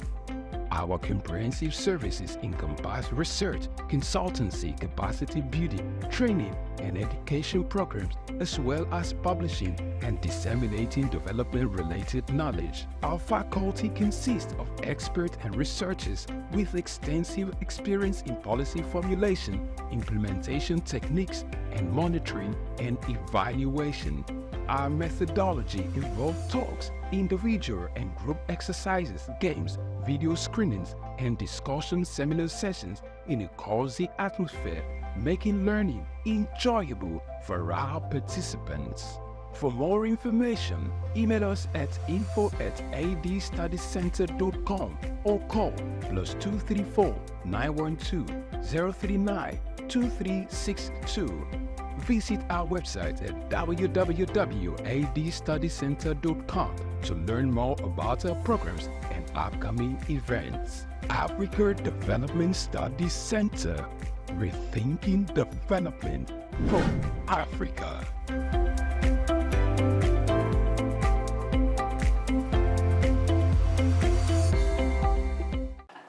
Our comprehensive services encompass research, consultancy, capacity building, training, and education programs, as well as publishing and disseminating development-related knowledge. Our faculty consists of experts and researchers with extensive experience in policy formulation, implementation techniques, and monitoring and evaluation. Our methodology involves talks, individual and group exercises, games, video screenings, and discussion seminar sessions in a cozy atmosphere, making learning enjoyable for our participants. For more information, email us at info@adstudiescenter.com or call +234 912 039 2362. Visit our website at www.adstudiescenter.com to learn more about our programs and upcoming events. Africa Development Studies Center, rethinking development for Africa.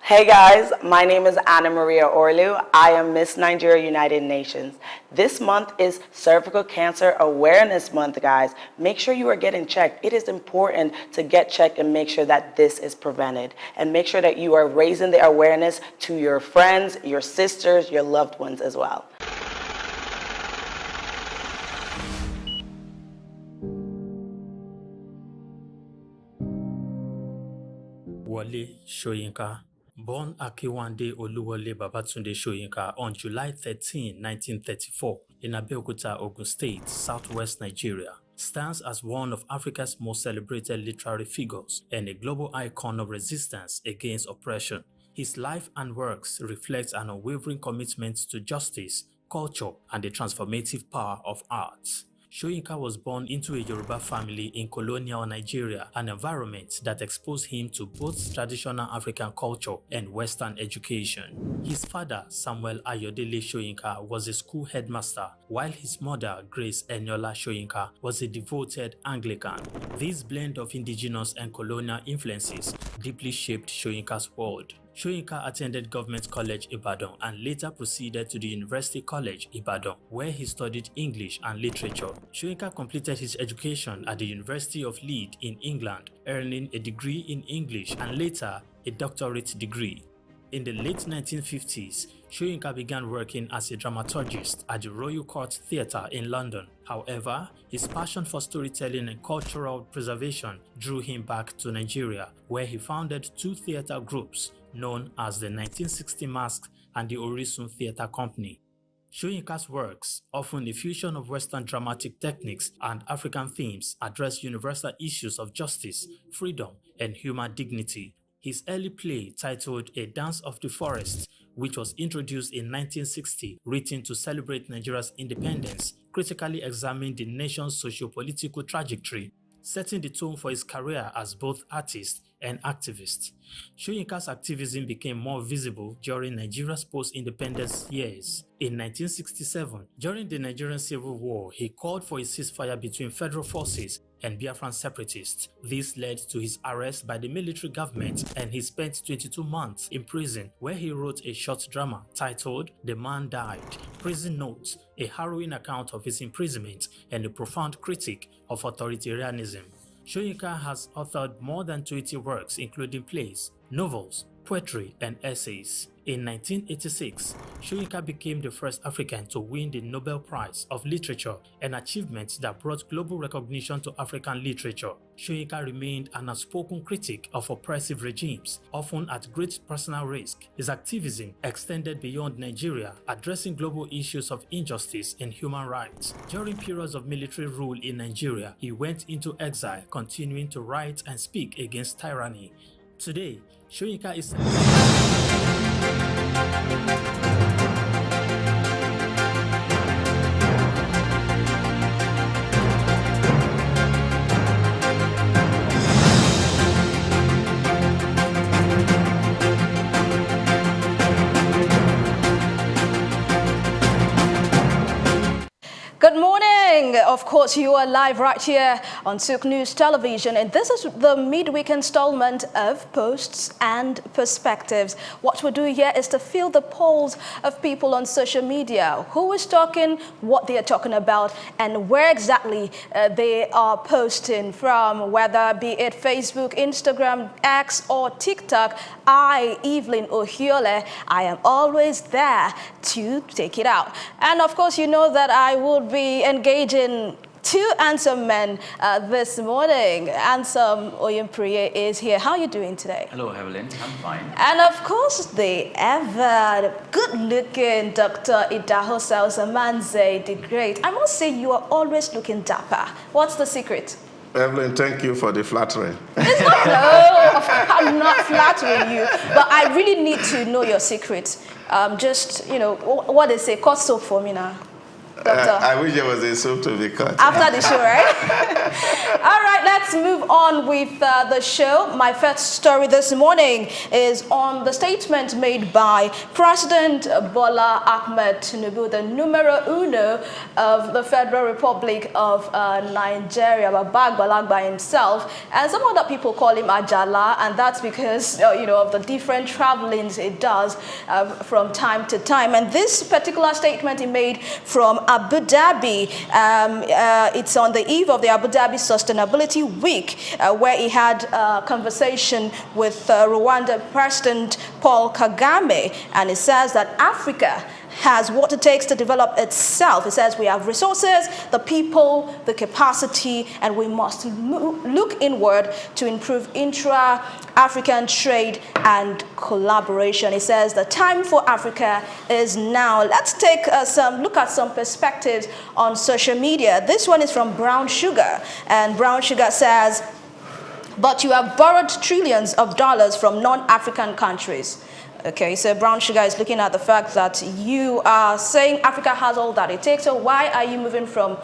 Hey guys, my name is Anna Maria Orlu. I am Miss Nigeria United Nations. This month is Cervical Cancer Awareness Month, guys. Make sure you are getting checked. It is important to get checked and make sure that this is prevented. And make sure that you are raising the awareness to your friends, your sisters, your loved ones as well. Wale Soyinka. Born Akiwande Oluwole Babatunde Soyinka on July 13, 1934, in Abeokuta, Ogun State, southwest Nigeria, stands as one of Africa's most celebrated literary figures and a global icon of resistance against oppression. His life and works reflect an unwavering commitment to justice, culture, and the transformative power of arts. Soyinka was born into a Yoruba family in colonial Nigeria, an environment that exposed him to both traditional African culture and Western education. His father, Samuel Ayodele Soyinka, was a school headmaster, while his mother, Grace Eniola Soyinka, was a devoted Anglican. This blend of indigenous and colonial influences deeply shaped Soyinka's world. Soyinka attended Government College Ibadan and later proceeded to the University College Ibadan, where he studied English and literature. Soyinka completed his education at the University of Leeds in England, earning a degree in English and later a doctorate degree. In the late 1950s, Soyinka began working as a dramaturgist at the Royal Court Theatre in London. However, his passion for storytelling and cultural preservation drew him back to Nigeria, where he founded two theatre groups known as the 1960 Masque and the Orisun Theatre Company. Soyinka's works, often a fusion of Western dramatic techniques and African themes, address universal issues of justice, freedom, and human dignity. His early play, titled A Dance of the Forest, which was introduced in 1960, written to celebrate Nigeria's independence, critically examined the nation's socio-political trajectory, setting the tone for his career as both artist and activist. Soyinka's activism became more visible during Nigeria's post-independence years. In 1967, during the Nigerian Civil War, he called for a ceasefire between federal forces and Biafran separatists. This led to his arrest by the military government, and he spent 22 months in prison, where he wrote a short drama titled The Man Died, Prison Notes, a harrowing account of his imprisonment and a profound critique of authoritarianism. Soyinka has authored more than 20 works, including plays, novels, poetry, and essays. In 1986, Soyinka became the first African to win the Nobel Prize of Literature, an achievement that brought global recognition to African literature. Soyinka remained an outspoken critic of oppressive regimes, often at great personal risk. His activism extended beyond Nigeria, addressing global issues of injustice and human rights. During periods of military rule in Nigeria, he went into exile, continuing to write and speak against tyranny. Today, Soyinka is Good morning. Of course, you are live right here on SOUQ News Television, and this is the midweek installment of Posts and Perspectives. What we do here is to feel the pulse of people on social media, who is talking, what they are talking about, and where exactly they are posting from, whether be it Facebook, Instagram, X, or TikTok. I, Evelyn Ohiole, I am always there to take it out. And of course, you know that I will be engaging two handsome men this morning. Handsome Oyempriye is here. How are you doing today? Hello, Evelyn. I'm fine. And of course, the ever good-looking Dr. Idaho Salsamanze, the great. I must say, you are always looking dapper. What's the secret? Evelyn, thank you for the flattering. It's not, no, I'm not flattering you, but I really need to know your secret. Just, you know, what they say, cut soap for me now. I wish there was a soap to be cut. After the show, right? All right, let's move on with the show. My first story this morning is on the statement made by President Bola Ahmed Tinubu, the numero uno of the Federal Republic of Nigeria, Babag Balagba himself. And some other people call him Ajala, and that's because, you know, of the different travelings it does from time to time. And this particular statement he made from Abu Dhabi, it's on the eve of the Abu Dhabi Sustainability Week, where he had a conversation with Rwanda President Paul Kagame, and he says that Africa has what it takes to develop itself. It says we have resources, the people, the capacity, and we must look inward to improve intra-African trade and collaboration. It says the time for Africa is now. Let's take look at some perspectives on social media. This one is from Brown Sugar, and Brown Sugar says, but you have borrowed trillions of dollars from non-African countries. Okay, so Brown Sugar is looking at the fact that you are saying Africa has all that it takes. So why are you moving from,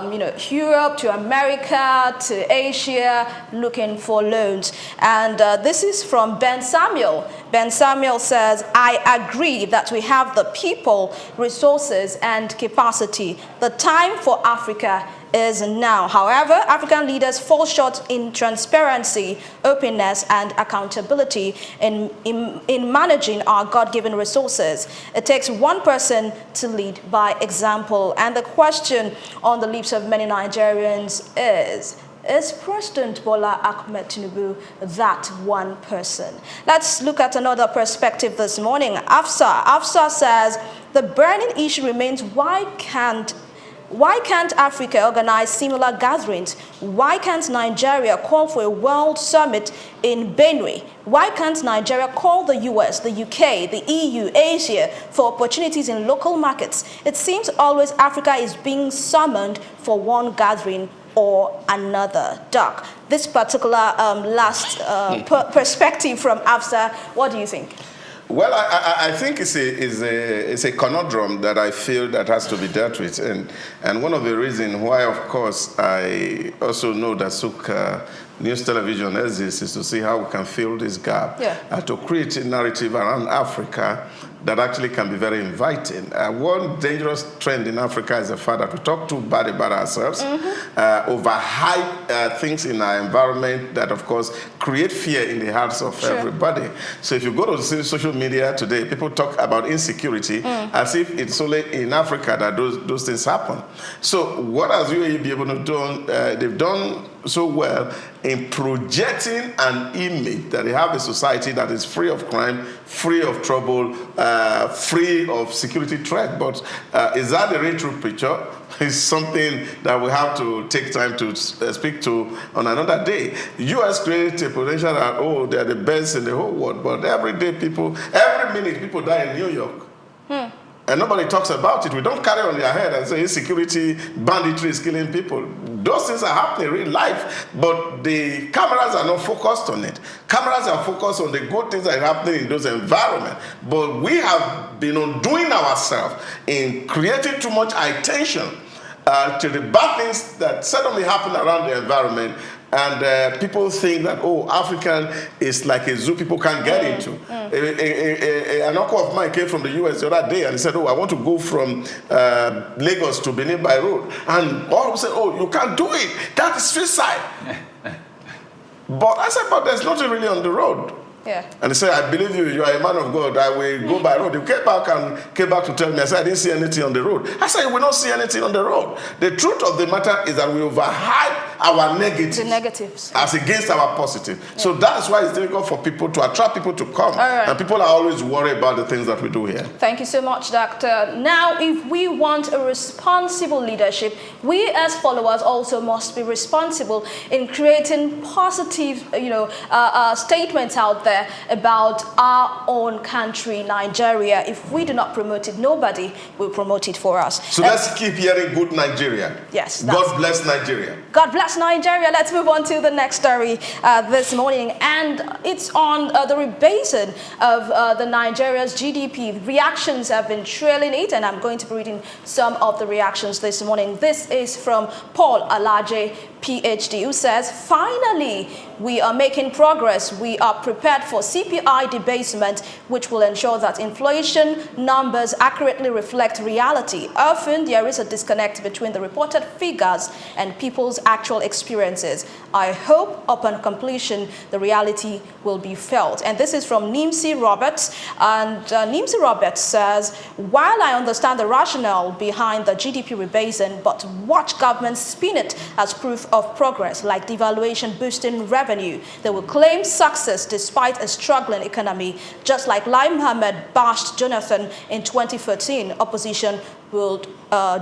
you know, Europe to America to Asia looking for loans? And this is from Ben Samuel. Ben Samuel says, I agree that we have the people, resources, and capacity. The time for Africa is now. However, African leaders fall short in transparency, openness, and accountability in managing our God-given resources. It takes one person to lead by example. And the question on the lips of many Nigerians is President Bola Ahmed Tinubu that one person? Let's look at another perspective this morning. Afsa says, the burning issue remains, why can't Africa organize similar gatherings? Why can't Nigeria call for a world summit in Benue? Why can't Nigeria call the US, the UK, the EU, Asia for opportunities in local markets? It seems always Africa is being summoned for one gathering or another. Doc, this particular last perspective from Afsa, what do you think? Well, I think it's a conundrum that I feel that has to be dealt with, and one of the reasons why, of course, I also know that SOUQ News Television exists is to see how we can fill this gap, to create a narrative around Africa that actually can be very inviting. One dangerous trend in Africa is the fact that we talk too bad about ourselves, overhype things in our environment that, of course, create fear in the hearts of everybody. So if you go to social media today, people talk about insecurity as if it's only in Africa that those things happen. So what has UAE been able to do? They've done so well in projecting an image that they have a society that is free of crime, free of trouble, free of security threat. But is that the real true picture? It's something that we have to take time to speak to on another day. The U.S. created a potential that, oh, they're the best in the whole world, but every day every minute people die in New York. And nobody talks about it. We don't carry on their head and say insecurity, banditry is killing people. Those things are happening in real life, but the cameras are not focused on it. Cameras are focused on the good things that are happening in those environments. But we have been undoing ourselves in creating too much attention to the bad things that suddenly happen around the environment. And people think that, oh, African is like a zoo people can't get into. An uncle of mine came from the U.S. the other day and he said, oh, I want to go from Lagos to Benin by road. And all of them said, oh, you can't do it. That is suicide. But I said, but there's nothing really on the road. Yeah. And he said, I believe you, you are a man of God, I will go by road. He came back to tell me, I said, I didn't see anything on the road. I said, you will not see anything on the road. The truth of the matter is that we overhype our negatives. The negatives. As against our positive. Yeah. So that's why it's difficult for people to attract people to come. Right. And people are always worried about the things that we do here. Thank you so much, Doctor. Now, if we want a responsible leadership, we as followers also must be responsible in creating positive, statements out there about our own country, Nigeria. If we do not promote it, nobody will promote it for us. So let's keep hearing good Nigeria. Yes. God bless Nigeria. God bless Nigeria. Let's move on to the next story this morning. And it's on the rebasing of the Nigeria's GDP. Reactions have been trailing it, and I'm going to be reading some of the reactions this morning. This is from Paul Alaje, PhD, who says, finally, we are making progress. We are prepared for CPI debasement, which will ensure that inflation numbers accurately reflect reality. Often, there is a disconnect between the reported figures and people's actual experiences. I hope upon completion, the reality will be felt. And this is from Nimsi Roberts. And Nimsi Roberts says, while I understand the rationale behind the GDP rebasing, but watch government spin it as proof of progress, like devaluation boosting revenue. They will claim success despite a struggling economy, just like Lai Mohammed bashed Jonathan in 2013. Opposition will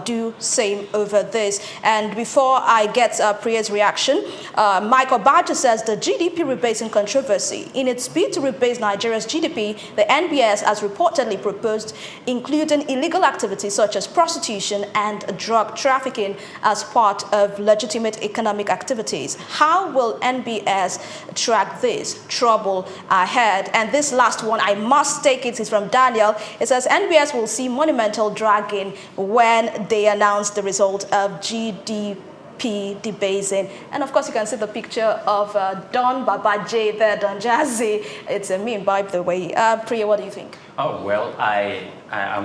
do same over this. And before I get Priya's reaction, Michael Badger says the GDP rebasing controversy. In its bid to rebase Nigeria's GDP, the NBS has reportedly proposed including illegal activities such as prostitution and drug trafficking as part of legitimate economic activities. How will NBS track this? Trouble ahead. And this last one, I must take it, is from Daniel. It says NBS will see monumental dragging when they announced the result of GDP debasing. And of course, you can see the picture of Don Babaje there, Don Jazzy. It's a meme, by the way. Priya, what do you think? Oh, well, I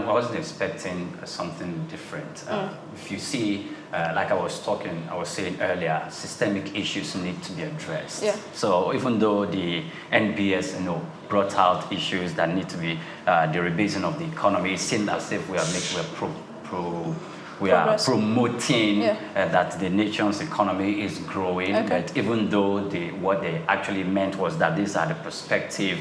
wasn't expecting something different. If you see, like I was saying earlier, systemic issues need to be addressed. Yeah. So even though the NBS, brought out issues that need to be the rebasing of the economy, it seems as if we are promoting that the nation's economy is growing. Okay. But even though what they actually meant was that these are the prospective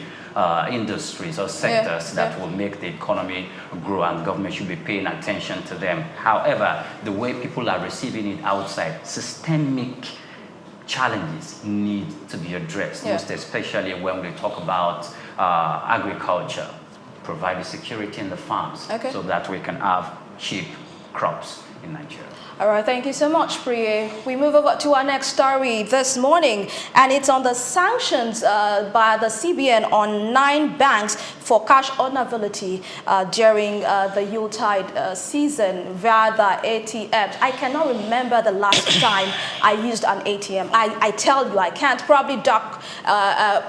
industries or sectors that will make the economy grow, and government should be paying attention to them. However, the way people are receiving it outside, systemic challenges need to be addressed, most especially when we talk about agriculture, providing security in the farms so that we can have cheap crops in Nigeria. All right, thank you so much, Priya. We move over to our next story this morning, and it's on the sanctions by the CBN on 9 banks for cash unavailability during the Yuletide season via the ATMs. I cannot remember the last time I used an ATM. I tell you, I can't. Probably Doc,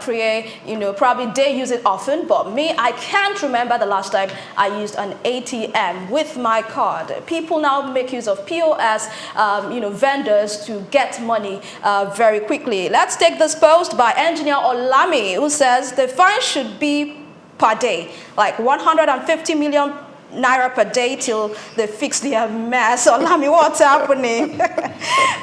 Priya, probably they use it often, but me, I can't remember the last time I used an ATM with my card. People now make use of POS, vendors to get money very quickly. Let's take this post by engineer Olami, who says the fine should be per day, like 150 million naira per day till they fix their mess. Olami, what's happening?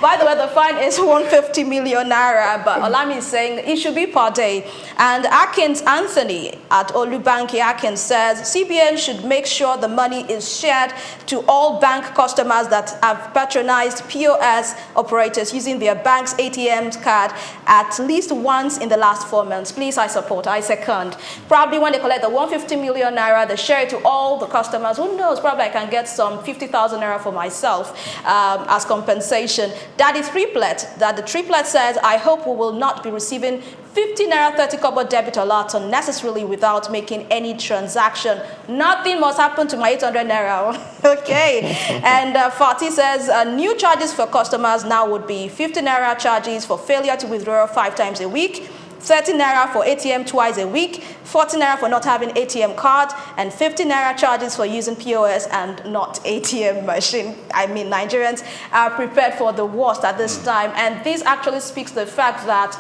By the way, the fine is 150 million naira, but Olami is saying it should be per day. And Akins Anthony at Olubanki Akins says CBN should make sure the money is shared to all bank customers that have patronized POS operators using their bank's ATM card at least once in the last 4 months. Please, I support, I second. Probably when they collect the 150 million naira, they share it to all the customers. Who knows, probably I can get some 50,000 naira for myself as compensation. Daddy Triplet, that the triplet says, I hope we will not be receiving 50 naira 30 kobo debit alerts unnecessarily without making any transaction. Nothing must happen to my 800 naira. Okay. And Fatih says new charges for customers now would be 50 naira charges for failure to withdraw 5 times a week, 30 naira for ATM twice a week, 40 naira for not having ATM card, and 50 naira charges for using POS and not ATM machine. I mean, Nigerians are prepared for the worst at this time, and this actually speaks to the fact that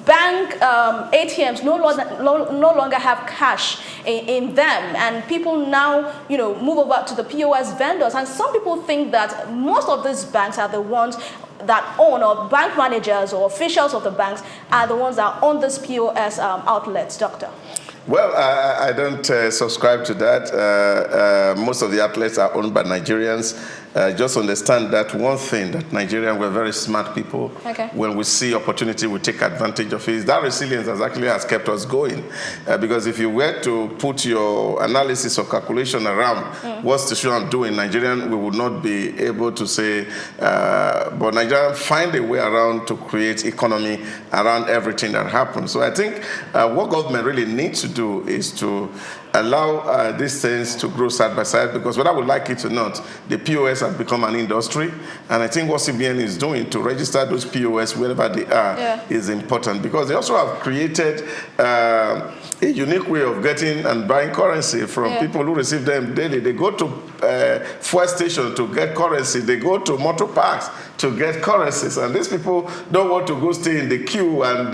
bank ATMs no longer have cash in them, and people now, move over to the POS vendors. And some people think that most of these banks are the ones that own, or bank managers or officials of the banks are the ones that own this POS outlets, Doctor. Well, I don't subscribe to that. Most of the outlets are owned by Nigerians. Just understand that one thing, that Nigerians, we're very smart people. Okay. When we see opportunity, we take advantage of it. That resilience has kept us going. Because if you were to put your analysis or calculation around what's the show I'm doing, Nigerian, we would not be able to say, but Nigerians find a way around to create economy around everything that happens. So I think what government really needs to do is to allow these things to grow side by side, because whether we like it or not, the POS has become an industry, and I think what CBN is doing to register those POS wherever they are is important, because they also have created a unique way of getting and buying currency from people who receive them daily. They go to fuel stations to get currency, they go to motor parks to get currencies, and these people don't want to go stay in the queue and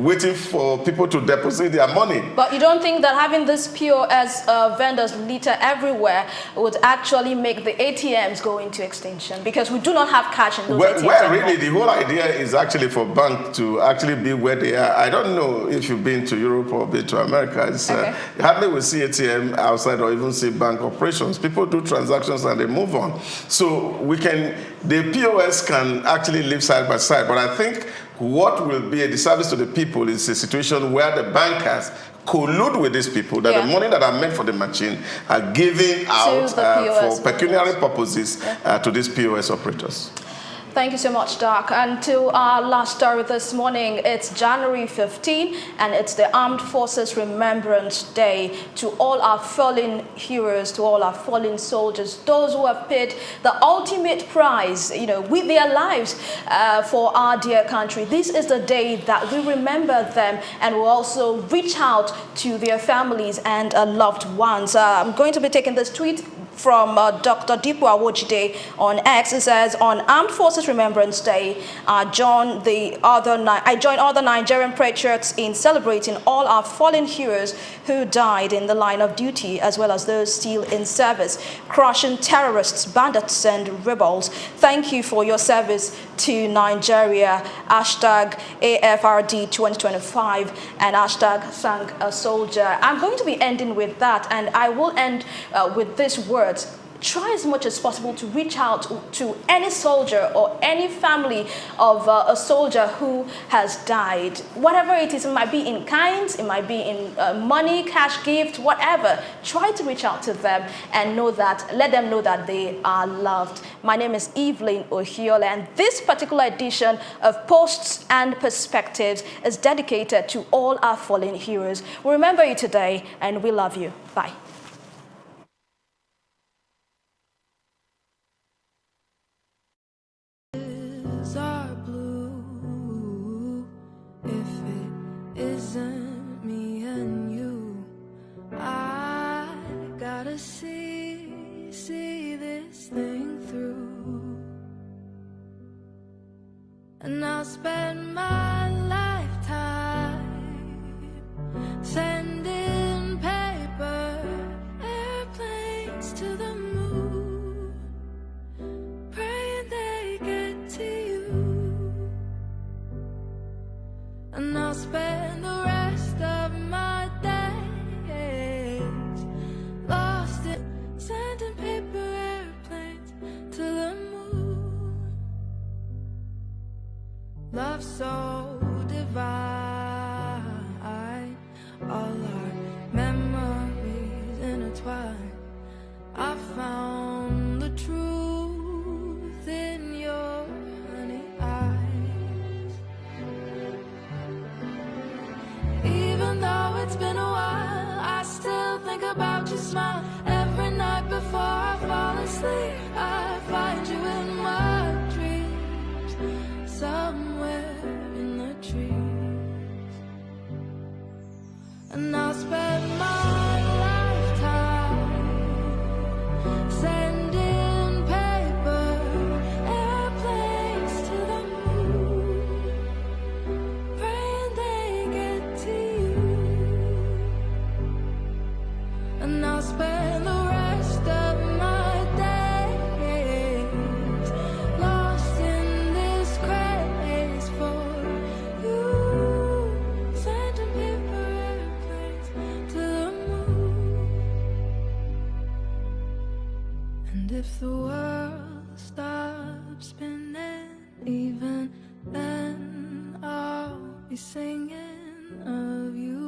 waiting for people to deposit their money. But you don't think that having this POS vendors litter everywhere would actually make the ATMs go into extinction, because we do not have cash in those ATMs? Well, really, the whole idea is actually for banks to actually be where they are. I don't know if you've been to Europe or been to America. It's, hardly we see ATM outside or even see bank operations. People do transactions and they move on. So the POS can actually live side by side. But I think what will be a disservice to the people is a situation where the bankers collude with these people, that the money that are meant for the machine are given out for pecuniary purposes to these POS operators. Thank you so much, Doc. And to our last story this morning, it's January 15, and it's the Armed Forces Remembrance Day. To all our fallen heroes, to all our fallen soldiers, those who have paid the ultimate price, with their lives for our dear country. This is the day that we remember them, and we'll also reach out to their families and loved ones. I'm going to be taking this tweet from Dr. Dipu Awojide on X. It says, on Armed Forces Remembrance Day, I join other Nigerian patriots in celebrating all our fallen heroes who died in the line of duty, as well as those still in service, crushing terrorists, bandits, and rebels. Thank you for your service to Nigeria. Hashtag AFRD 2025 and hashtag thank a soldier. I'm going to be ending with that, and I will end with this word. Try as much as possible to reach out to any soldier or any family of a soldier who has died. Whatever it is, it might be in kind, it might be in money, cash gift, whatever. Try to reach out to them and let them know that they are loved. My name is Evelyn Ohiole, and this particular edition of Posts and Perspectives is dedicated to all our fallen heroes. We remember you today, and we love you. Bye. Are blue. If it isn't me and you, I gotta see this thing through. And I'll spend my lifetime sending papers and I'll spend the rest of my days lost in sand and paper airplanes to the moon. Love so divine, all our memories intertwined. I found the truth in your honey eyes. Even though it's been a while, I still think about your smile. Every night before I fall asleep, I find you in my dreams, somewhere in the trees. And I'll spend my lifetime sending paper airplanes to the moon, praying they get to you. And I'll spend the rest of my days lost in this craze for you, sending paper airplanes to the moon. And if the world stops spinning, even then I'll be singing of you,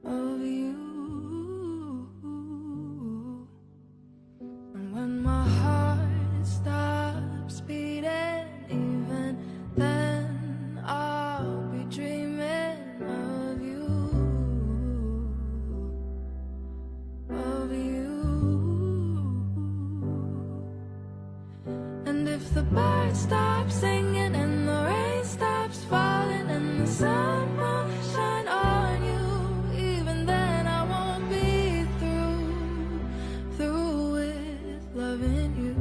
of you. And when my heart stops beating, even then I'll be dreaming of you, of you. And if the birds stop singing and the rain stops falling and the sun won't shine on you, even then I won't be through with loving you.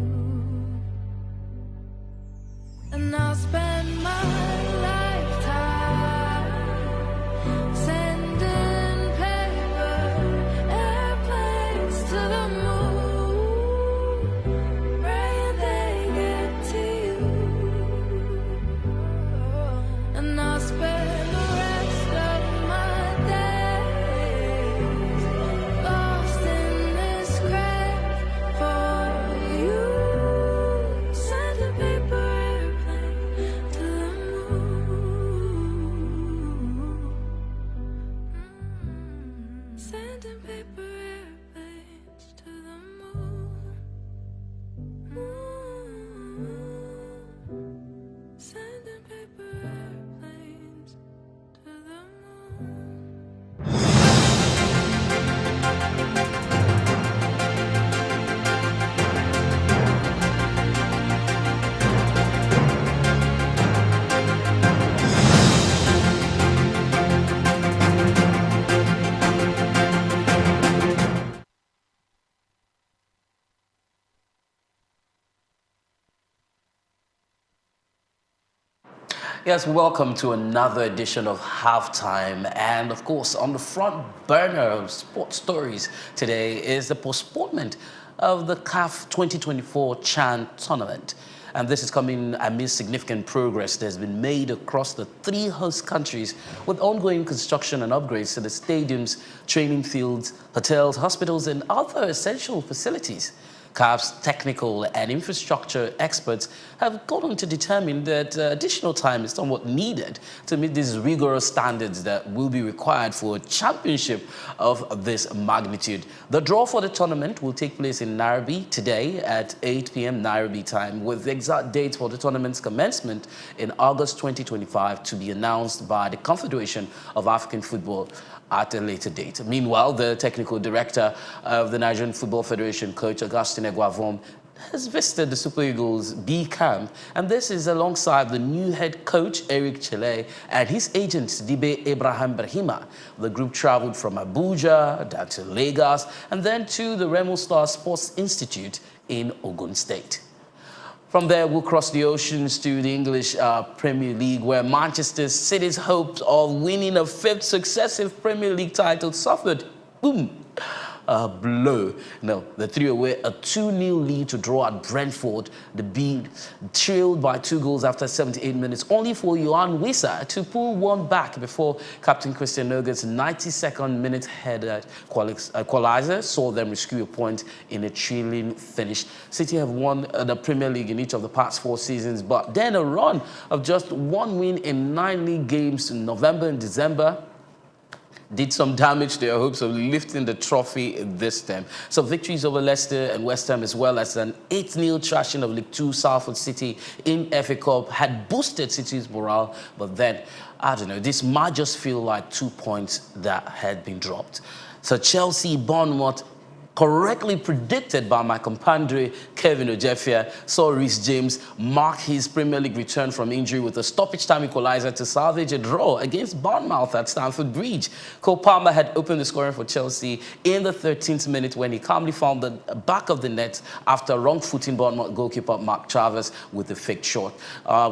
And I'll spend my lifetime sending paper airplanes to the moon, praying they get to you. And I'll spend the rest of my days lost in this craze for you, sending paper airplanes to the moon, sending paper airplanes to the moon, sending paper airplanes to the moon. Yes, welcome to another edition of Halftime. And of course, on the front burner of sports stories today is the postponement of the CAF 2024 CHAN tournament. And this is coming amid significant progress that has been made across the 3 host countries with ongoing construction and upgrades to the stadiums, training fields, hotels, hospitals, and other essential facilities. CAF's technical and infrastructure experts have gone on to determine that additional time is somewhat needed to meet these rigorous standards that will be required for a championship of this magnitude. The draw for the tournament will take place in Nairobi today at 8 p.m. Nairobi time, with the exact date for the tournament's commencement in August 2025 to be announced by the Confederation of African Football at a later date. Meanwhile, the technical director of the Nigerian Football Federation, Coach Augustine Egwavom, has visited the Super Eagles B camp, and this is alongside the new head coach, Eric Chile, and his agent, Dibe Abraham Brahima. The group traveled from Abuja down to Lagos and then to the Remo Star Sports Institute in Ogun State. From there, we'll cross the oceans to the English Premier League, where Manchester City's hopes of winning a 5th successive Premier League title suffered, boom, blow. No, the 3 away, a 2-0 lead to draw at Brentford. The Bee trailed by 2 goals after 78 minutes, only for Johan Wissa to pull one back before Captain Christian Nurget's 92nd minute header equalizer saw them rescue a point in a trailing finish. City have won the Premier League in each of the past 4 seasons, but then a run of just 1 win in 9 league games in November and December did some damage to their hopes of lifting the trophy this time. So victories over Leicester and West Ham, as well as an 8-0 thrashing of League 2 Salford City in FA Cup, had boosted City's morale. But then, I don't know, this might just feel like 2 points that had been dropped. So Chelsea, Bournemouth, correctly predicted by my compadre Kevin Ojefia, saw Reece James mark his Premier League return from injury with a stoppage time equalizer to salvage a draw against Bournemouth at Stamford Bridge. Cole Palmer had opened the scoring for Chelsea in the 13th minute when he calmly found the back of the net after wrong-footing Bournemouth goalkeeper Mark Travers with a fake shot.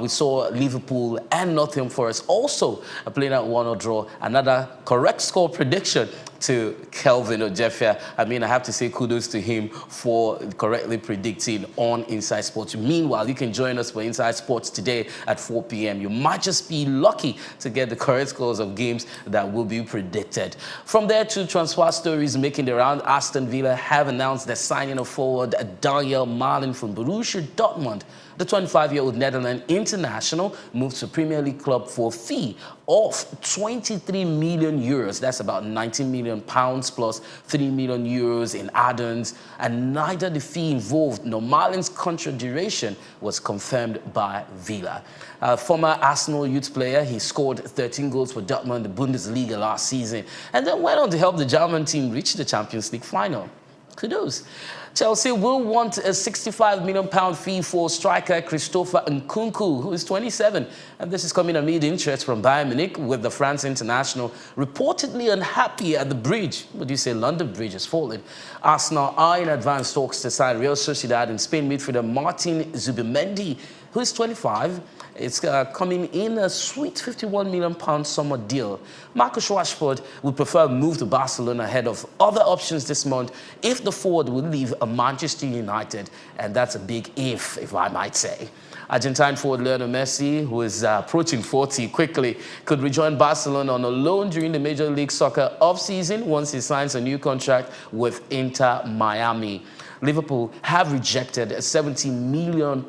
We saw Liverpool and Nottingham Forest also playing at 1-1 draw. Another correct score prediction to Kelvin Ojefia. I mean, I have to say kudos to him for correctly predicting on Inside Sports. Meanwhile, you can join us for Inside Sports today at 4 p.m. You might just be lucky to get the correct scores of games that will be predicted. From there, 2 transfer stories making the round. Aston Villa have announced the signing of forward Daniel Malin from Borussia Dortmund. The 25-year-old Netherlands international moved to Premier League club for a fee of 23 million euros. That's about 19 million pounds plus 3 million euros in add-ons. And neither the fee involved nor Malin's contract duration was confirmed by Villa. Former Arsenal youth player, he scored 13 goals for Dortmund in the Bundesliga last season and then went on to help the German team reach the Champions League final. Kudos. Chelsea will want a £65 million fee for striker Christopher Nkunku, who is 27. And this is coming amid interest from Bayern Munich, with the France international reportedly unhappy at the bridge. What do you say, London Bridge has fallen. Arsenal are in advanced talks to sign Real Sociedad and Spain midfielder Martin Zubimendi, who is 25. It's coming in a sweet £51 million summer deal. Marcus Rashford would prefer a move to Barcelona ahead of other options this month if the forward would leave Manchester United. And that's a big if I might say. Argentine forward Lionel Messi, who is approaching 40 quickly, could rejoin Barcelona on a loan during the Major League Soccer off-season once he signs a new contract with Inter Miami. Liverpool have rejected a £70 million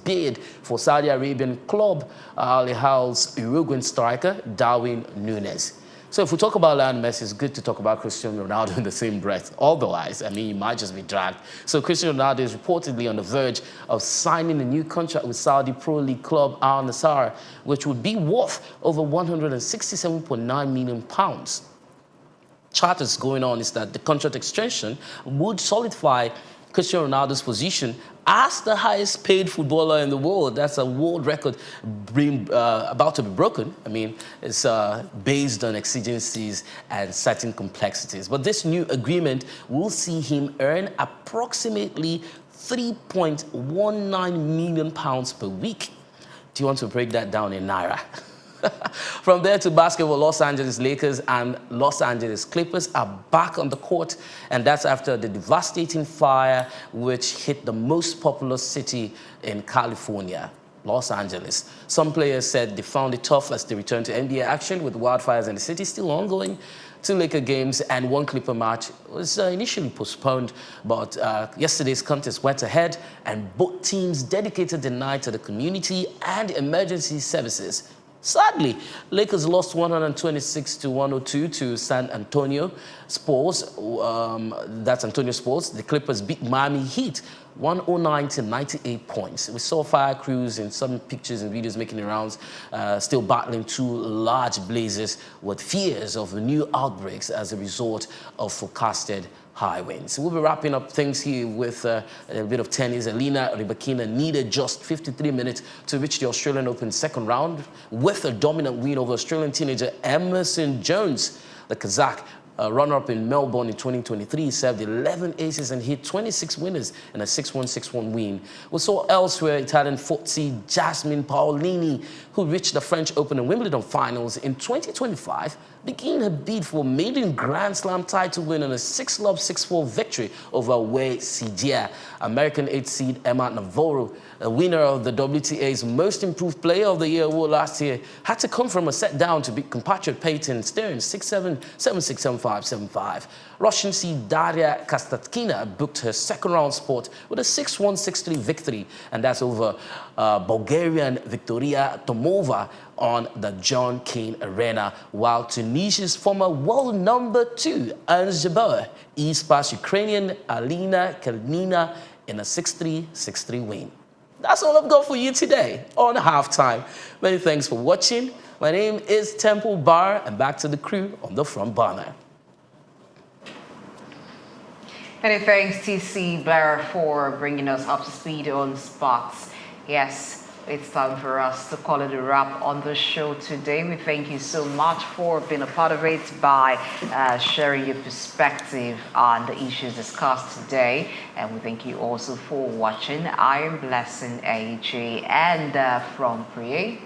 bid for Saudi Arabian club Al Hilal's Uruguayan striker Darwin Núñez. So if we talk about Lionel Messi, it's good to talk about Cristiano Ronaldo in the same breath. Otherwise, I mean, you might just be dragged. So Cristiano Ronaldo is reportedly on the verge of signing a new contract with Saudi Pro League club Al Nassr, which would be worth over £167.9 million. Charters going on is that the contract extension would solidify Cristiano Ronaldo's position as the highest paid footballer in the world. That's a world record about to be broken. I mean, it's based on exigencies and certain complexities. But this new agreement will see him earn approximately £3.19 million per week. Do you want to break that down in Naira? From there to basketball, Los Angeles Lakers and Los Angeles Clippers are back on the court, and that's after the devastating fire which hit the most populous city in California, Los Angeles. Some players said they found it tough as they returned to NBA action, with wildfires in the city still ongoing. 2 Laker games and 1 Clipper match was initially postponed, but yesterday's contest went ahead, and both teams dedicated the night to the community and emergency services. Sadly, Lakers lost 126-102 to San Antonio Spurs. That's Antonio Spurs. The Clippers beat Miami Heat 109-98 points. We saw fire crews in some pictures and videos making the rounds, still battling 2 large blazes with fears of new outbreaks as a result of forecasted high winds. We'll be wrapping up things here with a bit of tennis. Elena Rybakina needed just 53 minutes to reach the Australian Open second round with a dominant win over Australian teenager Emerson Jones. The Kazakh, runner-up in Melbourne in 2023, served 11 aces and hit 26 winners in a 6-1, 6-1 win. We saw elsewhere Italian footsie Jasmine Paolini, who reached the French Open and Wimbledon finals in 2025, begin her bid for maiden Grand Slam title win in a 6-love, 6-4 victory over Wei Sijia. American 8th seed Emma Navarro, a winner of the WTA's Most Improved Player of the Year award last year, had to come from a set down to beat compatriot Peyton Stern 6-7, 7-6, 7-5, 7-5. Russian seed Daria Kastatkina booked her second-round spot with a 6-1, 6-3 victory, and that's over Bulgarian Victoria Tomova on the John Cain Arena, while Tunisia's former world number 2, Ernst Jabeur, eased past Ukrainian Alina Kalnina in a 6-3, 6-3 win. That's all I've got for you today on Halftime. Many thanks for watching. My name is Temple Bar, and back to the crew on the front burner. Many thanks, TC Blair, for bringing us up to speed on sports. Yes, it's time for us to call it a wrap on the show today. We thank you so much for being a part of it by sharing your perspective on the issues discussed today. And we thank you also for watching. I am Blessing AJ, and from Priye.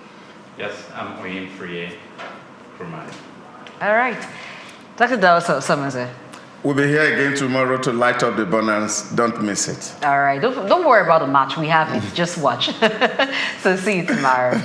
Yes, I'm Oyim Priye from mine. All right. Dr. Dawson, someone say. We'll be here again tomorrow to light up the bonanza. Don't miss it. All right. Don't worry about the match. We have it. Just watch. So see you tomorrow.